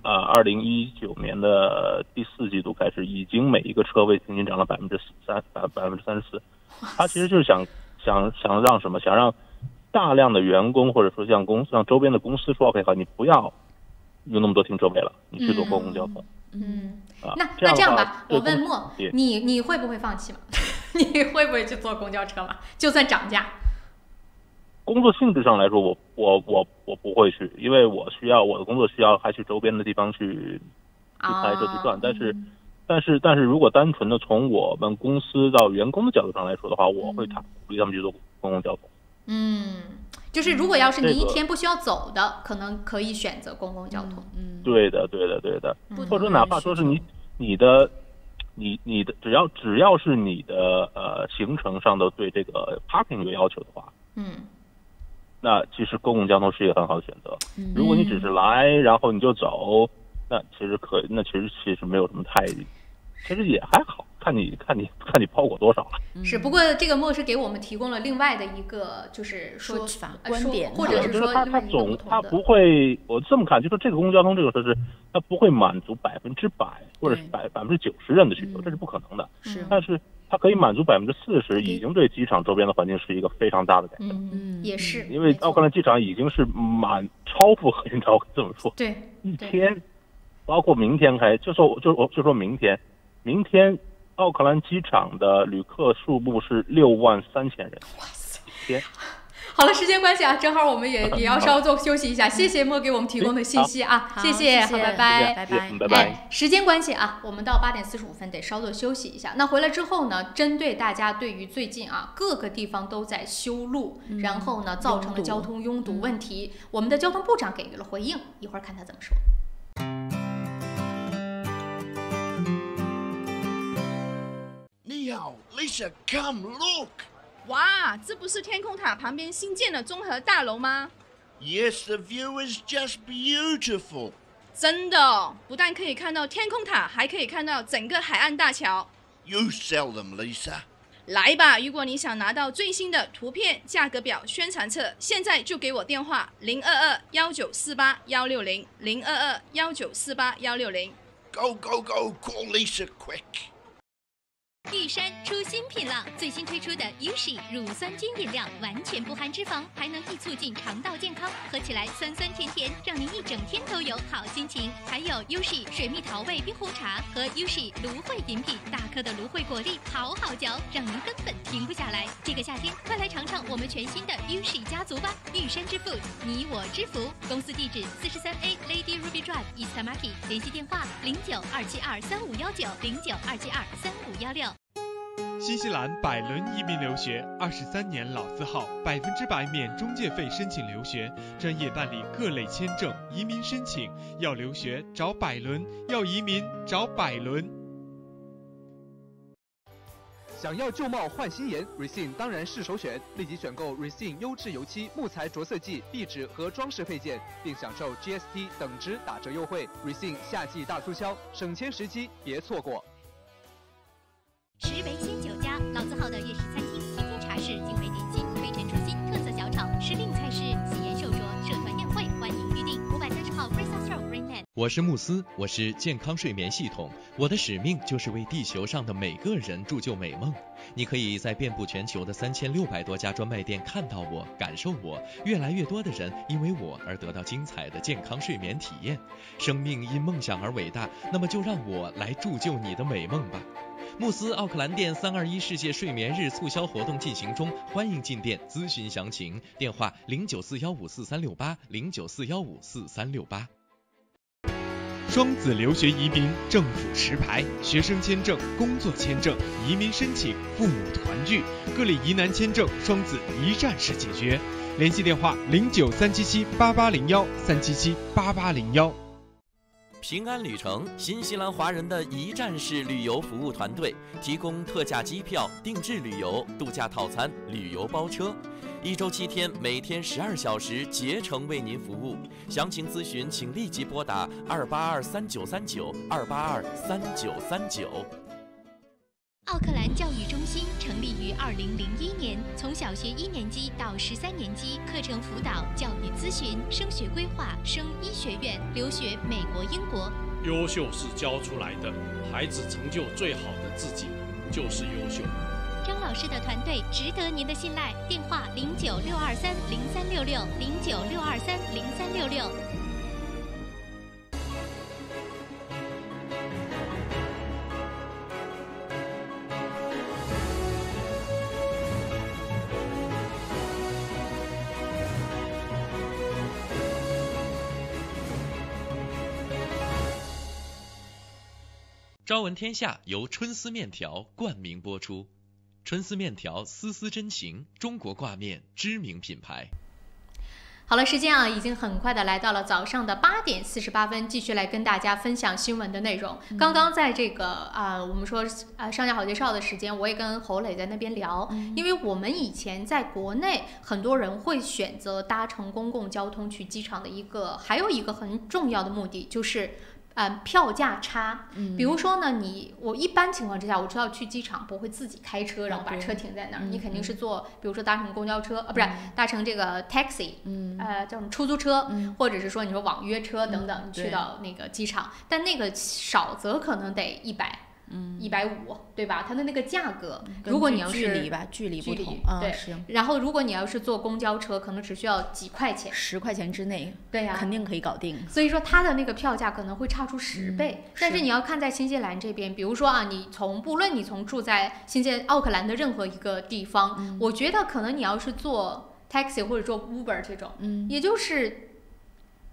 S19: 2019年的第4季度开始，已经每一个车位平均涨了34%。他其实就是想让什么？想让大量的员工或者说像周边的公司说 OK 好，你不要有那么多停车位了，你去做公共交通。
S9: 那这样吧，我问莫，你会不会放弃吗？你会不会去坐公交车吗？就算涨价？
S19: 工作性质上来说，我不会去，因为我的工作需要还去周边的地方去开车去转。但是如果单纯的从我们公司到员工的角度上来说的话，我会鼓励他们去做公共交通。
S9: 就是如果要是你一天不需要走的，可能可以选择公共交通。
S19: 对的。或者哪怕说是你的只要是你的行程上的对这个 parking 有要求的话，那其实公共交通是一个很好的选择。如果你只是来，然后你就走，那其实没有什么其实也还好，看你包裹多少了。
S9: 是，不过这个莫是给我们提供了另外的一个就是说法观点，或者是说
S19: 他不会，我这么看，就说这个公共交通这个设施，它不会满足100%或者是90%人的需求，这是不可能的。但是它可以满足40%，已经对机场周边的环境是一个非常大的改变。
S9: 也是，
S19: 因为奥克兰机场已经是超负荷运超，这么说。
S9: 对，
S19: 一天，包括明天就说明天奥克兰机场的旅客数目是63000人。
S9: 哇塞！
S19: 一天。
S9: 好了，时间关系啊，正好我们也要稍作休息一下。谢谢莫给我们提供的信息啊，谢谢，好，拜拜。时间关系啊，我们到8点45分得稍作休息一下。那回来之后呢，针对大家对于最近各个地方都在修路，然后呢造成了交通拥堵问题，我们的交通部长给予了回应，一会儿看他怎么说。
S12: 你好 ，Lisa, come look.
S13: 哇，这不是天空塔旁边新建的综合大楼吗？
S12: Yes, the view is just beautiful.
S13: 真的，不但可以看到天空塔，还可以看到整个海岸大桥。
S12: You sell them, Lisa.
S13: 来吧！如果你想拿到最新的图片、价格表、宣传册，现在就给我电话022-1948-160，022-1948-160。
S12: Go, go, go! Call Lisa quick!
S11: 玉山出新品了，最新推出的 Ushi 乳酸菌饮料，完全不含脂肪，还能易促进肠道健康，喝起来酸酸甜甜，让您一整天都有好心情。还有 Ushi 水蜜桃味冰红茶和 Ushi 芦荟饮品，大颗的芦荟果粒，好好嚼，让您根本停不下来。这个夏天，快来尝尝我们全新的 Ushi 家族吧！玉山之 Food， 你我之福。公司地址43A Lady Ruby Drive East Market， 联系电话0927235519，0927235516。
S7: 新西兰百伦移民留学23年老字号，100%免中介费申请留学，专业办理各类签证、移民申请。要留学找百伦，要移民找百伦。
S3: 想要旧貌换新颜 ，Recine 当然是首选。立即选购 Recine 优质油漆、木材着色剂、壁纸和装饰配件，并享受 GST 等值打折优惠。Recine 夏季大促销，省钱时机，别错过。
S11: 食为鲜酒家，老字号的粤式餐厅，天天茶室，精美点心，推陈出新，特色小炒，时令菜式，喜宴寿桌，社团宴会，欢迎预订。530号 Fraser Road Greenland。
S1: 我是慕斯，我是健康睡眠系统，我的使命就是为地球上的每个人铸就美梦。你可以在遍布全球的3600多家专卖店看到我，感受我。越来越多的人因为我而得到精彩的健康睡眠体验。生命因梦想而伟大，那么就让我来铸就你的美梦吧。慕斯奥克兰店321世界睡眠日促销活动进行中，欢迎进店咨询详情，电话0941543368，0941543368。
S7: 双子留学移民政府持牌，学生签证、工作签证、移民申请、父母团聚，各类疑难签证，双子一站式解决。联系电话0937788013778801。
S1: 平安旅程，新西兰华人的一站式旅游服务团队，提供特价机票、定制旅游、度假套餐、旅游包车，1周7天，每天12小时，竭诚为您服务。详情咨询，请立即拨打2823939，2823939。
S11: 奥克兰教育中心成立于2001年，从小学1年级到13年级，课程辅导、教育咨询、升学规划、升医学院、留学美国、英国。
S14: 优秀是教出来的，孩子成就最好的自己就是优秀。
S11: 张老师的团队值得您的信赖，电话096230366，096230366。
S1: 朝闻天下由春丝面条冠名播出，春丝面条丝丝真情，中国挂面知名品牌。
S9: 好了，时间已经很快的来到了早上的8点48分，继续来跟大家分享新闻的内容。刚刚在这个我们说商家好介绍的时间，我也跟侯磊在那边聊，因为我们以前在国内很多人会选择搭乘公共交通去机场的还有一个很重要的目的就是票价差。比如说呢，我一般情况之下，我知道去机场不会自己开车，然后把车停在那儿，你肯定是坐，比如说搭乘公交车，不是搭乘这个 taxi，叫什么出租车，或者是说你说网约车等等，你去到那个机场，但那个少则可能得150，对吧？它的那个价格，如果你要是
S10: 距离不同，
S9: 对。然后如果你要是坐公交车，可能只需要几块钱
S10: ，10块钱之内，
S9: 对呀，
S10: 肯定可以搞定。
S9: 所以说它的那个票价可能会差出10倍。但是你要看在新西兰这边，比如说不论你从住在奥克兰的任何一个地方，我觉得可能你要是坐 taxi 或者坐 Uber 这种，也就是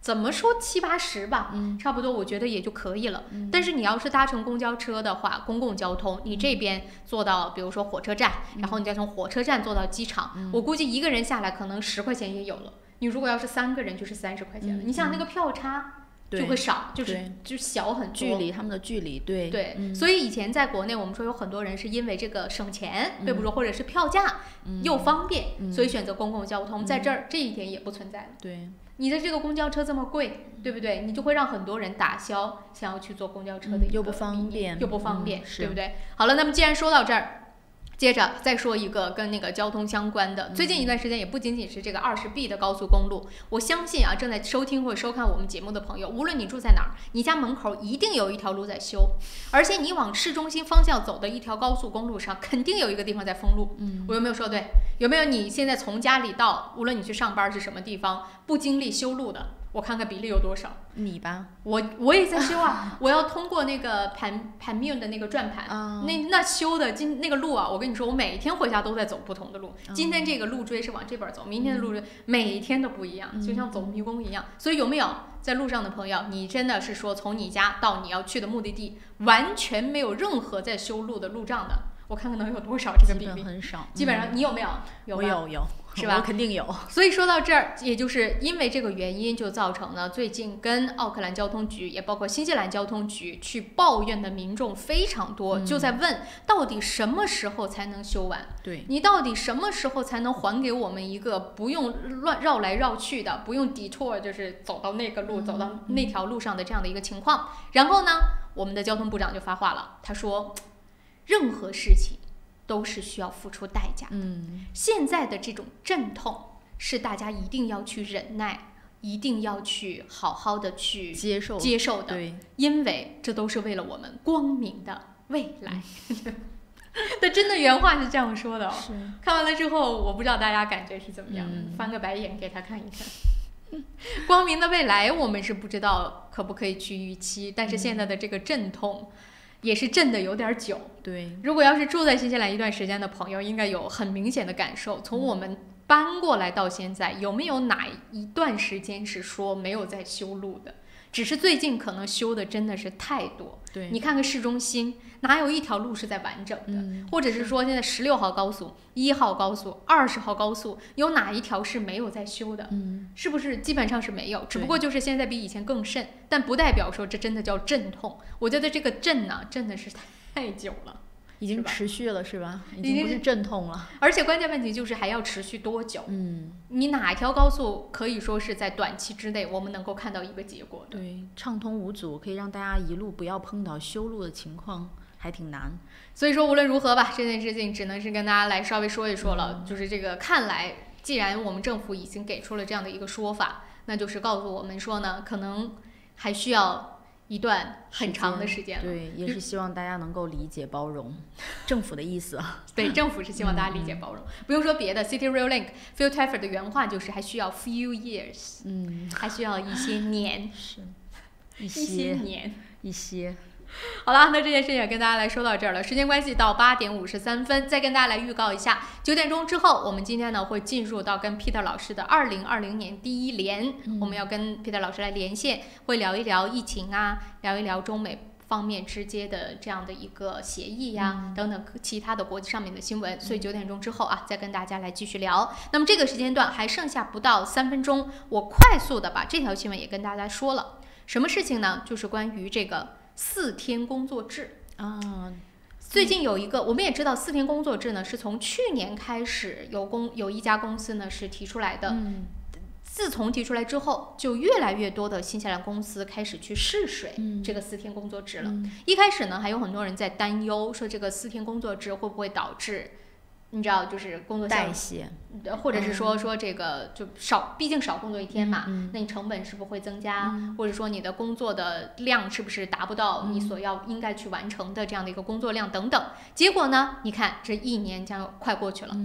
S9: 怎么说70-80吧，差不多我觉得也就可以了。但是你要是搭乘公交车的话，公共交通，你这边坐到比如说火车站，然后你再从火车站坐到机场，我估计一个人下来可能10块钱也有了。你如果要是3个人，就是30块钱了。你想那个票差就会少，就小很多。
S10: 他们的距离，对。
S9: 所以以前在国内，我们说有很多人是因为这个省钱，对不对？或者是票价又方便，所以选择公共交通。在这儿这一点也不存在了。
S10: 对。
S9: 你的这个公交车这么贵，对不对？你就会让很多人打消想要去坐公交车的
S10: 又不方便，
S9: 对不对？好了，那么既然说到这儿，接着再说一个跟那个交通相关的，最近一段时间也不仅仅是这个20B 的高速公路，我相信啊，正在收听或者收看我们节目的朋友，无论你住在哪儿，你家门口一定有一条路在修，而且你往市中心方向走的一条高速公路上，肯定有一个地方在封路。我有没有说对？有没有你现在从家里到，无论你去上班是什么地方，不经历修路的？我看看比例有多少？
S10: 你吧，
S9: 我也在修啊，我要通过那个盘面的那个转盘，那修的那个路啊，我跟你说，我每天回家都在走不同的路。今天这个路锥是往这边走，明天的路锥每天都不一样，就像走迷宫一样。所以有没有在路上的朋友，你真的是说从你家到你要去的目的地，完全没有任何在修路的路障的？我看看能有多少这个比例？
S10: 基本很少。
S9: 基本上你有没有？
S10: 我有。
S9: 是吧？
S10: 我肯定有。
S9: 所以说到这儿，也就是因为这个原因，就造成了最近跟奥克兰交通局，也包括新西兰交通局去抱怨的民众非常多，就在问到底什么时候才能修完？
S10: 对，
S9: 你到底什么时候才能还给我们一个不用乱绕来绕去的，不用 detour， 就是走到那个路，走到那条路上的这样的一个情况？然后呢，我们的交通部长就发话了，他说，任何事情都是需要付出代价的。现在的这种阵痛是大家一定要去忍耐，一定要去好好的去接受的。
S10: 对，
S9: 因为这都是为了我们光明的未来。他真的原话是这样说的哦。看完了之后，我不知道大家感觉是怎么样的，翻个白眼给他看一看。光明的未来，我们是不知道可不可以去预期，但是现在的这个阵痛。也是震的有点久，
S10: 对。
S9: 如果要是住在新西兰一段时间的朋友，应该有很明显的感受。从我们搬过来到现在，有没有哪一段时间是说没有在修路的？只是最近可能修的真的是太多。
S10: 对，
S9: 你看看市中心，哪有一条路是在完整的？或者是说现在16号高速、1号高速、20号高速，有哪一条是没有在修的？是不是基本上是没有？只不过就是现在比以前更甚，但不代表说这真的叫阵痛。我觉得这个阵呢，真的是太久了。
S10: 已经持续了是吧？已经不是阵痛了。
S9: 而且关键问题就是还要持续多久？你哪一条高速可以说是在短期之内我们能够看到一个结果的？
S10: 对，畅通无阻，可以让大家一路不要碰到修路的情况，还挺难。
S9: 所以说无论如何吧，这件事情只能是跟大家来稍微说一说了。就是这个看来，既然我们政府已经给出了这样的一个说法，那就是告诉我们说呢，可能还需要一段很长的时间了。
S10: 对，也是希望大家能够理解包容政府的意思。
S9: 对，政府是希望大家理解包容，不用说别的。City Rail Link Phil Taffer 的原话就是还需要 few years， 还需要一些年，
S10: 是
S9: 一些年，
S10: 一些。
S9: 好了，那这件事情也跟大家来说到这儿了。时间关系，到8点53分，再跟大家来预告一下，9点钟之后，我们今天呢会进入到跟 Peter 老师的2020年第一连，我们要跟 Peter 老师来连线，会聊一聊疫情啊，聊一聊中美方面之间的这样的一个协议呀，等等其他的国际上面的新闻。所以9点钟之后啊，再跟大家来继续聊。那么这个时间段还剩下不到3分钟，我快速的把这条新闻也跟大家说了。什么事情呢？就是关于这个4天工作制啊。最近有一个，我们也知道4天工作制呢，是从去年开始有一家公司呢是提出来的。自从提出来之后，就越来越多的新西兰公司开始去试水这个4天工作制了。一开始呢，还有很多人在担忧，说这个4天工作制会不会导致，你知道，就是工作
S10: 代谢，
S9: 或者是说这个就少，毕竟少工作1天嘛，那你成本是不是会增加，或者说你的工作的量是不是达不到你所应该去完成的这样的一个工作量等等。结果呢，你看这1年将快过去了。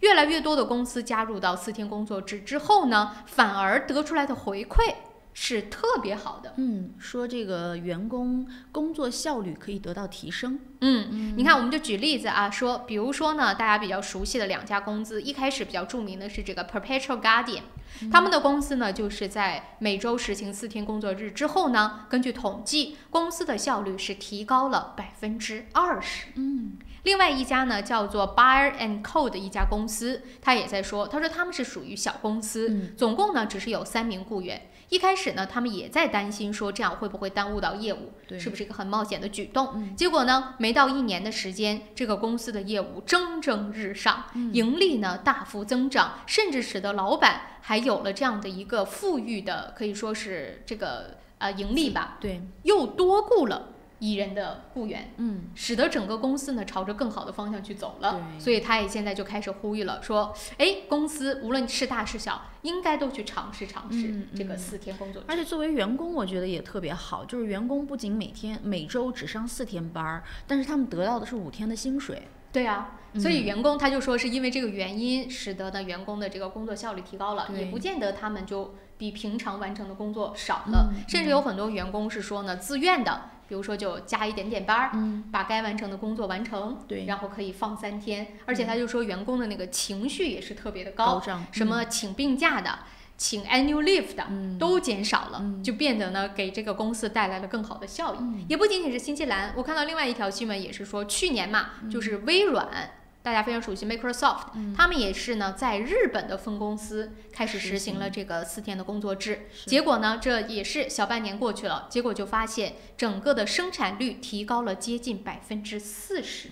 S9: 越来越多的公司加入到4天工作制之后呢，反而得出来的回馈是特别好的。
S10: 说这个员工工作效率可以得到提升。
S9: 你看，我们就举例子啊，说比如说呢，大家比较熟悉的2家公司，一开始比较著名的是这个 Perpetual Guardian，他们的公司呢，就是在每周实行4天工作日之后呢，根据统计，公司的效率是提高了20%。另外一家呢，叫做 Bayer and Co 的一家公司，他也在说，他说他们是属于小公司，总共呢只是有3名雇员。一开始呢，他们也在担心说这样会不会耽误到业务，是不是一个很冒险的举动？结果呢，没到1年的时间，这个公司的业务蒸蒸日上，盈利呢大幅增长，甚至使得老板还有了这样的一个富裕的，可以说是这个盈利吧，
S10: 对，
S9: 又多雇了宜人的雇员，使得整个公司呢朝着更好的方向去走了。所以他也现在就开始呼吁了，说，公司无论是大是小，应该都去尝试这个4天工作制。
S10: 而且作为员工，我觉得也特别好，就是员工不仅每周只上4天班，但是他们得到的是5天的薪水。
S9: 对啊，所以员工他就说是因为这个原因，使得呢员工的这个工作效率提高了，也不见得他们就比平常完成的工作少了，甚至有很多员工是说呢自愿的，比如说就加一点点班，把该完成的工作完成，然后可以放3天，而且他就说员工的那个情绪也是特别的高涨，什么请病假的。请 annual leave 的都减少了，就变得呢给这个公司带来了更好的效益。也不仅仅是新西兰，我看到另外一条新闻也是说，去年嘛，就是微软，大家非常熟悉 Microsoft，他们也是呢在日本的分公司开始实行了这个4天的工作制。结果呢，这也是小半年过去了，结果就发现整个的生产率提高了接近40%。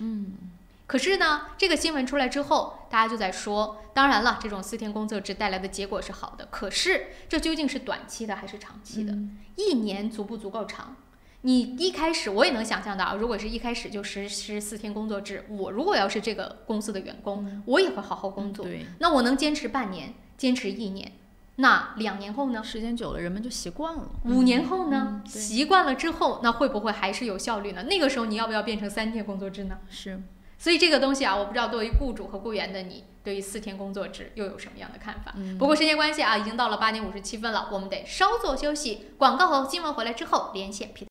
S9: 可是呢，这个新闻出来之后，大家就在说，当然了，这种4天工作制带来的结果是好的，可是这究竟是短期的还是长期的？1年足不足够长？你一开始我也能想象到，如果是一开始就实施4天工作制，我如果要是这个公司的员工，我也会好好工作。那我能坚持半年，坚持1年。那2年后呢？
S10: 时间久了，人们就习惯了。
S9: 5年后呢？习惯了之后，那会不会还是有效率呢？那个时候你要不要变成3天工作制呢？
S10: 是。
S9: 所以这个东西啊，我不知道作为雇主和雇员的你，对于4天工作制又有什么样的看法？不过时间关系啊，已经到了8点57分了，我们得稍作休息。广告和新闻回来之后连线 Peter。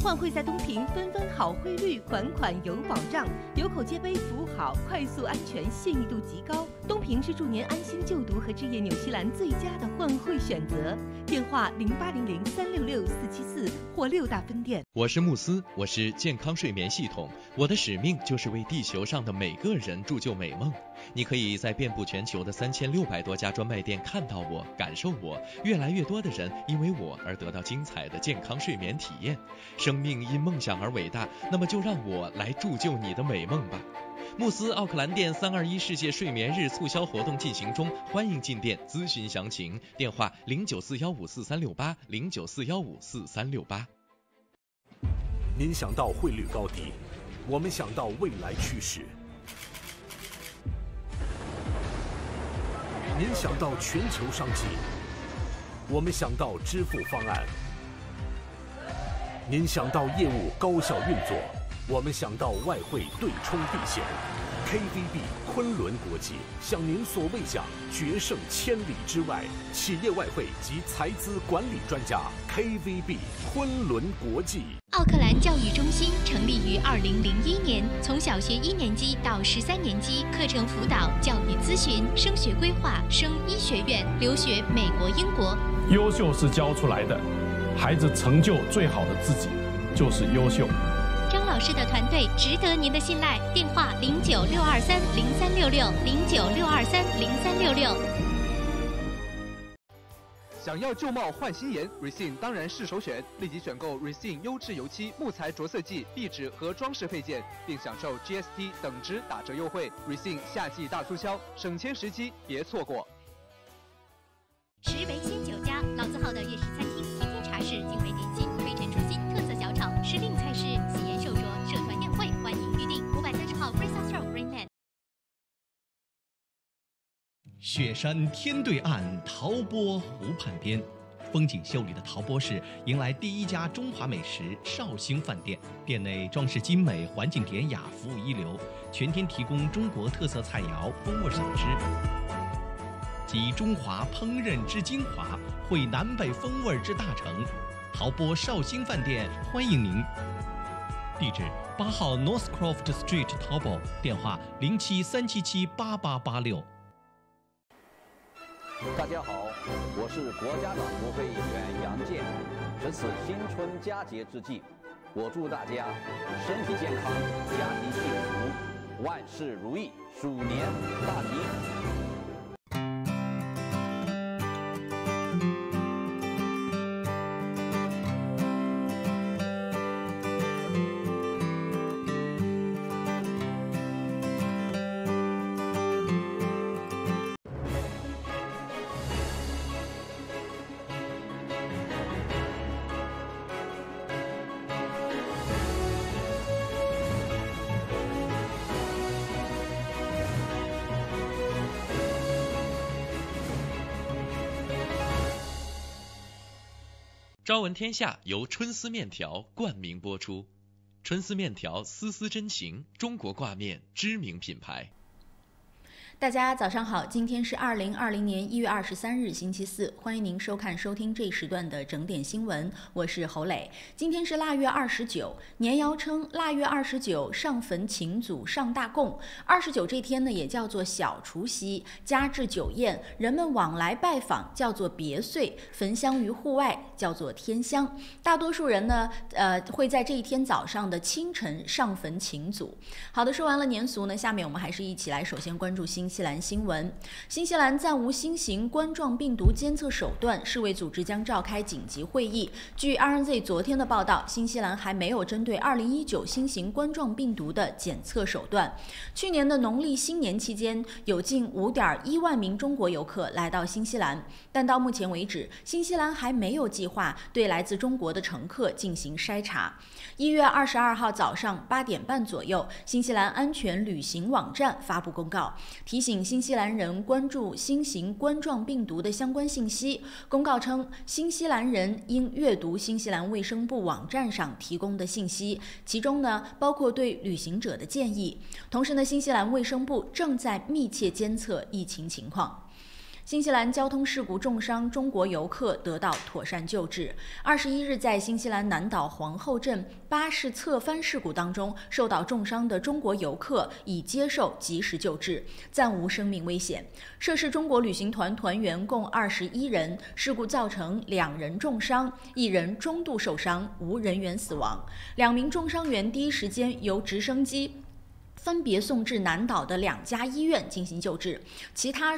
S15: 换汇在东平，分分好汇率，款款有保障。有口皆碑，服务好，快速安全，信誉度极高。东平是祝您安心就读和置业纽西兰最佳的换汇选择。电话0800366474或6大分店。
S16: 我是慕斯，我是健康睡眠系统，我的使命就是为地球上的每个人铸就美梦。你可以在遍布全球的3600多家专卖店看到我，感受我。越来越多的人因为我而得到精彩的健康睡眠体验。生命因梦想而伟大，那么就让我来铸就你的美梦吧。慕斯奥克兰店321世界睡眠日促销活动进行中，欢迎进店咨询详情。电话0941544368 0941544368。
S17: 您想到汇率高低，我们想到未来趋势。您想到全球商机，我们想到支付方案。您想到业务高效运作，我们想到外汇对冲避险。KVB 昆仑国际向您所未想，决胜千里之外，企业外汇及财资管理专家 KVB 昆仑国际。
S11: 奥克兰教育中心成立于2001年，从小学1年级到13年级，课程辅导、教育咨询、升学规划、升医学院、留学美国、英国。
S14: 优秀是教出来的，孩子成就最好的自己就是优秀。
S11: 张老师的团队值得您的信赖。电话0962303366，0962303366。
S3: 想要旧貌换新颜 ，Recine 当然是首选。立即选购 Recine 优质油漆、木材着色剂、壁纸和装饰配件，并享受 GST 等值打折优惠。Recine 夏季大促销，省钱时机别错过。
S11: 石围鲜酒家，老字号的粤式餐厅，天天茶室，精美点心，推陈出新，特色小炒，时令菜式，喜宴寿桌，社团宴会，欢迎预订。530号 Fraser Road Greenland。
S4: 雪山天对岸，陶波湖畔边，风景秀丽的陶波市迎来第1家中华美食绍兴饭店。店内装饰精美，环境典雅，服务一流，全天提供中国特色菜肴、风味小吃，集中华烹饪之精华，汇南北风味之大成。陶波绍兴饭店欢迎您。地址8号 Northcroft Street 淘宝，电话0737788886。
S5: 大家好，我是国家党国会议员杨健。值此新春佳节之际，我祝大家身体健康，家庭幸福，万事如意，鼠年大吉。
S1: 朝闻天下由春丝面条冠名播出，春丝面条丝丝真情，中国挂面知名品牌。
S10: 大家早上好，今天是2020年1月23日星期四，欢迎您收听这一时段的整点新闻，我是侯磊。今天是腊月29，年谣称腊月29上坟请祖上大供，29这天呢也叫做小除夕，加置酒宴，人们往来拜访叫做别岁，焚香于户外叫做天香。大多数人呢会在这一天早上的清晨上坟请祖。好的，说完了年俗呢，下面我们还是一起来首先关注新西兰新闻。新西兰暂无新型冠状病毒监测手段，世卫组织将召开紧急会议。据 RNZ 昨天的报道，新西兰还没有针对2019新型冠状病毒的检测手段。去年的农历新年期间，有近5.1万名中国游客来到新西兰，但到目前为止，新西兰还没有计划对来自中国的乘客进行筛查。1月22号早上8点半左右，新西兰安全旅行网站发布公告，提醒新西兰人关注新型冠状病毒的相关信息。公告称，新西兰人应阅读新西兰卫生部网站上提供的信息，其中呢包括对旅行者的建议。同时呢，新西兰卫生部正在密切监测疫情情况。新西兰交通事故重伤中国游客得到妥善救治。21日，在新西兰南岛皇后镇巴士侧翻事故当中，受到重伤的中国游客已接受及时救治，暂无生命危险。涉事中国旅行团团员共21人，事故造成2人重伤，1人中度受伤，无人员死亡。2名重伤员第一时间由直升机分别送至南岛的2家医院进行救治，其他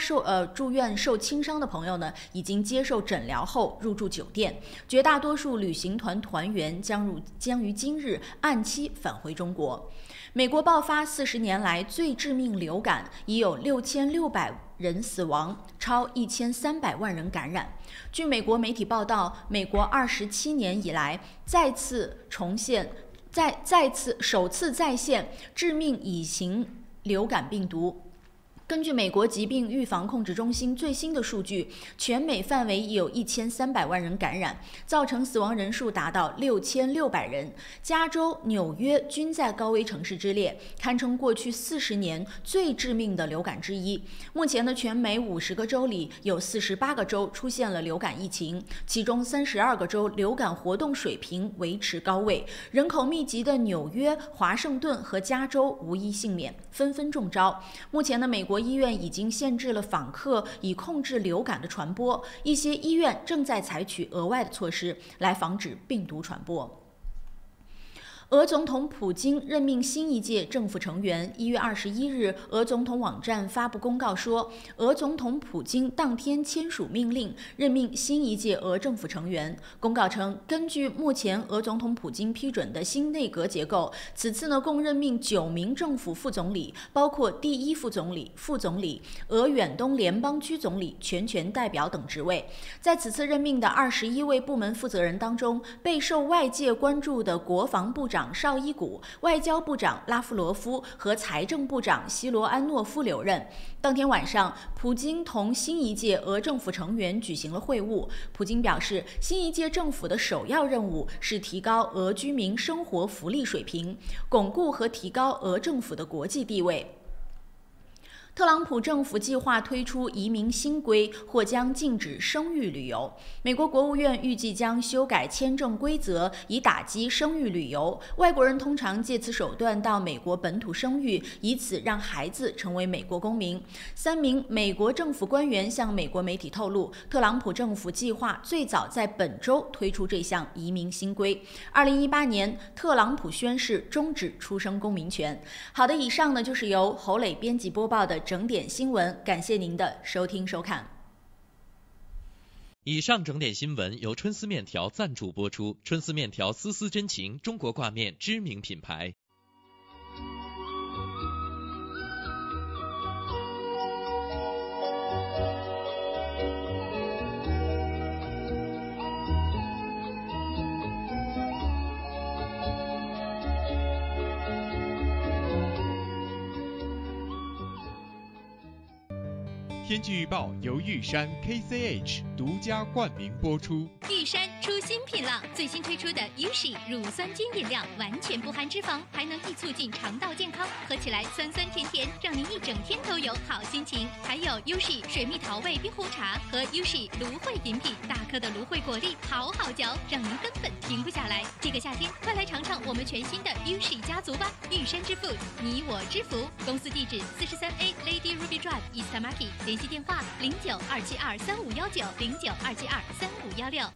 S10: 住院受轻伤的朋友呢，已经接受诊疗后入住酒店。绝大多数旅行团团员将于今日按期返回中国。美国爆发40年来最致命流感，已有6600人死亡，超1300万人感染。据美国媒体报道，美国27年以来首次再现致命乙型流感病毒。根据美国疾病预防控制中心最新的数据，全美范围已有1300万人感染，造成死亡人数达到6600人。加州、纽约均在高危城市之列，堪称过去40年最致命的流感之一。目前的全美50个州里有48个州出现了流感疫情，其中32个州流感活动水平维持高位。人口密集的纽约、华盛顿和加州无一幸免，纷纷中招。目前的美国医院已经限制了访客，以控制流感的传播。一些医院正在采取额外的措施来防止病毒传播。俄总统普京任命新一届政府成员。1月21日，俄总统网站发布公告说，俄总统普京当天签署命令，任命新一届俄政府成员。公告称，根据目前俄总统普京批准的新内阁结构，此次呢共任命9名政府副总理，包括第1副总理、副总理、俄远东联邦区总理、全权代表等职位。在此次任命的21位部门负责人当中，备受外界关注的国防部长绍伊古、外交部长拉夫罗夫和财政部长希罗安诺夫留任。当天晚上，普京同新一届俄政府成员举行了会晤。普京表示，新一届政府的首要任务是提高俄居民生活福利水平，巩固和提高俄政府的国际地位。特朗普政府计划推出移民新规，或将禁止生育旅游。美国国务院预计将修改签证规则，以打击生育旅游。外国人通常借此手段到美国本土生育，以此让孩子成为美国公民。3名美国政府官员向美国媒体透露，特朗普政府计划最早在本周推出这项移民新规。2018年，特朗普宣誓终止出生公民权。好的，以上呢就是由侯磊编辑播报的整点新闻，感谢您的收听收看。
S1: 以上整点新闻由春丝面条赞助播出，春丝面条丝丝真情，中国挂面知名品牌。
S7: 天气预报由玉山 KCH 独家冠名播出。
S11: 玉山出新品了，最新推出的 Ushi 乳酸菌饮料，完全不含脂肪，还能易促进肠道健康，喝起来酸酸甜甜，让您一整天都有好心情。还有 Ushi 水蜜桃味冰红茶和 Ushi 芦荟饮品，大颗的芦荟果粒好好嚼，让您根本停不下来。这个夏天，快来尝尝我们全新的 Ushi 家族吧！玉山之父，你我之福。公司地址43A Lady Ruby Drive East Market， 联系电话09-272-3519 09-272-3516。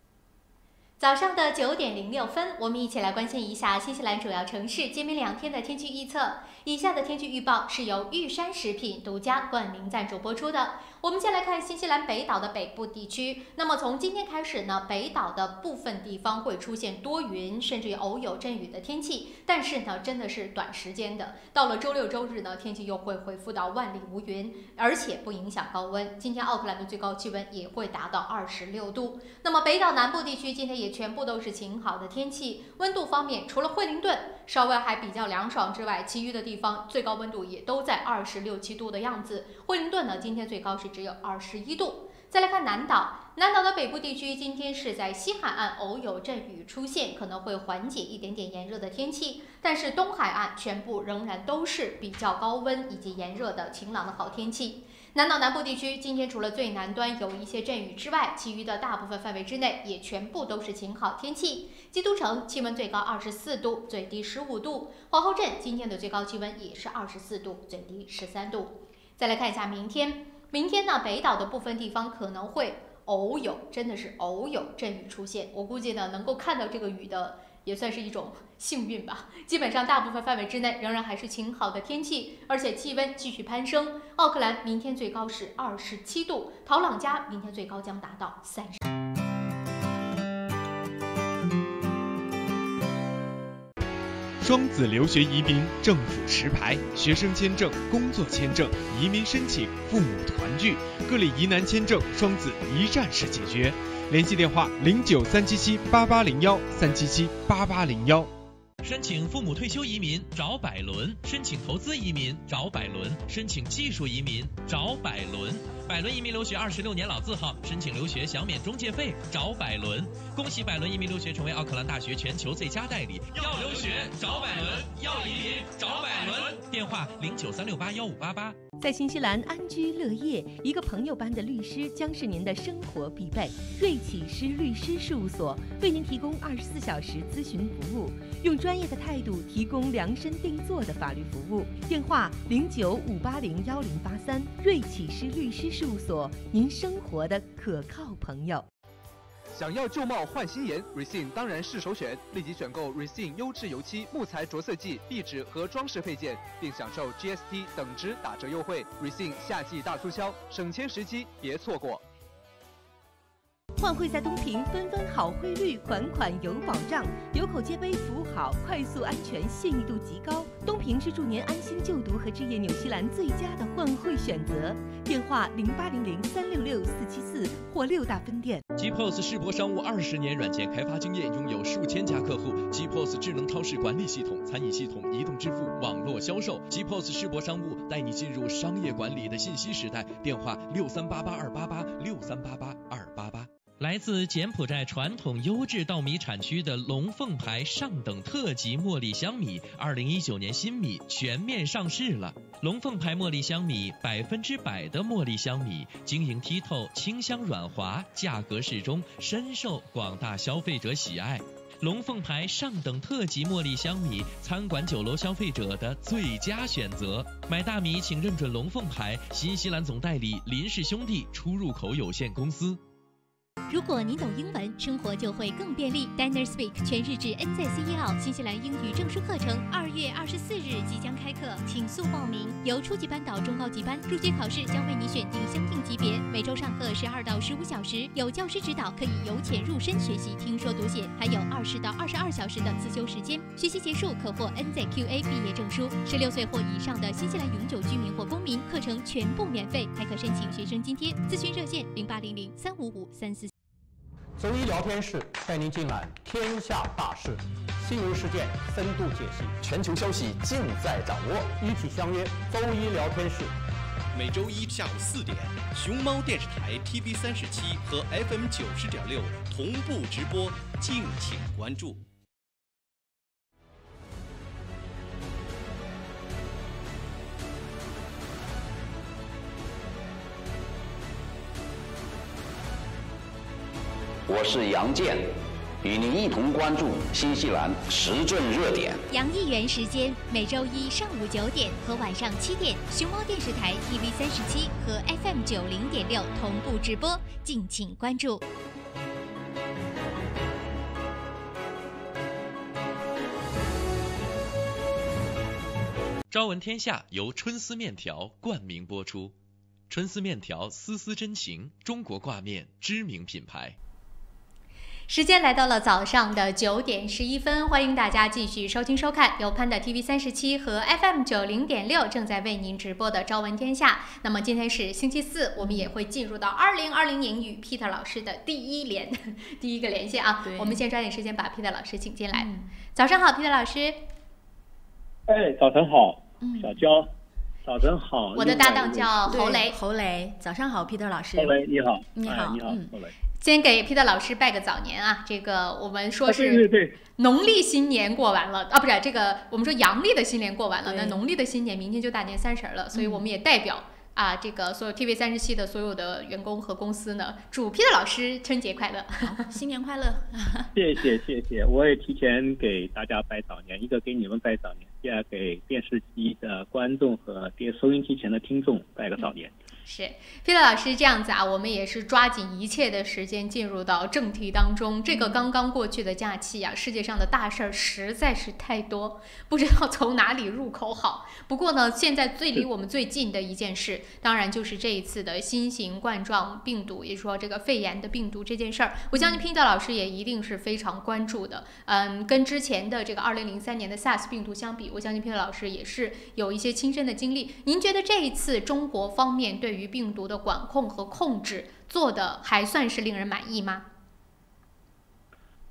S9: 早上的9点06分，我们一起来关心一下新西兰主要城市今明2天的天气预测。以下的天气预报是由玉山食品独家冠名赞助播出的。我们先来看新西兰北岛的北部地区。那么从今天开始呢，北岛的部分地方会出现多云，甚至于偶有阵雨的天气。但是呢，真的是短时间的。到了周六周日呢，天气又会恢复到万里无云，而且不影响高温。今天奥克兰的最高气温也会达到26度。那么北岛南部地区今天也全部都是晴好的天气。温度方面，除了惠灵顿稍微还比较凉爽之外，其余的地方最高温度也都在26、7度的样子。惠灵顿呢，今天最高是只有21度。再来看南岛，南岛的北部地区今天是在西海岸偶有阵雨出现，可能会缓解一点点炎热的天气，但是东海岸全部仍然都是比较高温以及炎热的晴朗的好天气。南岛南部地区今天除了最南端有一些阵雨之外，其余的大部分范围之内也全部都是晴好天气。基督城气温最高24度，最低15度。皇后镇今天的最高气温也是24度，最低13度。再来看一下明天，明天呢，北岛的部分地方可能会偶有，真的是偶有阵雨出现。我估计呢，能够看到这个雨的也算是一种幸运吧。基本上大部分范围之内仍然还是晴好的天气，而且气温继续攀升。奥克兰明天最高是27度，陶朗加明天最高将达到30。
S7: 双子留学移民政府持牌，学生签证、工作签证、移民申请、父母团聚，各类疑难签证，双子一站式解决。联系电话09-377-8801，377-8801。
S1: 申请父母退休移民找百伦，申请投资移民找百伦，申请技术移民找百伦。百伦移民留学26年老字号，申请留学享免中介费找百伦。恭喜百伦移民留学成为奥克兰大学全球最佳代理。要留学找百伦，要移民找百伦。电话0936815588。
S15: 在新西兰安居乐业，一个朋友般的律师将是您的生活必备。瑞启诗律师事务所为您提供24小时咨询服务，用专业的态度提供量身定做的法律服务。电话0958011083。瑞启诗律师事务所，您生活的可靠朋友。
S3: 想要旧貌换新颜 ，Resin 当然是首选。立即选购 Resin 优质油漆、木材着色剂、壁纸和装饰配件，并享受 GST 等值打折优惠。Resin 夏季大促销，省钱时机别错过。
S15: 换汇在东平，纷纷好汇率，款款有保障。有口皆碑，服务好，快速安全，信誉度极高。东平是祝您安心就读和置业纽西兰最佳的换汇选择。电话0800366474或6大分店。
S16: GPOS 世博商务20年软件开发经验，拥有数千家客户。GPOS 智能超市管理系统、餐饮系统、移动支付、网络销售。GPOS 世博商务带你进入商业管理的信息时代。电话6388-288，6388-288。来自柬埔寨传统优质稻米产区的龙凤牌上等特级茉莉香米，2019年新米全面上市了。龙凤牌茉莉香米100%的茉莉香米，晶莹剔透，清香软滑，价格适中，深受广大消费者喜爱。龙凤牌上等特级茉莉香米，餐馆酒楼消费者的最佳选择。买大米请认准龙凤牌，新西兰总代理林氏兄弟出入口有限公司。
S11: 如果您懂英文，生活就会更便利。Diners Speak 全日制 NZC 1号新西兰英语证书课程2月24日即将开课，请速报名。由初级班到中高级班，入学考试将为你选定相应级别，每周上课12到15小时，有教师指导，可以由浅入深学习听说读写，还有20到22小时的自修时间。学习结束可获 NZQA 毕业证书。16岁或以上的新西兰永久居民或公民，课程全部免费，还可申请学生津贴。咨询热线0800-355-344。
S2: 周一聊天室带您尽览天下大事，新闻事件深度解析，
S20: 全球消息尽在掌握。
S2: 一起相约周一聊天室。
S4: 每周一下午4点，熊猫电视台 TV37和 FM 90.6同步直播，敬请关注。
S5: 我是杨健，与您一同关注新西兰时政热点。
S11: 杨议员时间每周一上午9点和晚上7点，熊猫电视台 TV37和 FM 90.6同步直播，敬请关注。
S1: 朝闻天下由春丝面条冠名播出，春丝面条丝丝真情，中国挂面知名品牌。
S9: 时间来到了早上的9点11分，欢迎大家继续收听收看由Panda TV37和 FM 90.6正在为您直播的朝闻天下。那么今天是星期四，我们也会进入到2020年与 Peter 老师的第一个连线啊。我们先抓紧时间把 Peter 老师请进来。早上好 ，Peter 老师。
S20: 早晨好，小娇。早晨好。
S9: 我的搭档叫侯雷。
S10: 侯雷，早上好 ，Peter 老师。
S20: 侯雷，你好。
S10: 你好，
S20: 你好，侯雷。
S9: 先给 Peter 老师拜个早年啊！这个我们说是农历新年过完了啊，不是这个我们说阳历的新年过完了，那农历的新年明天就大年30了，所以我们也代表这个所有 TV37的所有的员工和公司呢，祝 Peter 老师春节快乐，
S10: 新年快乐！
S20: 谢谢，我也提前给大家拜早年，一个给你们拜早年，第二给电视机的观众和收音机前的听众拜个早年。
S9: 是 Peter 老师这样子啊，我们也是抓紧一切的时间进入到正题当中。这个刚刚过去的假期啊，世界上的大事儿实在是太多，不知道从哪里入口好。不过呢，现在离我们最近的一件事，当然就是这一次的新型冠状病毒，也就是说这个肺炎的病毒这件事儿，我相信 Peter 老师也一定是非常关注的。跟之前的这个2003年的 SARS 病毒相比，我相信 Peter 老师也是有一些亲身的经历。您觉得这一次中国方面对于病毒的管控和控制做的还算是令人满意吗？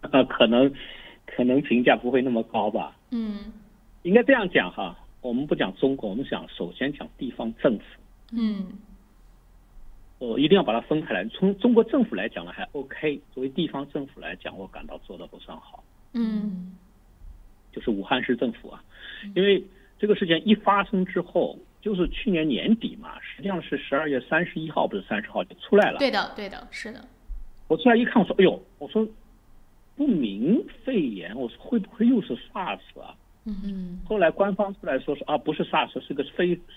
S20: 可能评价不会那么高吧。应该这样讲哈，我们不讲中国，我们首先讲地方政府。一定要把它分开来。从中国政府来讲呢还 OK， 作为地方政府来讲，我感到做得不算好。就是武汉市政府啊，因为这个事件一发生之后。就是去年年底嘛，实际上是12月31号，不是30号就出来了。对
S9: 的，是的。
S20: 我出来一看，我说，哎呦，我说不明肺炎，我说会不会又是 SARS 啊？后来官方出来说是不是 SARS， 是个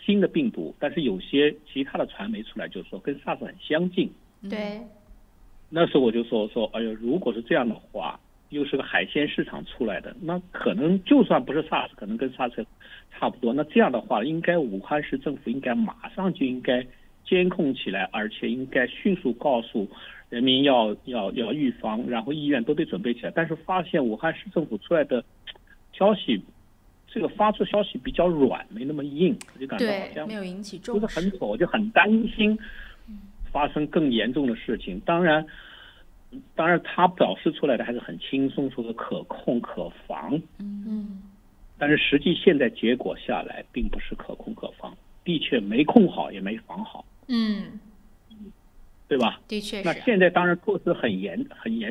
S20: 新的病毒，但是有些其他的传媒出来就说跟 SARS 很相近。
S9: 对。
S20: 那时候我就说，哎呦，如果是这样的话。又是个海鲜市场出来的，那可能就算不是 SARS， 可能跟 SARS 差不多。那这样的话，应该武汉市政府应该马上就应该监控起来，而且应该迅速告诉人民要预防，然后医院都得准备起来。但是发现武汉市政府出来的消息，这个发出消息比较软，没那么硬，我就感到好像
S10: 没有引起重视，
S20: 就是很丑，我就很担心发生更严重的事情。当然他表示出来的还是很轻松，说的可控可防。但是实际现在结果下来并不是可控可防，的确没控好也没防好。对吧？
S9: 的确是。
S20: 那现在当然措施很严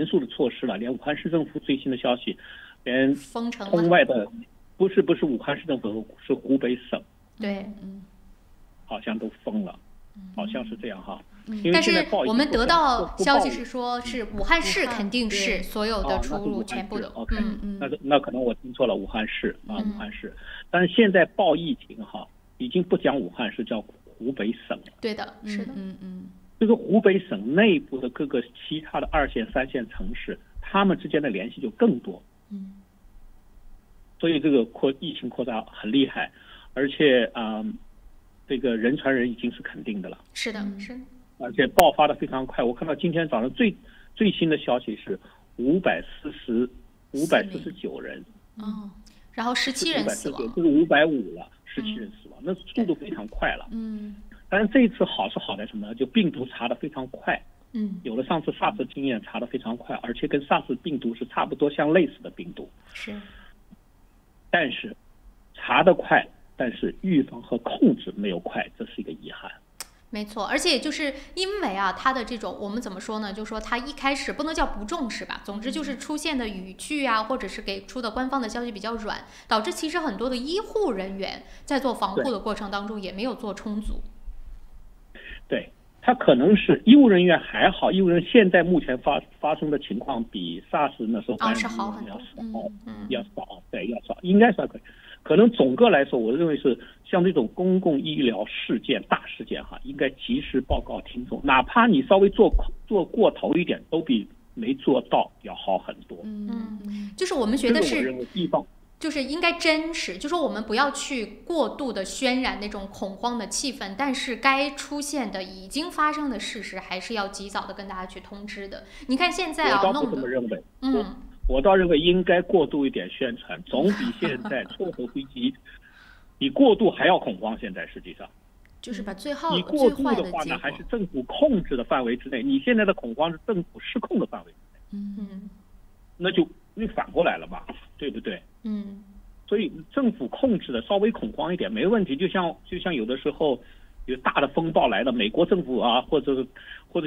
S20: 肃的措施了，连武汉市政府最新的消息，连
S9: 封城
S20: 通外的不是武汉市政府，是湖北省。
S9: 对，
S20: 好像都封了，好像是这样哈。
S9: 但是我们得到消息是说，是武汉市肯定是所有的出入全部的。
S20: OK，那可能我听错了，武汉市啊，武汉市。但是现在报疫情哈，已经不讲武汉市，叫湖北省了。
S9: 对的，是的，
S20: 就是湖北省内部的各个其他的2线、3线城市，他们之间的联系就更多。所以这个疫情扩大很厉害，而且这个人传人已经是肯定的了。
S9: 是的，是。
S20: 而且爆发的非常快，我看到今天早上最新的消息是549人，
S9: 然后17人死亡，
S20: 就是550了，17人死亡，那速度非常快了。但是这一次好是好在什么呢？就病毒查得非常快，有了上次 SARS 经验，查得非常快，而且跟 SARS 病毒是差不多相类似的病毒。
S9: 是，
S20: 但是查得快，但是预防和控制没有快，这是一个遗憾。
S9: 没错，而且就是因为啊，他的这种我们怎么说呢？就是说他一开始不能叫不重视吧，总之就是出现的语句啊，或者是给出的官方的消息比较软，导致其实很多的医护人员在做防护的过程当中也没有做充足。
S20: 对，他可能是医务人员还好，医务人员现在目前发生的情况比 SARS 那时候
S9: 是好很多，
S20: 要少，对，要少，应该是可以。可能总个来说，我认为是像这种公共医疗事件、大事件哈，应该及时报告听众，哪怕你稍微做过头一点，都比没做到要好很多。
S9: 就是我们觉得是，
S20: 我认为地方
S9: 就是应该真实，就说我们不要去过度的渲染那种恐慌的气氛，但是该出现的已经发生的事实，还是要及早的跟大家去通知的。你看现在啊，弄的，
S20: 我倒认为应该过度一点宣传，总比现在错头飞机比过度还要恐慌。现在实际上
S10: 就是把
S20: 你过度的话呢，还是政府控制的范围之内。你现在的恐慌是政府失控的范围之内，那就反过来了嘛，对不对？所以政府控制的稍微恐慌一点没问题。就像有的时候有大的风暴来了，美国政府啊，或者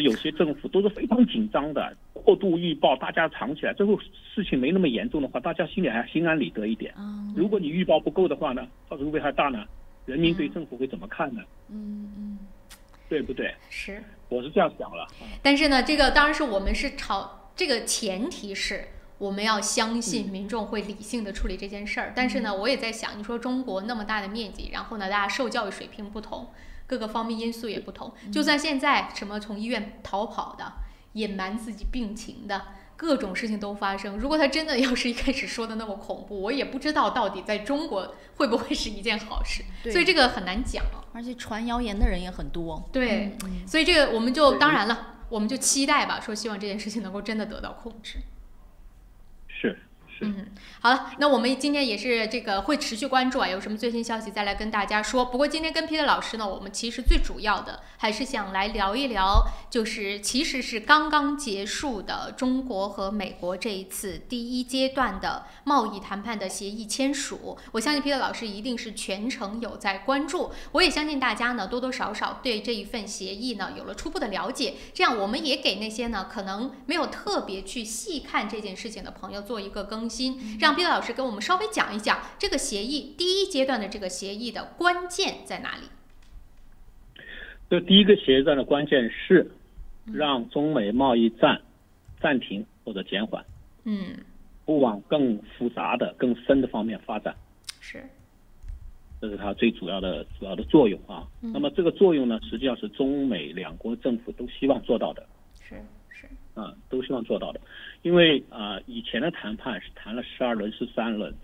S20: 有些政府都是非常紧张的，过度预报，大家藏起来，最后事情没那么严重的话，大家心里还心安理得一点。如果你预报不够的话呢，造成危害大呢，人民对政府会怎么看呢？对不对？
S9: 是，
S20: 我是这样想了。
S9: 但是呢，这个当然是我们是这个前提是我们要相信民众会理性的处理这件事儿。但是呢，我也在想，你说中国那么大的面积，然后呢，大家受教育水平不同，各个方面因素也不同，就算现在什么从医院逃跑的、隐瞒自己病情的，各种事情都发生。如果他真的要是一开始说的那么恐怖，我也不知道到底在中国会不会是一件好事。所以这个很难讲。
S10: 而且传谣言的人也很多。
S9: 对，所以这个我们就当然了，我们就期待吧，说希望这件事情能够真的得到控制。
S20: 是。
S9: 好了，那我们今天也是这个会持续关注啊，有什么最新消息再来跟大家说。不过今天跟 Peter 老师呢，我们其实最主要的还是想来聊一聊，就是其实是刚刚结束的中国和美国这一次第一阶段的贸易谈判的协议签署。我相信 Peter 老师一定是全程有在关注，我也相信大家呢多多少少对这一份协议呢有了初步的了解，这样我们也给那些呢可能没有特别去细看这件事情的朋友做一个更新，让 Peter 老师跟我们稍微讲一讲这个协议第一阶段的这个协议的关键在哪里。
S20: 这第一个协议段的关键是让中美贸易战暂停或者减缓，不往更复杂的、更深的方面发展。
S9: 是，
S20: 这是它最主要的作用啊。那么这个作用呢，实际上是中美两国政府都希望做到的。
S9: 是。
S20: 都希望做到的。因为以前的谈判是谈了12轮、13轮，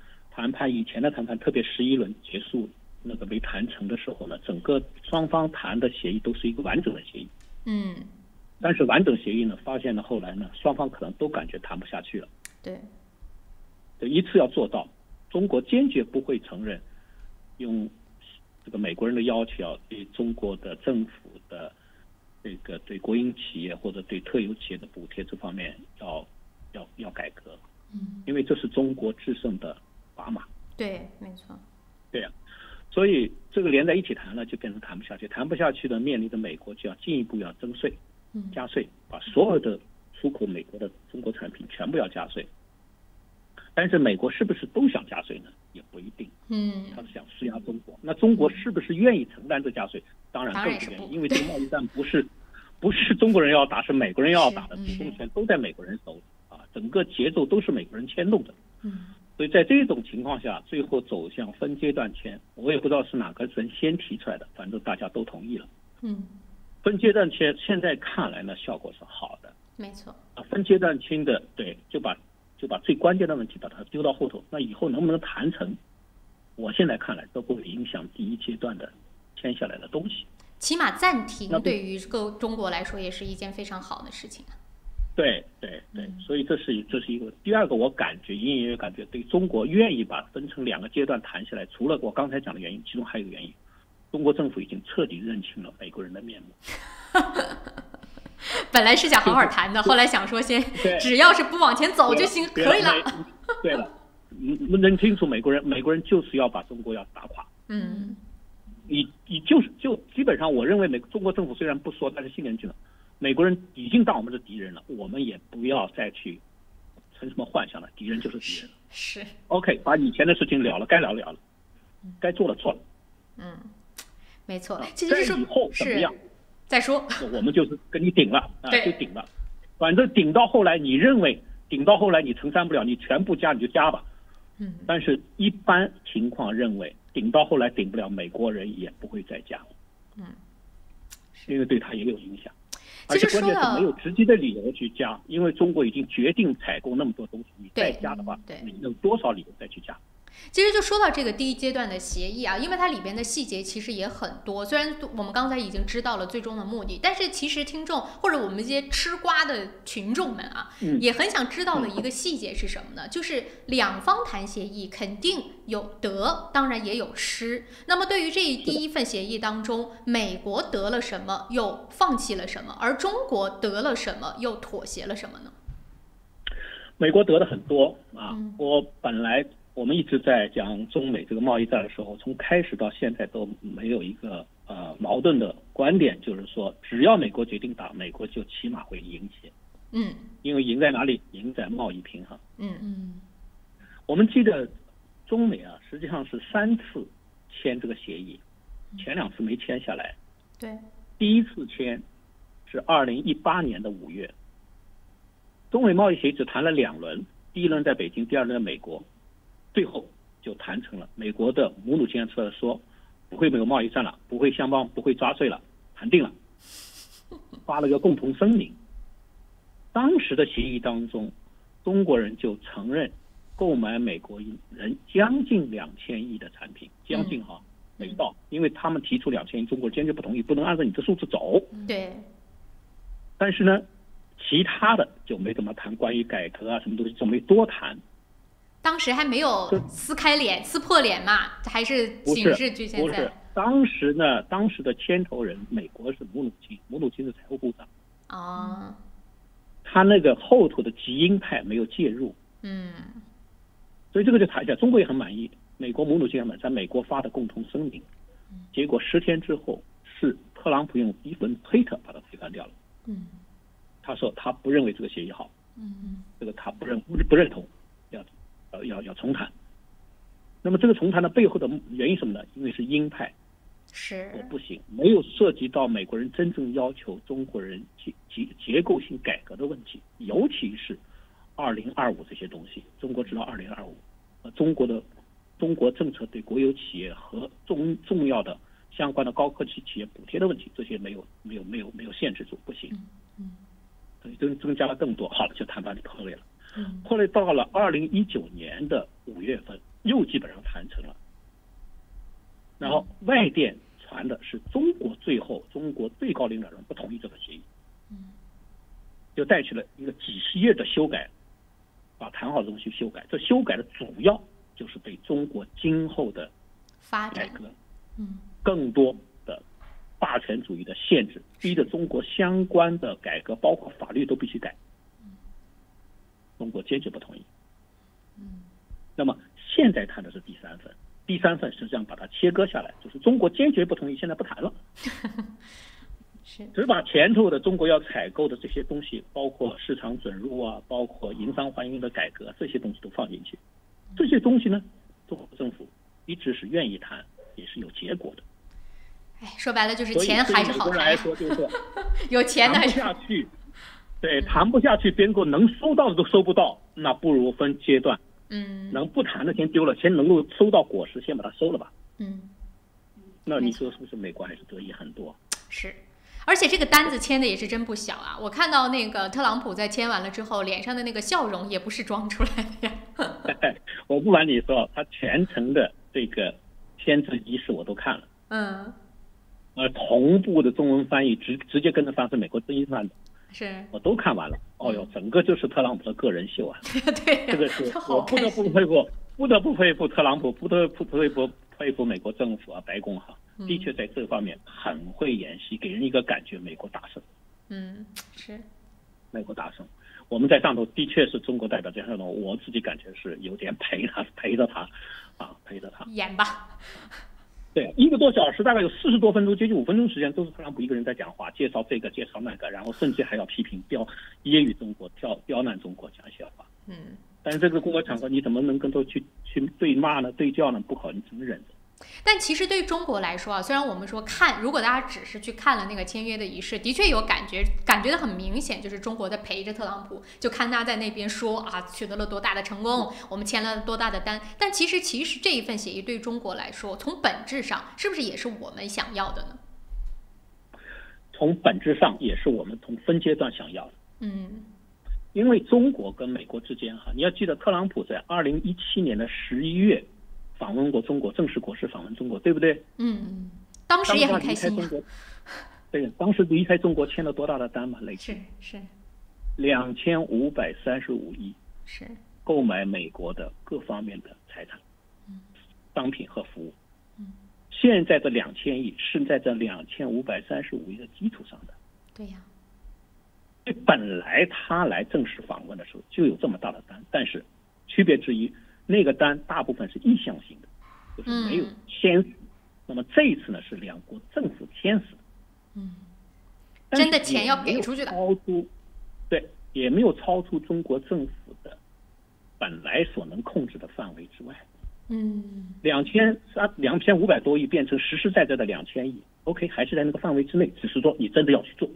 S20: 以前的谈判，特别11轮结束那个没谈成的时候呢，整个双方谈的协议都是一个完整的协议。但是完整协议呢，发现了后来呢，双方可能都感觉谈不下去了。
S9: 对，
S20: 一次要做到，中国坚决不会承认用这个美国人的要求对中国的政府的这个对国营企业或者对特有企业的补贴这方面要改革，因为这是中国制胜的砝码。
S9: 对，没错。
S20: 对呀，所以这个连在一起谈了，就变成谈不下去。谈不下去的，面临着美国就要进一步要征税，加税，把所有的出口美国的中国产品全部要加税。但是美国是不是都想加税呢？也不一定。他是想施压中国。那中国是不是愿意承担这加税？当然更不愿意，因为这个贸易战不是中国人要打，是美国人要打的，主动权都在美国人手里啊，整个节奏都是美国人牵动的。所以在这种情况下，最后走向分阶段签，我也不知道是哪个人先提出来的，反正大家都同意了。分阶段签现在看来呢，效果是好的。
S9: 没错。
S20: 分阶段签的，对，就把最关键的问题把它丢到后头，那以后能不能谈成，我现在看来都不会影响第一阶段的签下来的东西。
S9: 起码暂停对于中国来说也是一件非常好的事情。
S20: 对，所以这是一个。第二个，我感觉隐约感觉对中国愿意把分成2个阶段谈下来，除了我刚才讲的原因，其中还有一个原因，中国政府已经彻底认清了美国人的面目。
S9: 本来是想好好谈的，后来想说先只要是不往前走就行，可以了。
S20: 对了，认清楚美国人就是要把中国要打垮。就基本上，我认为中国政府虽然不说，但是心里面觉得美国人已经当我们是敌人了，我们也不要再去存什么幻想了，敌人就是敌人了。
S9: 是
S20: OK， 把以前的事情了了，该了了，该做了做了。
S9: 没错。其实
S20: 以后怎么样
S9: 再说，
S20: 我们就是跟你顶了
S9: 就
S20: 顶了。反正顶到后来，你认为顶到后来你承担不了，你全部加你就加吧。但是一般情况认为，顶到后来顶不了，美国人也不会再加。因为对他也有影响。而且关键是没有直接的理由去加，因为中国已经决定采购那么多东西，你再加的话，你有多少理由再去加？
S9: 其实就说到这个第一阶段的协议啊，因为它里边的细节其实也很多。虽然我们刚才已经知道了最终的目的，但是其实听众或者我们这些吃瓜的群众们啊，也很想知道的一个细节是什么呢？就是两方谈协议肯定有得，当然也有失。那么对于这第一份协议当中，美国得了什么，又放弃了什么，而中国得了什么，又妥协了什么呢？
S20: 美国得的很多啊，我们一直在讲中美这个贸易战的时候，从开始到现在都没有一个矛盾的观点，就是说只要美国决定打，美国就起码会赢些。因为赢在哪里？赢在贸易平衡。我们记得中美啊，实际上是3次签这个协议，前2次没签下来。
S9: 对，
S20: 第一次签是2018年的5月，中美贸易协议只谈了2轮，第一轮在北京，第二轮在美国。最后就谈成了，美国的母乳监测说不会没有贸易战了，不会相帮，不会抓税了，谈定了，发了个共同声明。当时的协议当中，中国人就承认购买美国人将近2000亿的产品，将近没到，因为他们提出2000亿，中国坚决不同意，不能按照你这数字走。
S9: 对。
S20: 但是呢，其他的就没怎么谈，关于改革啊什么东西就没多谈。
S9: 当时还没有撕破脸嘛，还是仅是局限在。
S20: 不是，当时的牵头人，美国是姆努钦是财务部长。他那个后头的极鹰派没有介入。所以这个就谈一下，中国也很满意，美国姆努钦在美国发的共同声明，结果10天之后是特朗普用一份推特把它推翻掉了。他说他不认为这个协议好。这个他不认同。要重谈。那么这个重谈的背后的原因什么呢？因为是鹰派，
S9: 是
S20: 不行，没有涉及到美国人真正要求中国人结构性改革的问题，尤其是2025这些东西。中国知道2025，中国政策对国有企业和重要的相关的高科技企业补贴的问题，这些没有限制住，不行。所以增加了更多，好了，就谈判就破裂了。后来到了2019年的5月份，又基本上谈成了。然后外电传的是中国最高领导人不同意这个协议，就带去了一个几十页的修改，把谈好的东西修改。这修改的主要就是对中国今后的改革，更多的霸权主义的限制，逼着中国相关的改革，包括法律都必须改。中国坚决不同意。那么现在谈的是第3份实际上把它切割下来，就是中国坚决不同意，现在不谈了，只把前头的中国要采购的这些东西，包括市场准入啊，包括营商环境的改革，这些东西都放进去。这些东西呢，中国政府一直是愿意谈，也是有结果的。
S9: 说白了就是钱还是好谈。
S20: 来说就是
S9: 有钱的
S20: 谈不下去。对，谈不下去，别人能收到的都收不到，那不如分阶段。能不谈的先丢了，先能够收到果实，先把它收了吧。那你说是不是美国还是得益很多？
S9: 是，而且这个单子签的也是真不小啊！我看到那个特朗普在签完了之后，脸上的那个笑容也不是装出来的呀。
S20: 我不瞒你说，他全程的这个签字仪式我都看了。同步的中文翻译，直接跟着翻是美国之音翻的。我都看完了。整个就是特朗普的个人秀啊！
S9: 对，
S20: 这个是我不得不佩服特朗普，不得不佩服美国政府啊，白宫哈，的确在这方面很会演戏，给人一个感觉美国大胜。
S9: 是
S20: 美国大胜。我们在上头的确是中国代表在上头，我自己感觉是有点陪着他演吧。对，1个多小时大概有40多分钟，接近5分钟时间都是特朗普一个人在讲话，介绍这个介绍那个，然后甚至还要批评揶揄中国、刁难中国，讲一些话。但是这个公开场合你怎么能跟他去对骂呢、对叫呢？不好，你只能忍着。
S9: 但其实对于中国来说啊，虽然我们说如果大家只是去看了那个签约的仪式，的确有感觉的很明显，就是中国在陪着特朗普，就看他在那边说啊，取得了多大的成功，我们签了多大的单。但其实这一份协议对中国来说，从本质上是不是也是我们想要的呢？
S20: 从本质上也是我们从分阶段想要的。因为中国跟美国之间你要记得，特朗普在2017年的11月。访问过中国，正式国事访问中国，对不对？
S9: 当时也很开心。
S20: 对，当时离开中国签了多大的单嘛？累计
S9: 是
S20: 2535亿，
S9: 是
S20: 购买美国的各方面的财产、商品和服务。现在的2000亿是在这2535亿的基础上的。
S9: 对呀。
S20: 本来他来正式访问的时候就有这么大的单，但是区别之一。那个单大部分是意向性的，就是没有签死。那么这一次呢，是两国政府签死的。
S9: 真的钱要给出去的。
S20: 对，也没有超出中国政府的本来所能控制的范围之外。2500多亿变成实实在在的2000亿 ，OK， 还是在那个范围之内，只是说你真的要去做。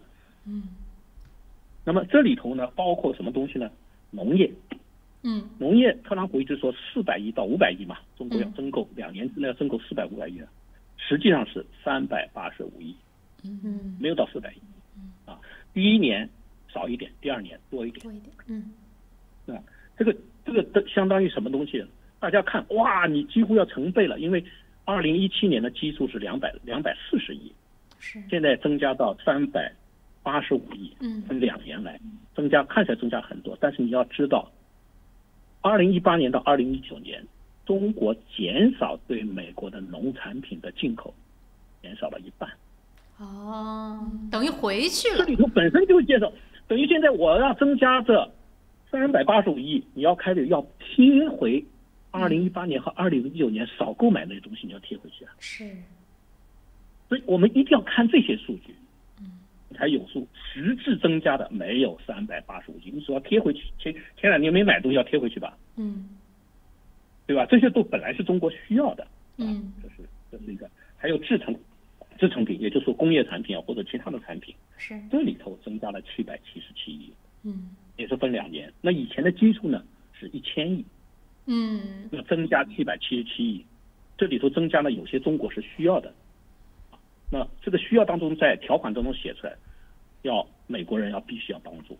S20: 那么这里头呢，包括什么东西呢？农业。农业，特朗普一直说400亿到500亿嘛，中国要增购，2年之内要增购400、500亿，实际上是385亿，没有到400亿，第一年少一点，第2年多一点，这个相当于什么东西？大家看，哇，你几乎要成倍了，因为2017年的基数是240亿，现在增加到385亿，分2年来增加，看起来增加很多，但是你要知道。2018年到2019年，中国减少对美国的农产品的进口，减少了1半。
S9: 等于回去了。
S20: 这里头本身就减少，等于现在我要增加这385亿，你要开始要贴回2018年和2019年少购买那些东西，你要贴回去啊。所以我们一定要看这些数据。才有数，实质增加的没有385亿，你只要贴回去，前2年没买东西要贴回去吧，对吧？这些都本来是中国需要的，这是一个，还有制成品，也就是说工业产品或者其他的产品，这里头增加了777亿，也是分2年。那以前的基数呢是1000亿，那增加777亿，这里头增加了有些中国是需要的。那这个需要当中，在条款当中写出来，要美国人必须要帮助，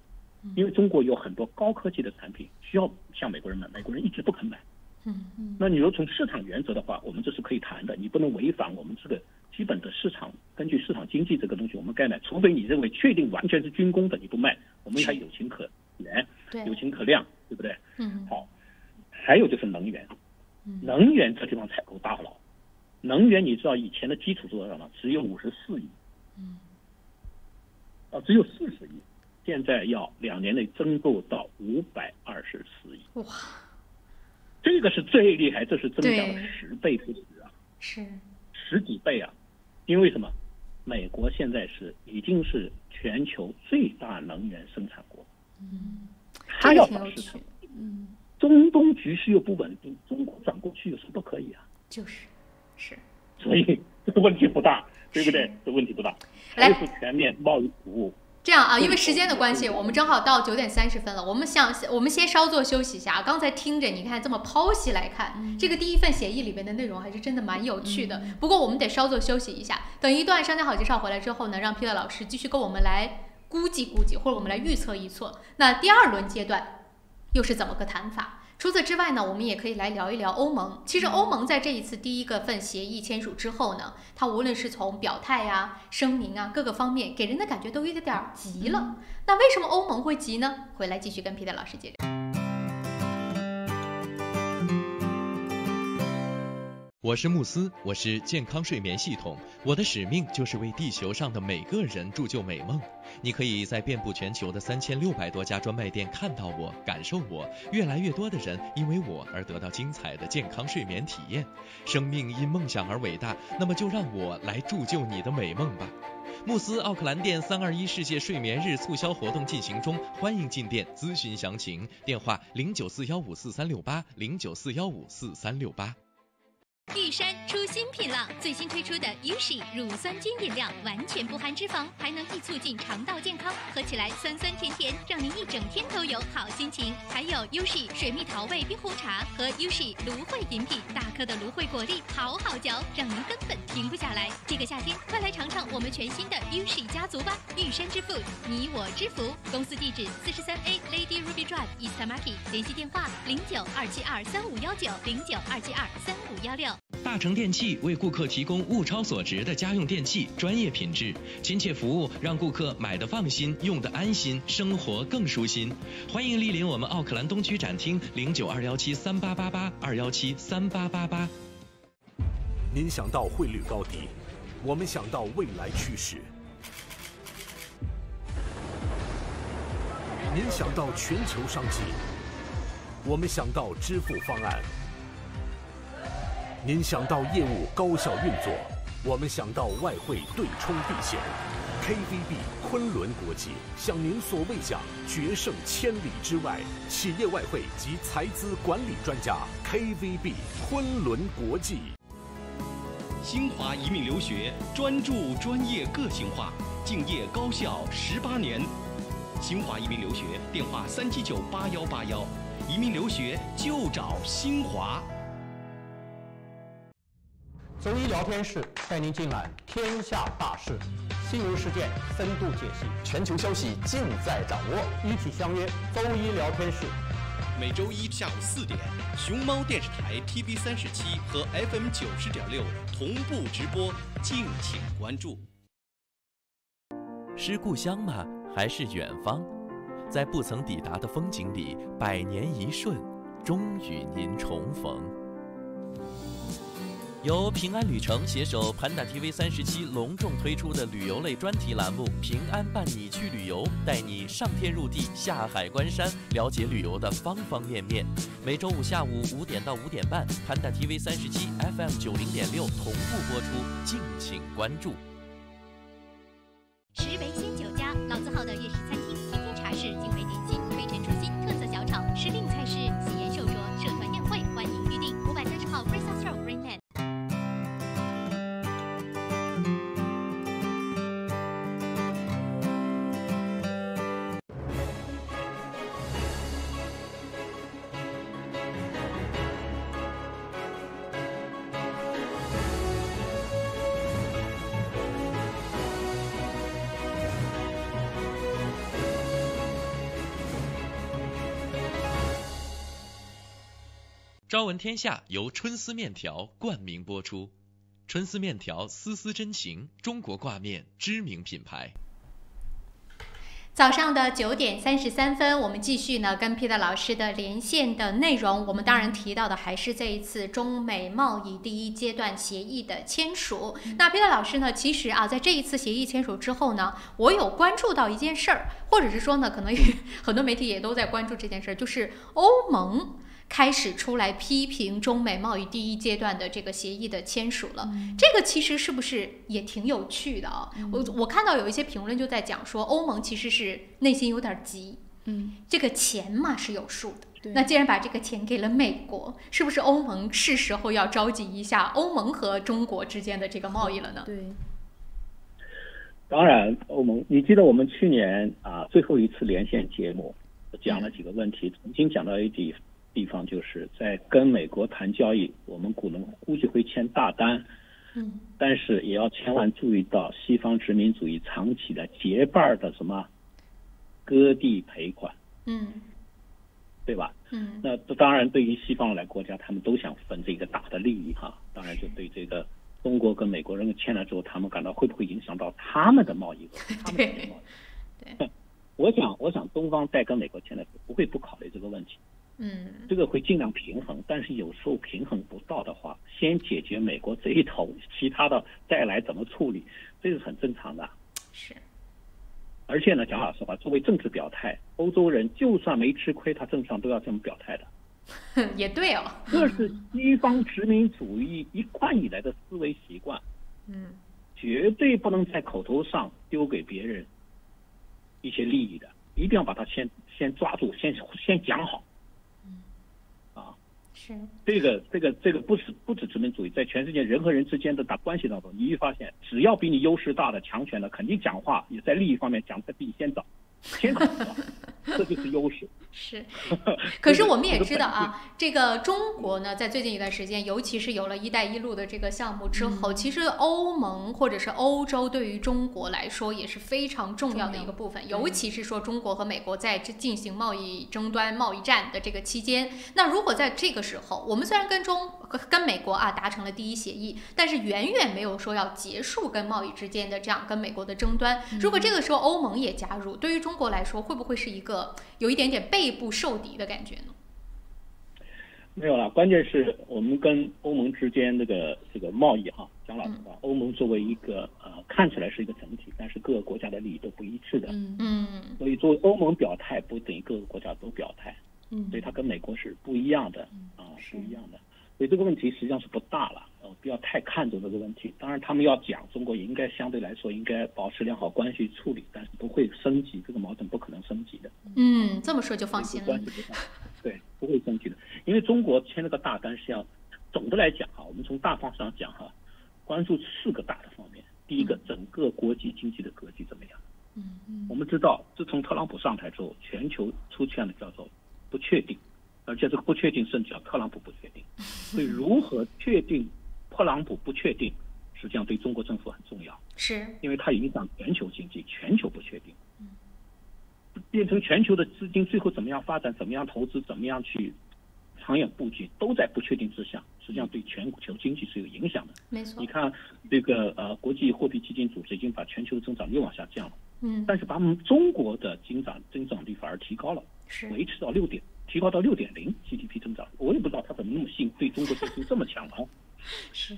S20: 因为中国有很多高科技的产品需要向美国人买，美国人一直不肯买。那你说从市场原则的话，我们这是可以谈的，你不能违反我们这个基本的市场，根据市场经济这个东西我们该买，除非你认为确定完全是军工的你不卖，我们还有情可原，有情可量，对不对？好，还有就是能源，能源这地方采购大佬。能源你知道以前的基础是多少吗？只有54亿，只有40亿，现在要2年内增购到524亿。
S9: 哇，
S20: 这个是最厉害，这是增加了10倍不止啊，
S9: 是
S20: 10几倍啊！因为什么？美国现在已经是全球最大能源生产国，它要找市场。中东局势又不稳定，中国转过去有什么不可以啊？
S9: 是，
S20: 所以这个问题不大，对不对？这问题不大，还是全面贸易服务。
S9: 这样啊，因为时间的关系，我们正好到9点30分了，我们先稍作休息一下。刚才听着，你看这么剖析来看，这个第一份协议里面的内容还是真的蛮有趣的。不过我们得稍作休息一下，等一段商家好介绍回来之后呢，让 Peter 老师继续跟我们来估计，或者我们来预测一测。那第2轮阶段又是怎么个谈法？除此之外呢，我们也可以来聊一聊欧盟。其实欧盟在这一次第1个份协议签署之后呢，它无论是从表态啊、声明啊各个方面，给人的感觉都有点急了。那为什么欧盟会急呢？回来继续跟 Peter 老师接着。
S16: 我是慕斯，我是健康睡眠系统，我的使命就是为地球上的每个人铸就美梦。你可以在遍布全球的3600多家专卖店看到我，感受我。越来越多的人因为我而得到精彩的健康睡眠体验。生命因梦想而伟大，那么就让我来铸就你的美梦吧。慕斯奥克兰店321世界睡眠日促销活动进行中，欢迎进店咨询详情，电话0941544368 0941544368。
S11: 玉山出新品了，最新推出的 Ushi 乳酸菌饮料，完全不含脂肪，还能易促进肠道健康，喝起来酸酸甜甜，让您一整天都有好心情。还有 Ushi 水蜜桃味冰红茶和 Ushi 芦荟饮品，大颗的芦荟果粒好好嚼，让您根本停不下来。这个夏天，快来尝尝我们全新的 Ushi 家族吧！玉山之父，你我之福。公司地址43A Lady Ruby Drive East Market， 联系电话0927235519 0927235516。
S16: 大成电器为顾客提供物超所值的家用电器，专业品质、亲切服务，让顾客买得放心，用得安心，生活更舒心。欢迎莅临我们奥克兰东区展厅，092173888 2173888。
S17: 您想到汇率高低，我们想到未来趋势；您想到全球商机，我们想到支付方案。您想到业务高效运作，我们想到外汇对冲避险。KVB 昆仑国际向您所未想，决胜千里之外。企业外汇及财资管理专家 KVB 昆仑国际。
S4: 新华移民留学专注专业个性化，敬业高效18年。新华移民留学电话3798181，移民留学就找新华。
S2: 周一聊天室带您尽览天下大事，新闻事件深度解析，
S1: 全球消息尽在掌握。
S2: 一起相约周一聊天室。
S4: 每周一下午4点，熊猫电视台 TV37和 FM 90.6同步直播，敬请关注。
S1: 是故乡吗？还是远方？在不曾抵达的风景里，百年一瞬，终与您重逢。由平安旅程携手Panda TV 37隆重推出的旅游类专题栏目《平安伴你去旅游》，带你上天入地，下海观山，了解旅游的方方面面。每周五下午5点到5点半，Panda TV 37 FM 90.6同步播出，敬请关注。
S11: 石围鲜酒家，老字号的粤式餐厅，天天茶室，精美点心，非常出新，特色小炒，时令菜式，喜宴寿桌，社团宴会，欢迎预订。530号 Fraser Road Greenland。
S16: 朝闻天下由春丝面条冠名播出，春丝面条丝丝真情，中国挂面知名品牌。
S9: 早上的9点33分，我们继续呢跟 Peter 老师的连线的内容。我们当然提到的还是这一次中美贸易第一阶段协议的签署。那 Peter 老师呢，其实啊，在这一次协议签署之后呢，我有关注到一件事儿，或者是说呢，可能很多媒体也都在关注这件事儿，就是欧盟开始出来批评中美贸易第一阶段的这个协议的签署了。这个其实是不是也挺有趣的啊？我看到有一些评论就在讲说，欧盟其实是内心有点急，这个钱嘛是有数的。那既然把这个钱给了美国，是不是欧盟是时候要着急一下欧盟和中国之间的这个贸易了呢？
S10: 对。
S20: 当然，欧盟，你记得我们去年最后一次连线节目讲了几个问题，曾经讲到一地方就是在跟美国谈交易，我们估计会签大单，但是也要千万注意到西方殖民主义长期的结伴的什么割地赔款，对吧？那当然对于西方来国家，他们都想分这个大的利益哈，当然就对这个中国跟美国人签了之后，他们感到会不会影响到他们的贸易额？
S9: 对。
S20: 我想东方在跟美国签的时候不会不考虑这个问题。这个会尽量平衡，但是有时候平衡不到的话，先解决美国这一头，其他的再来怎么处理，这是很正常的。
S9: 是。
S20: 而且呢，讲老实话，作为政治表态，欧洲人就算没吃亏，他正常都要这么表态的。
S9: 也对哦，
S20: 这是西方殖民主义一贯以来的思维习惯。绝对不能在口头上丢给别人一些利益的，一定要把它先抓住，先讲好。
S9: 是
S20: 这个不止殖民主义，在全世界人和人之间的打关系当中，你会发现，只要比你优势大的、强权的，肯定讲话也在利益方面讲的比你先早，先考虑到，这就是优势。
S9: 是，可是我们也知道啊，这个中国呢，在最近一段时间，尤其是有了一带一路的这个项目之后，其实欧盟或者是欧洲对于中国来说也是非常重要的一个部分，尤其是说中国和美国在进行贸易争端、贸易战的这个期间，那如果在这个时候，我们虽然跟美国啊达成了第一协议，但是远远没有说要结束跟贸易之间的这样跟美国的争端。如果这个时候欧盟也加入，对于中国来说，会不会是一个有一点点背部受敌的感觉呢？
S20: 没有了，关键是我们跟欧盟之间这个贸易哈，讲老实话，欧盟作为一个看起来是一个整体，但是各个国家的利益都不一致的，所以作为欧盟表态不等于各个国家都表态，所以它跟美国是不一样的不一样的，所以这个问题实际上是不大了，不要太看重这个问题。当然他们要讲中国也应该相对来说应该保持良好关系处理，但是不会升级，这个矛盾不可能升级的。
S9: 这么说就放心了。
S20: 对，不会升级的，因为中国签了个大单，是要总的来讲哈，我们从大方向讲哈，关注4个大的方面。第一个，整个国际经济的格局怎么样？我们知道，自从特朗普上台之后，全球出现了叫做不确定，而且这个不确定甚至叫特朗普不确定。所以如何确定特朗普不确定，实际上对中国政府很重要，
S9: 是
S20: 因为它影响全球经济，全球不确定。变成全球的资金最后怎么样发展，怎么样投资，怎么样去长远布局，都在不确定之下，实际上对全球经济是有影响的。
S9: 没错，
S20: 你看这个国际货币基金组织已经把全球的增长率往下降了，但是把我们中国的增长率反而提高了，维持到提高到6.0 GDP 增长。我也不知道他怎么那么信，对中国信心这么强啊。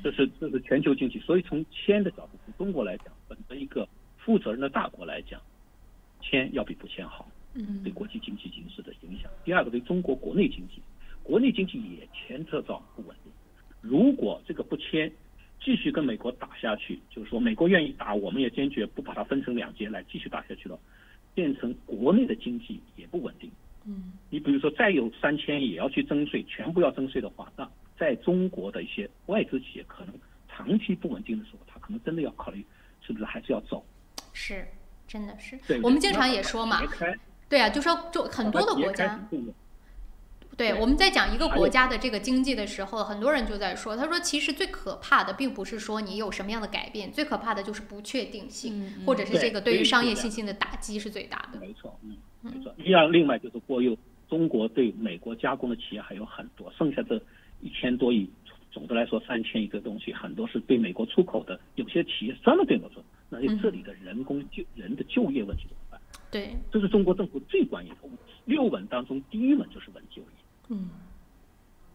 S20: 这是全球经济，所以从签的角度，从中国来讲，本着一个负责任的大国来讲，签要比不签好，对国际经济形势的影响。第二个，对中国国内经济也牵扯到不稳定。如果这个不签，继续跟美国打下去，就是说美国愿意打，我们也坚决不把它分成2截来继续打下去了，变成国内的经济也不稳定。你比如说再有3000亿也要去征税，全部要征税的话，那在中国的一些外资企业可能长期不稳定的时候，他可能真的要考虑是不是还是要走。
S9: 是，真的是。我们经常也说嘛，对啊，就说很多的国家。对，我们在讲一个国家的这个经济的时候，很多人就在说，他说其实最可怕的并不是说你有什么样的改变，最可怕的就是不确定性，或者是这个对于商业信心的打击是最大的。
S20: 没错，没错。另外就是中国对美国加工的企业还有很多，剩下的1000多亿，总的来说3000亿个东西，很多是对美国出口的，有些企业专门对美国出口，那这里的人的就业问题怎么办？
S9: 对，
S20: 这是中国政府最关键的6稳当中第1稳就是稳就业。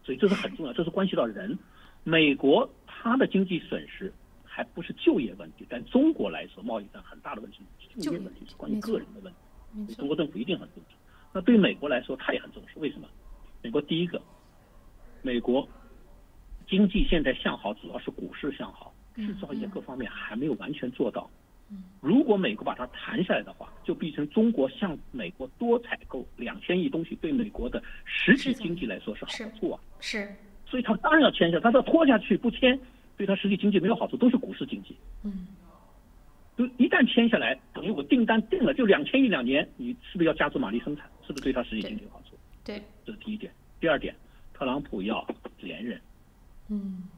S20: 所以这是很重要，这是关系到人。美国它的经济损失还不是就业问题，但中国来说，贸易战很大的问题是就业问题，是关于个人的问题。中国政府一定很重视。那对美国来说，他也很重视。为什么？美国第一个，美国经济现在向好，主要是股市向好，制造业各方面还没有完全做到。如果美国把它谈下来的话，就变成中国向美国多采购2000亿东西，对美国的实体经济来说是好处啊。
S9: 是，
S20: 所以他当然要签下，他要拖下去不签，对他实体经济没有好处，都是股市经济。就一旦签下来，等于我订单定了，就2000亿2年，你是不是要加足马力生产？是不是对他实体经济有好处？
S9: 对，
S20: 这是第一点。第二点，特朗普要连任。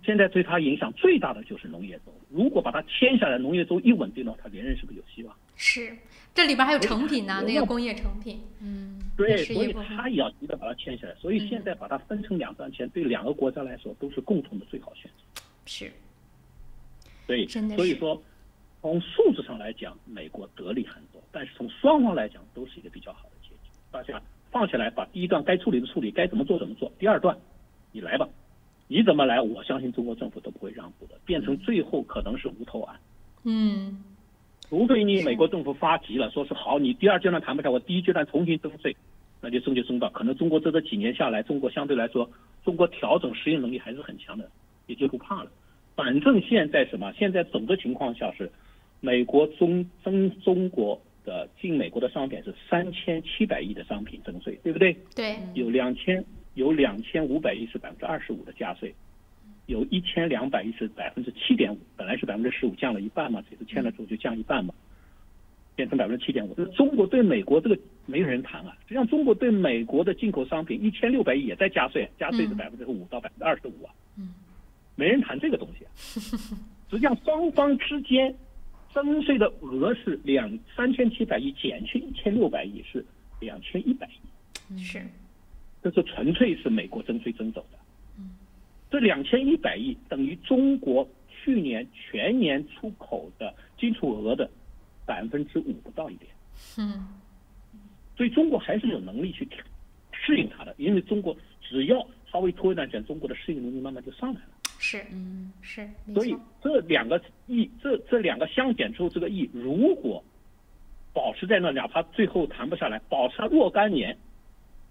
S20: 现在对他影响最大的就是农业州，如果把它签下来，农业州一稳定了，他连任是不是有希望？
S9: 是，这里边还有成品呢，那个工业成品。
S20: 对，所以他也要急着把它签下来。所以现在把它分成2段签，对2个国家来说都是共同的最好选择。
S9: 是，
S20: 对，所以说从数字上来讲，美国得利很多，但是从双方来讲都是一个比较好的结局。大家放下来，把第一段该处理的处理，该怎么做怎么做，第二段你来吧，你怎么来，我相信中国政府都不会让步的，变成最后可能是无头案。除非你美国政府发急了，说是好，你第二阶段谈不下，我第一阶段重新征税，那就征吧。可能中国这几年下来，中国相对来说，中国调整适应能力还是很强的，也就不怕了。反正现在现在整个情况下是，美国中国的进美国的商品是3700亿的商品征税，对不对？
S9: 对。
S20: 有2500亿是25%的加税，有1200亿是7.5%，本来是15%，降了一半嘛，这次签了之后就降一半嘛，变成7.5%。中国对美国这个没有人谈啊，实际上中国对美国的进口商品1600亿也在加税，加税是5%到25%啊。没人谈这个东西啊。实际上双方之间征税的额是3700亿减去1600亿是2100亿，
S9: 是，
S20: 这是纯粹是美国征税征走的。这2100亿等于中国去年全年出口的进出额的5%不到一点。所以中国还是有能力去适应它的，因为中国只要稍微拖一段时间，中国的适应能力慢慢就上来了。
S9: 是，
S20: 所以这2个亿，这2个相减之后，这个亿如果保持在那，哪怕最后谈不下来，保持若干年，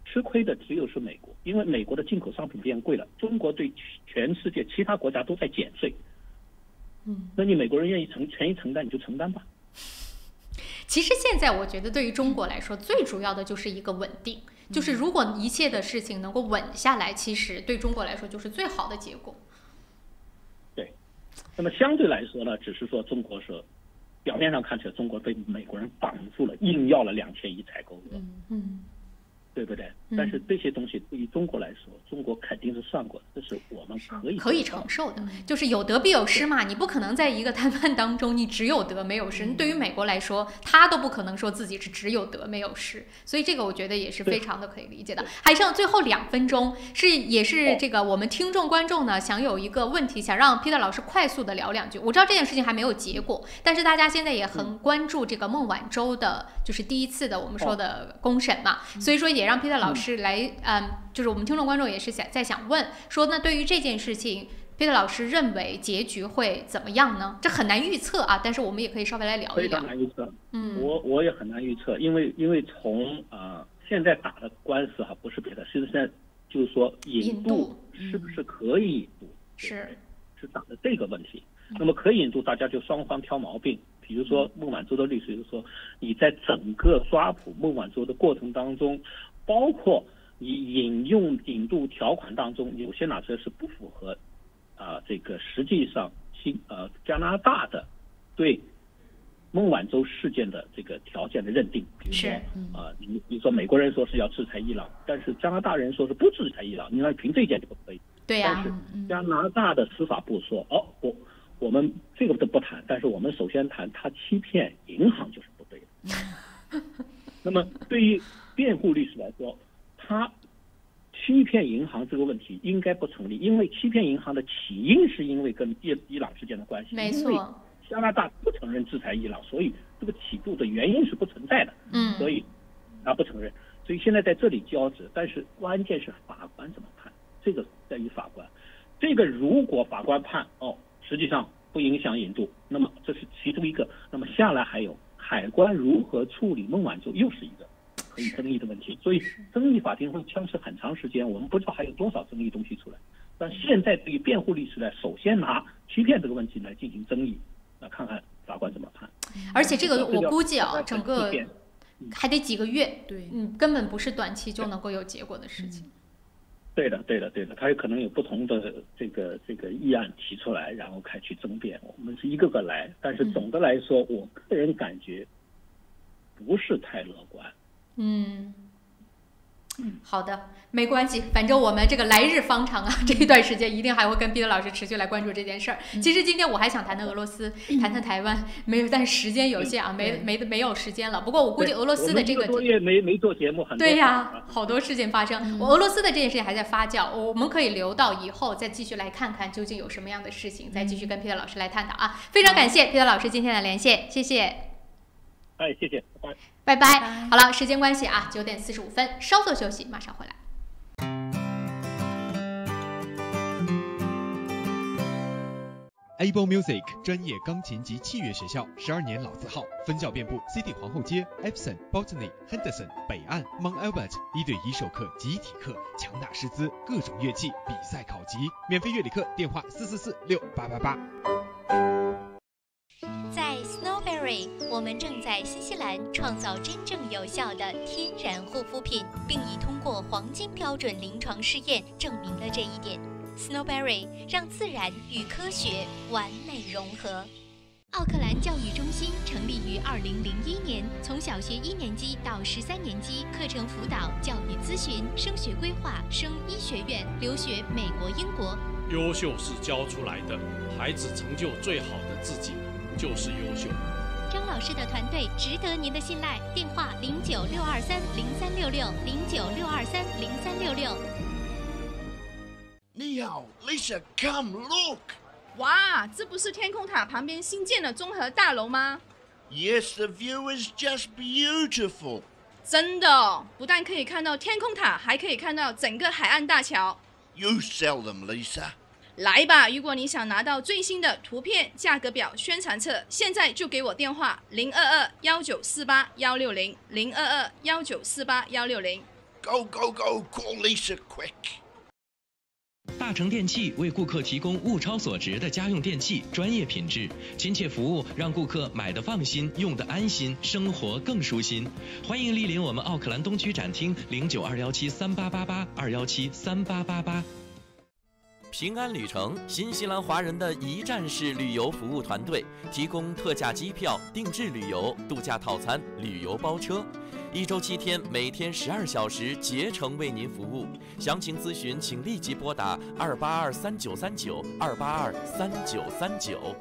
S20: 吃亏的只有是美国，因为美国的进口商品变贵了，中国对全世界其他国家都在减税。那你美国人愿意承担，你就承担吧。
S9: 其实现在我觉得对于中国来说，最主要的就是一个稳定，就是如果一切的事情能够稳下来，其实对中国来说就是最好的结果。
S20: 对，那么相对来说呢，只是说中国是表面上看起来中国被美国人绑住了，硬要了2000亿采购额，对不对？但是这些东西对于中国来说，中国肯定是算过的，这是我们可以
S9: 承受的，就是有得必有失嘛。你不可能在一个谈判当中你只有得没有失。对于美国来说，他都不可能说自己是只有得没有失，所以这个我觉得也是非常的可以理解的。还剩最后2分钟，也是这个我们听众观众呢想有一个问题，想让 Peter 老师快速的聊2句。我知道这件事情还没有结果，但是大家现在也很关注这个孟晚舟的，就是第一次的我们说的公审嘛，所以说也让 Peter 老师来，就是我们听众观众也是想问说，那对于这件事情 Peter 老师认为结局会怎么样呢？这很难预测啊，但是我们也可以稍微来聊一聊。
S20: 非常难预测，我也很难预测，因为从现在打的官司不是别的，是现在就是说引渡是不是可以引渡，是打的这个问题。那么可以引渡，大家就双方挑毛病。比如说孟晚舟的律师就说，你在整个抓捕孟晚舟的过程当中，包括你引渡条款当中，有些哪些是不符合这个实际上加拿大的对孟晚舟事件的这个条件的认定。比如说你说美国人说是要制裁伊朗，但是加拿大人说是不制裁伊朗，你要凭这一点就不可以。
S9: 对呀。
S20: 但是加拿大的司法部说，我们这个都不谈，但是我们首先谈他欺骗银行就是不对的。那么对于辩护律师来说，他欺骗银行这个问题应该不成立，因为欺骗银行的起因是因为跟伊朗之间的关系。
S9: 没错。
S20: 加拿大不承认制裁伊朗，所以这个起诉的原因是不存在的。所以他不承认，所以现在在这里交织，但是关键是法官怎么判，这个在于法官。这个如果法官判实际上不影响引渡，那么这是其中一个。那么下来还有海关如何处理孟晚舟，又是一个可以争议的问题。所以争议法庭会僵持很长时间，我们不知道还有多少争议东西出来。但现在对于辩护律师来，首先拿欺骗这个问题来进行争议，那看看法官怎么判。
S9: 而且这个我估计整个还得几个月，对，根本不是短期就能够有结果的事情。
S20: 对的，他有可能有不同的这个议案提出来，然后开去争辩。我们是一个个来，但是总的来说，我个人感觉不是太乐观。
S9: 好的，没关系，反正我们这个来日方长啊，这一段时间一定还会跟 Peter 老师持续来关注这件事儿。其实今天我还想谈谈俄罗斯，谈谈台湾，没有，但时间有限啊，没有时间了。不过我估计俄罗斯的这个
S20: 1个多月没做节目，很多
S9: 对呀，好多事情发生。俄罗斯的这件事情还在发酵，我们可以留到以后再继续来看看究竟有什么样的事情，再继续跟 Peter 老师来探讨啊。非常感谢 Peter 老师今天的连线，谢谢。
S20: 哎，谢谢，
S9: 拜拜。好了，时间关系啊，9点45分，稍作休息，马上回来。
S7: Able Music 专业钢琴及器乐学校，12年老字号，分校遍布 CD 皇后街、Epson、Botany、Henderson、北岸、Mount Albert， 1对1授课、集体课，强大师资，各种乐器，比赛考级，免费乐理课，电话4446888。
S11: 在 Snowberry， 我们正在新西兰创造真正有效的天然护肤品，并已通过黄金标准临床试验证明了这一点。Snowberry 让自然与科学完美融合。奥克兰教育中心成立于2001年，从小学1年级到13年级，课程辅导、教育咨询、升学规划、升医学院、留学美国、英国。
S14: 优秀是教出来的，孩子成就最好的自己就是优秀。
S11: 张老师的团队值得您的信赖，电话0962303366，0962303366。
S12: 你好 ，Lisa， come look。
S13: 哇，这不是天空塔旁边新建的综合大楼吗
S12: ？Yes, the view is just beautiful。
S13: 真的，不但可以看到天空塔，还可以看到整个海岸大桥。
S12: You sell them, Lisa。
S13: 来吧，如果你想拿到最新的图片、价格表、宣传册，现在就给我电话022-1948-160，022-1948-160。
S12: Go, go, go, call Lisa quick。
S16: 大成电器为顾客提供物超所值的家用电器，专业品质、亲切服务，让顾客买得放心，用得安心，生活更舒心。欢迎莅临我们奥克兰东区展厅，092173888，2173888。
S1: 平安旅程，新西兰华人的一站式旅游服务团队，提供特价机票、定制旅游、度假套餐、旅游包车，1周7天，每天12小时，竭诚为您服务。详情咨询，请立即拨打2823939，2823939。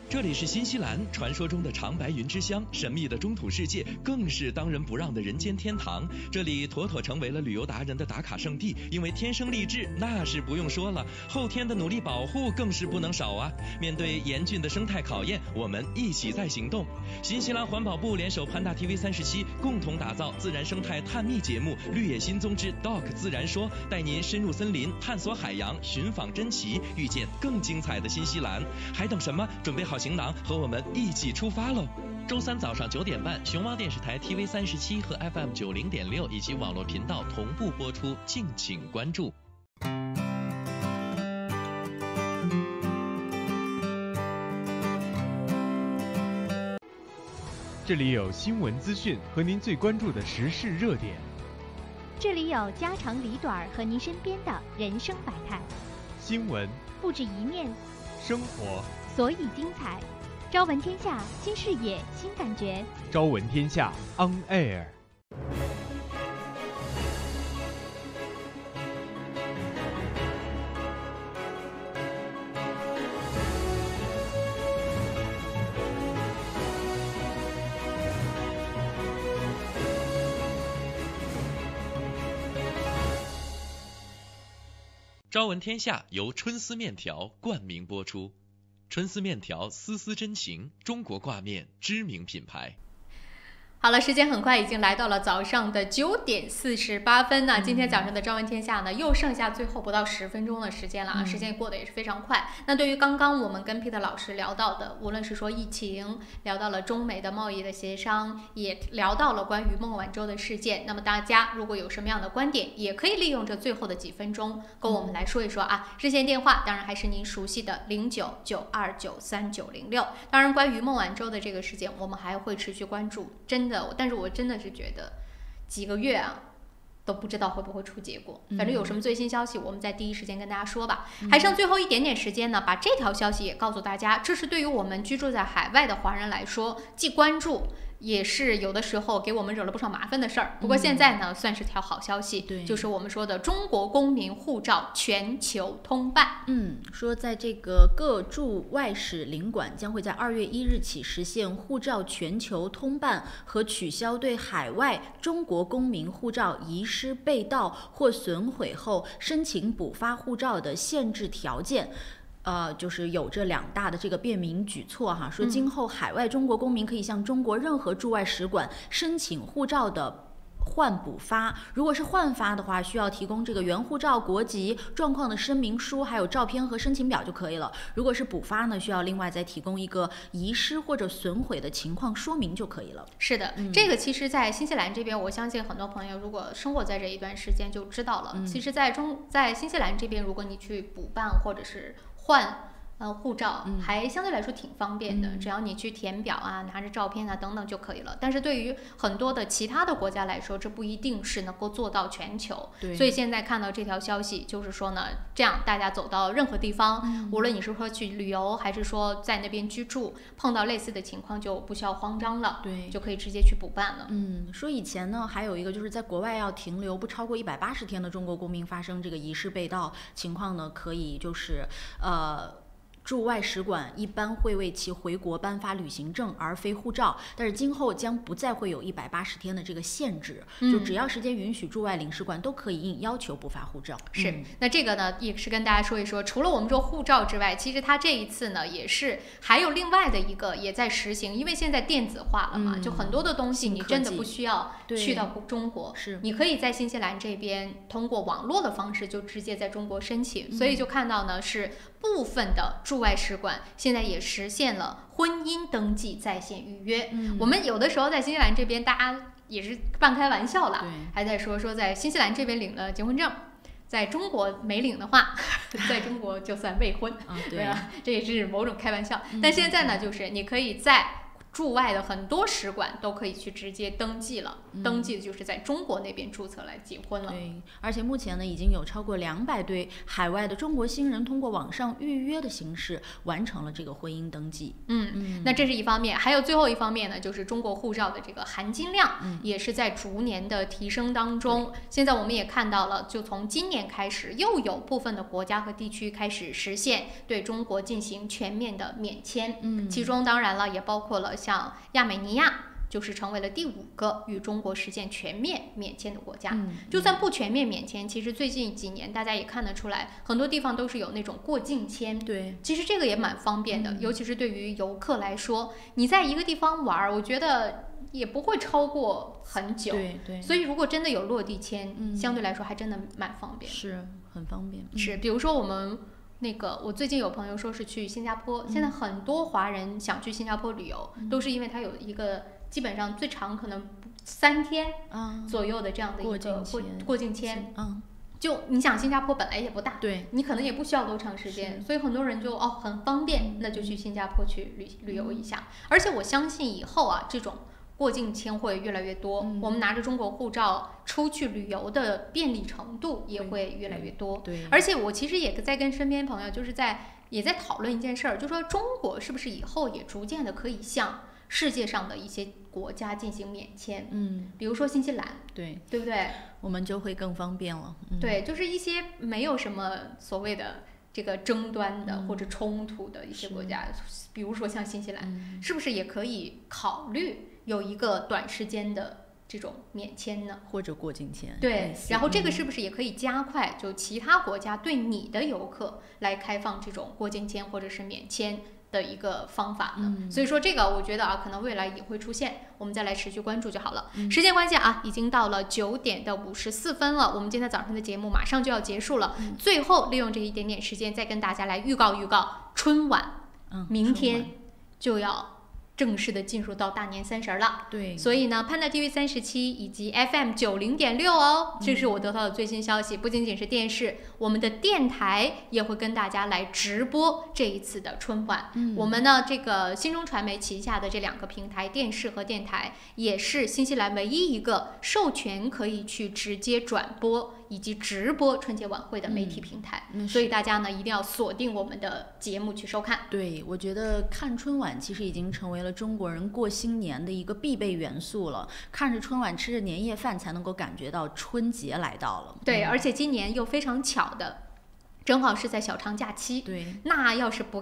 S16: 这里是新西兰，传说中的长白云之乡，神秘的中土世界，更是当仁不让的人间天堂。这里妥妥成为了旅游达人的打卡圣地，因为天生丽质那是不用说了，后天的努力保护更是不能少啊！面对严峻的生态考验，我们一起在行动。新西兰环保部联手潘大 TV37，共同打造自然生态探秘节目《绿野新踪之 Doc 自然说》，带您深入森林，探索海洋，寻访珍奇，遇见更精彩的新西兰。还等什么？准备好行囊，和我们一起出发喽！
S1: 周3早上9点半，熊猫电视台 TV37和 FM 90.6以及网络频道同步播出，敬请关注。
S7: 这里有新闻资讯和您最关注的时事热点，
S11: 这里有家长里短和您身边的人生百态。
S7: 新闻
S11: 不止一面，
S7: 生活
S11: 所以精彩。朝闻天下，新视野，新感觉。
S7: 朝闻天下 On Air。
S1: 朝闻天下由春丝面条冠名播出。春丝面条，丝丝真情，中国挂面知名品牌。
S9: 好了，时间很快已经来到了早上的9点48分呢。今天早上的朝闻天下呢，又剩下最后不到10分钟的时间了啊，时间过得也是非常快。那对于刚刚我们跟 Peter 老师聊到的，无论是说疫情，聊到了中美的贸易的协商，也聊到了关于孟晚舟的事件。那么大家如果有什么样的观点，也可以利用这最后的几分钟跟我们来说一说啊。热线电话当然还是您熟悉的0992939906。当然，关于孟晚舟的这个事件，我们还会持续关注。但是我真的是觉得几个月啊都不知道会不会出结果，反正有什么最新消息我们在第一时间跟大家说吧。还剩最后一点点时间呢，把这条消息也告诉大家，这是对于我们居住在海外的华人来说，既关注也是有的时候给我们惹了不少麻烦的事儿。不过现在呢，算是条好消息，就是我们说的中国公民护照全球通办。
S10: 说在这个各驻外使领馆将会在2月1日起实现护照全球通办和取消对海外中国公民护照遗失、被盗或损毁后申请补发护照的限制条件。就是有这2大的这个便民举措哈，说今后海外中国公民可以向中国任何驻外使馆申请护照的换补发，如果是换发的话，需要提供这个原护照、国籍状况的声明书，还有照片和申请表就可以了。如果是补发呢，需要另外再提供一个遗失或者损毁的情况说明就可以了。
S9: 是的，这个其实在新西兰这边，我相信很多朋友如果生活在这一段时间就知道了。其实在新西兰这边，如果你去补办或者是换护照还相对来说挺方便的，只要你去填表啊，拿着照片啊等等就可以了。但是对于很多的其他的国家来说，这不一定是能够做到全球。所以现在看到这条消息，就是说呢，这样大家走到任何地方，无论你是说去旅游，还是说在那边居住，碰到类似的情况就不需要慌张了，就可以直接去补办了。
S10: 说以前呢，还有一个就是在国外要停留不超过180天的中国公民发生这个遗失被盗情况呢，可以就是驻外使馆一般会为其回国颁发旅行证而非护照，但是今后将不再会有180天的这个限制，就只要时间允许，驻外领事馆都可以应要求补发护照。
S9: 是，那这个呢也是跟大家说一说，除了我们说护照之外，其实它这一次呢也是还有另外的一个也在实行，因为现在电子化了嘛，就很多的东西你真的不需要去到中国，你可以在新西兰这边通过网络的方式就直接在中国申请，所以就看到呢是部分的驻外使馆现在也实现了婚姻登记在线预约。我们有的时候在新西兰这边，大家也是半开玩笑了，还在说在新西兰这边领了结婚证，在中国没领的话，在中国就算未婚，对吧？这也是某种开玩笑。但现在呢，就是你可以在驻外的很多使馆都可以去直接登记了，登记的就是在中国那边注册来结婚了。
S10: 对，而且目前呢，已经有超过200对海外的中国新人通过网上预约的形式完成了这个婚姻登记。
S9: 那这是一方面，还有最后一方面呢，就是中国护照的这个含金量也是在逐年的提升当中。现在我们也看到了，就从今年开始，又有部分的国家和地区开始实现对中国进行全面的免签。其中当然了，也包括了像亚美尼亚，就是成为了第5个与中国实现全面免签的国家。就算不全面免签，其实最近几年大家也看得出来，很多地方都是有那种过境签。
S10: 对，
S9: 其实这个也蛮方便的，尤其是对于游客来说，你在一个地方玩，我觉得也不会超过很久。
S10: 对，
S9: 所以如果真的有落地签，相对来说还真的蛮方便。
S10: 是很方便。
S9: 是，比如说我们我最近有朋友说是去新加坡，现在很多华人想去新加坡旅游，都是因为它有一个基本上最长可能3天左右的这样的一个过境签。就你想新加坡本来也不大，你可能也不需要多长时间，所以很多人就很方便，那就去新加坡去旅游一下。而且我相信以后这种过境签会越来越多，我们拿着中国护照出去旅游的便利程度也会越来越多。而且我其实也在跟身边朋友也在讨论一件事儿，就说中国是不是以后也逐渐的可以向世界上的一些国家进行免签，比如说新西兰，对不对？
S10: 我们就会更方便了。
S9: 对，就是一些没有什么所谓的这个争端的或者冲突的一些国家，比如说像新西兰，是不是也可以考虑有一个短时间的这种免签呢？
S10: 或者过境签？
S9: 对，然后这个是不是也可以加快就其他国家对你的游客来开放这种过境签或者是免签的一个方法呢？所以说这个我觉得可能未来也会出现，我们再来持续关注就好了。时间关系已经到了9点54分了，我们今天早上的节目马上就要结束了。最后利用这一点点时间，再跟大家来预告春晚，明天就要正式的进入到大年30了。
S10: 对，
S9: 所以呢，Panda TV 37以及 FM 90.6哦，这是我得到的最新消息。不仅仅是电视，我们的电台也会跟大家来直播这一次的春晚。我们呢，这个新中传媒旗下的这2个平台，电视和电台，也是新西兰唯一一个授权可以去直接转播以及直播春节晚会的媒体平台。所以大家呢一定要锁定我们的节目去收看。
S10: 对，我觉得看春晚其实已经成为了中国人过新年的一个必备元素了。看着春晚，吃着年夜饭，才能够感觉到春节来到了。
S9: 对，而且今年又非常巧的，正好是在小长假期。
S10: 对，
S9: 那要是不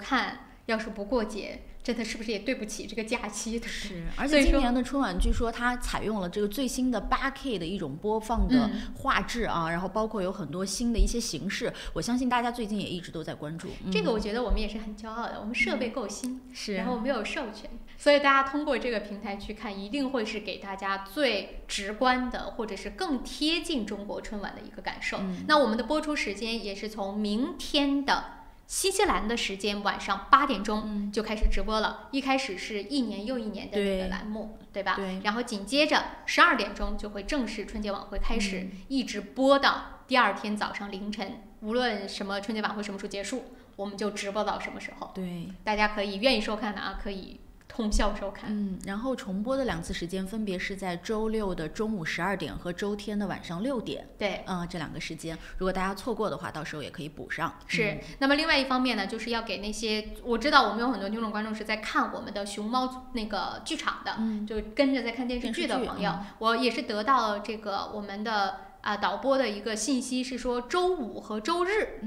S9: 过节，真的是不是也对不起这个假期？
S10: 是，而且今年的春晚据说它采用了这个最新的8K 的一种播放的画质啊，然后包括有很多新的一些形式，我相信大家最近也一直都在关注。
S9: 这个我觉得我们也是很骄傲的，我们设备够新，
S10: 是，
S9: 然后我们有授权，所以大家通过这个平台去看，一定会是给大家最直观的，或者是更贴近中国春晚的一个感受。那我们的播出时间也是从明天的新西兰的时间晚上8点钟就开始直播了。一开始是一年又一年的这个栏目，对吧？对。然后紧接着12点钟就会正式春节晚会开始，一直播到第二天早上凌晨。无论什么春节晚会什么时候结束，我们就直播到什么时候。
S10: 对，
S9: 大家可以愿意收看的啊，可以通宵收看。
S10: 然后重播的2次时间分别是在周六的中午12点和周天的晚上6点。
S9: 对，
S10: 这2个时间，如果大家错过的话，到时候也可以补上。
S9: 是。那么另外一方面呢，就是要给那些我知道我们有很多听众观众是在看我们的熊猫那个剧场的，就跟着在看电视剧的朋友，我也是得到这个我们的导播的一个信息，是说周五和周日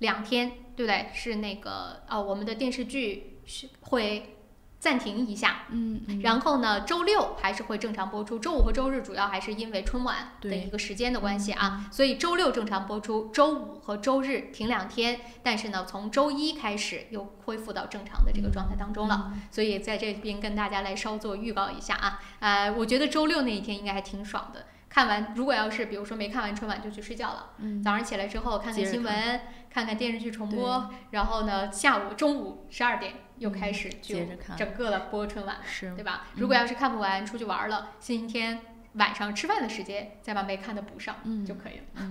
S9: 2天，对不对？是那个我们的电视剧会暂停一下，然后呢，周六还是会正常播出。周五和周日主要还是因为春晚的一个时间的关系啊，所以周六正常播出，周五和周日停2天，但是呢，从周一开始又恢复到正常的这个状态当中了。所以在这边跟大家来稍作预告一下啊，我觉得周六那一天应该还挺爽的。看完，如果要是比如说没看完春晚就去睡觉了，早上起来之后看看新闻，看看电视剧重播，然后呢，中午12点又开始就整个的播春晚，对吧？如果要是看不完，出去玩了，星期天晚上吃饭的时间再把没看的补上就可以了。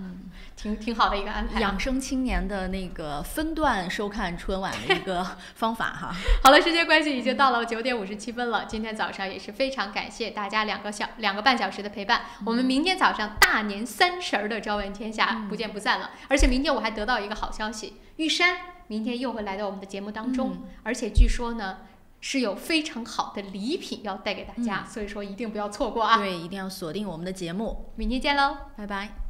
S9: 挺好的一个安排，
S10: 养生青年的那个分段收看春晚的一个方法哈。
S9: 好了，时间关系已经到了9点57分了。今天早上也是非常感谢大家2个半小时的陪伴。我们明天早上大年30的朝闻天下不见不散了。而且明天我还得到一个好消息，玉山明天又会来到我们的节目当中，而且据说呢是有非常好的礼品要带给大家，所以说一定不要错过啊！
S10: 对，一定要锁定我们的节目。
S9: 明天见喽，
S10: 拜拜。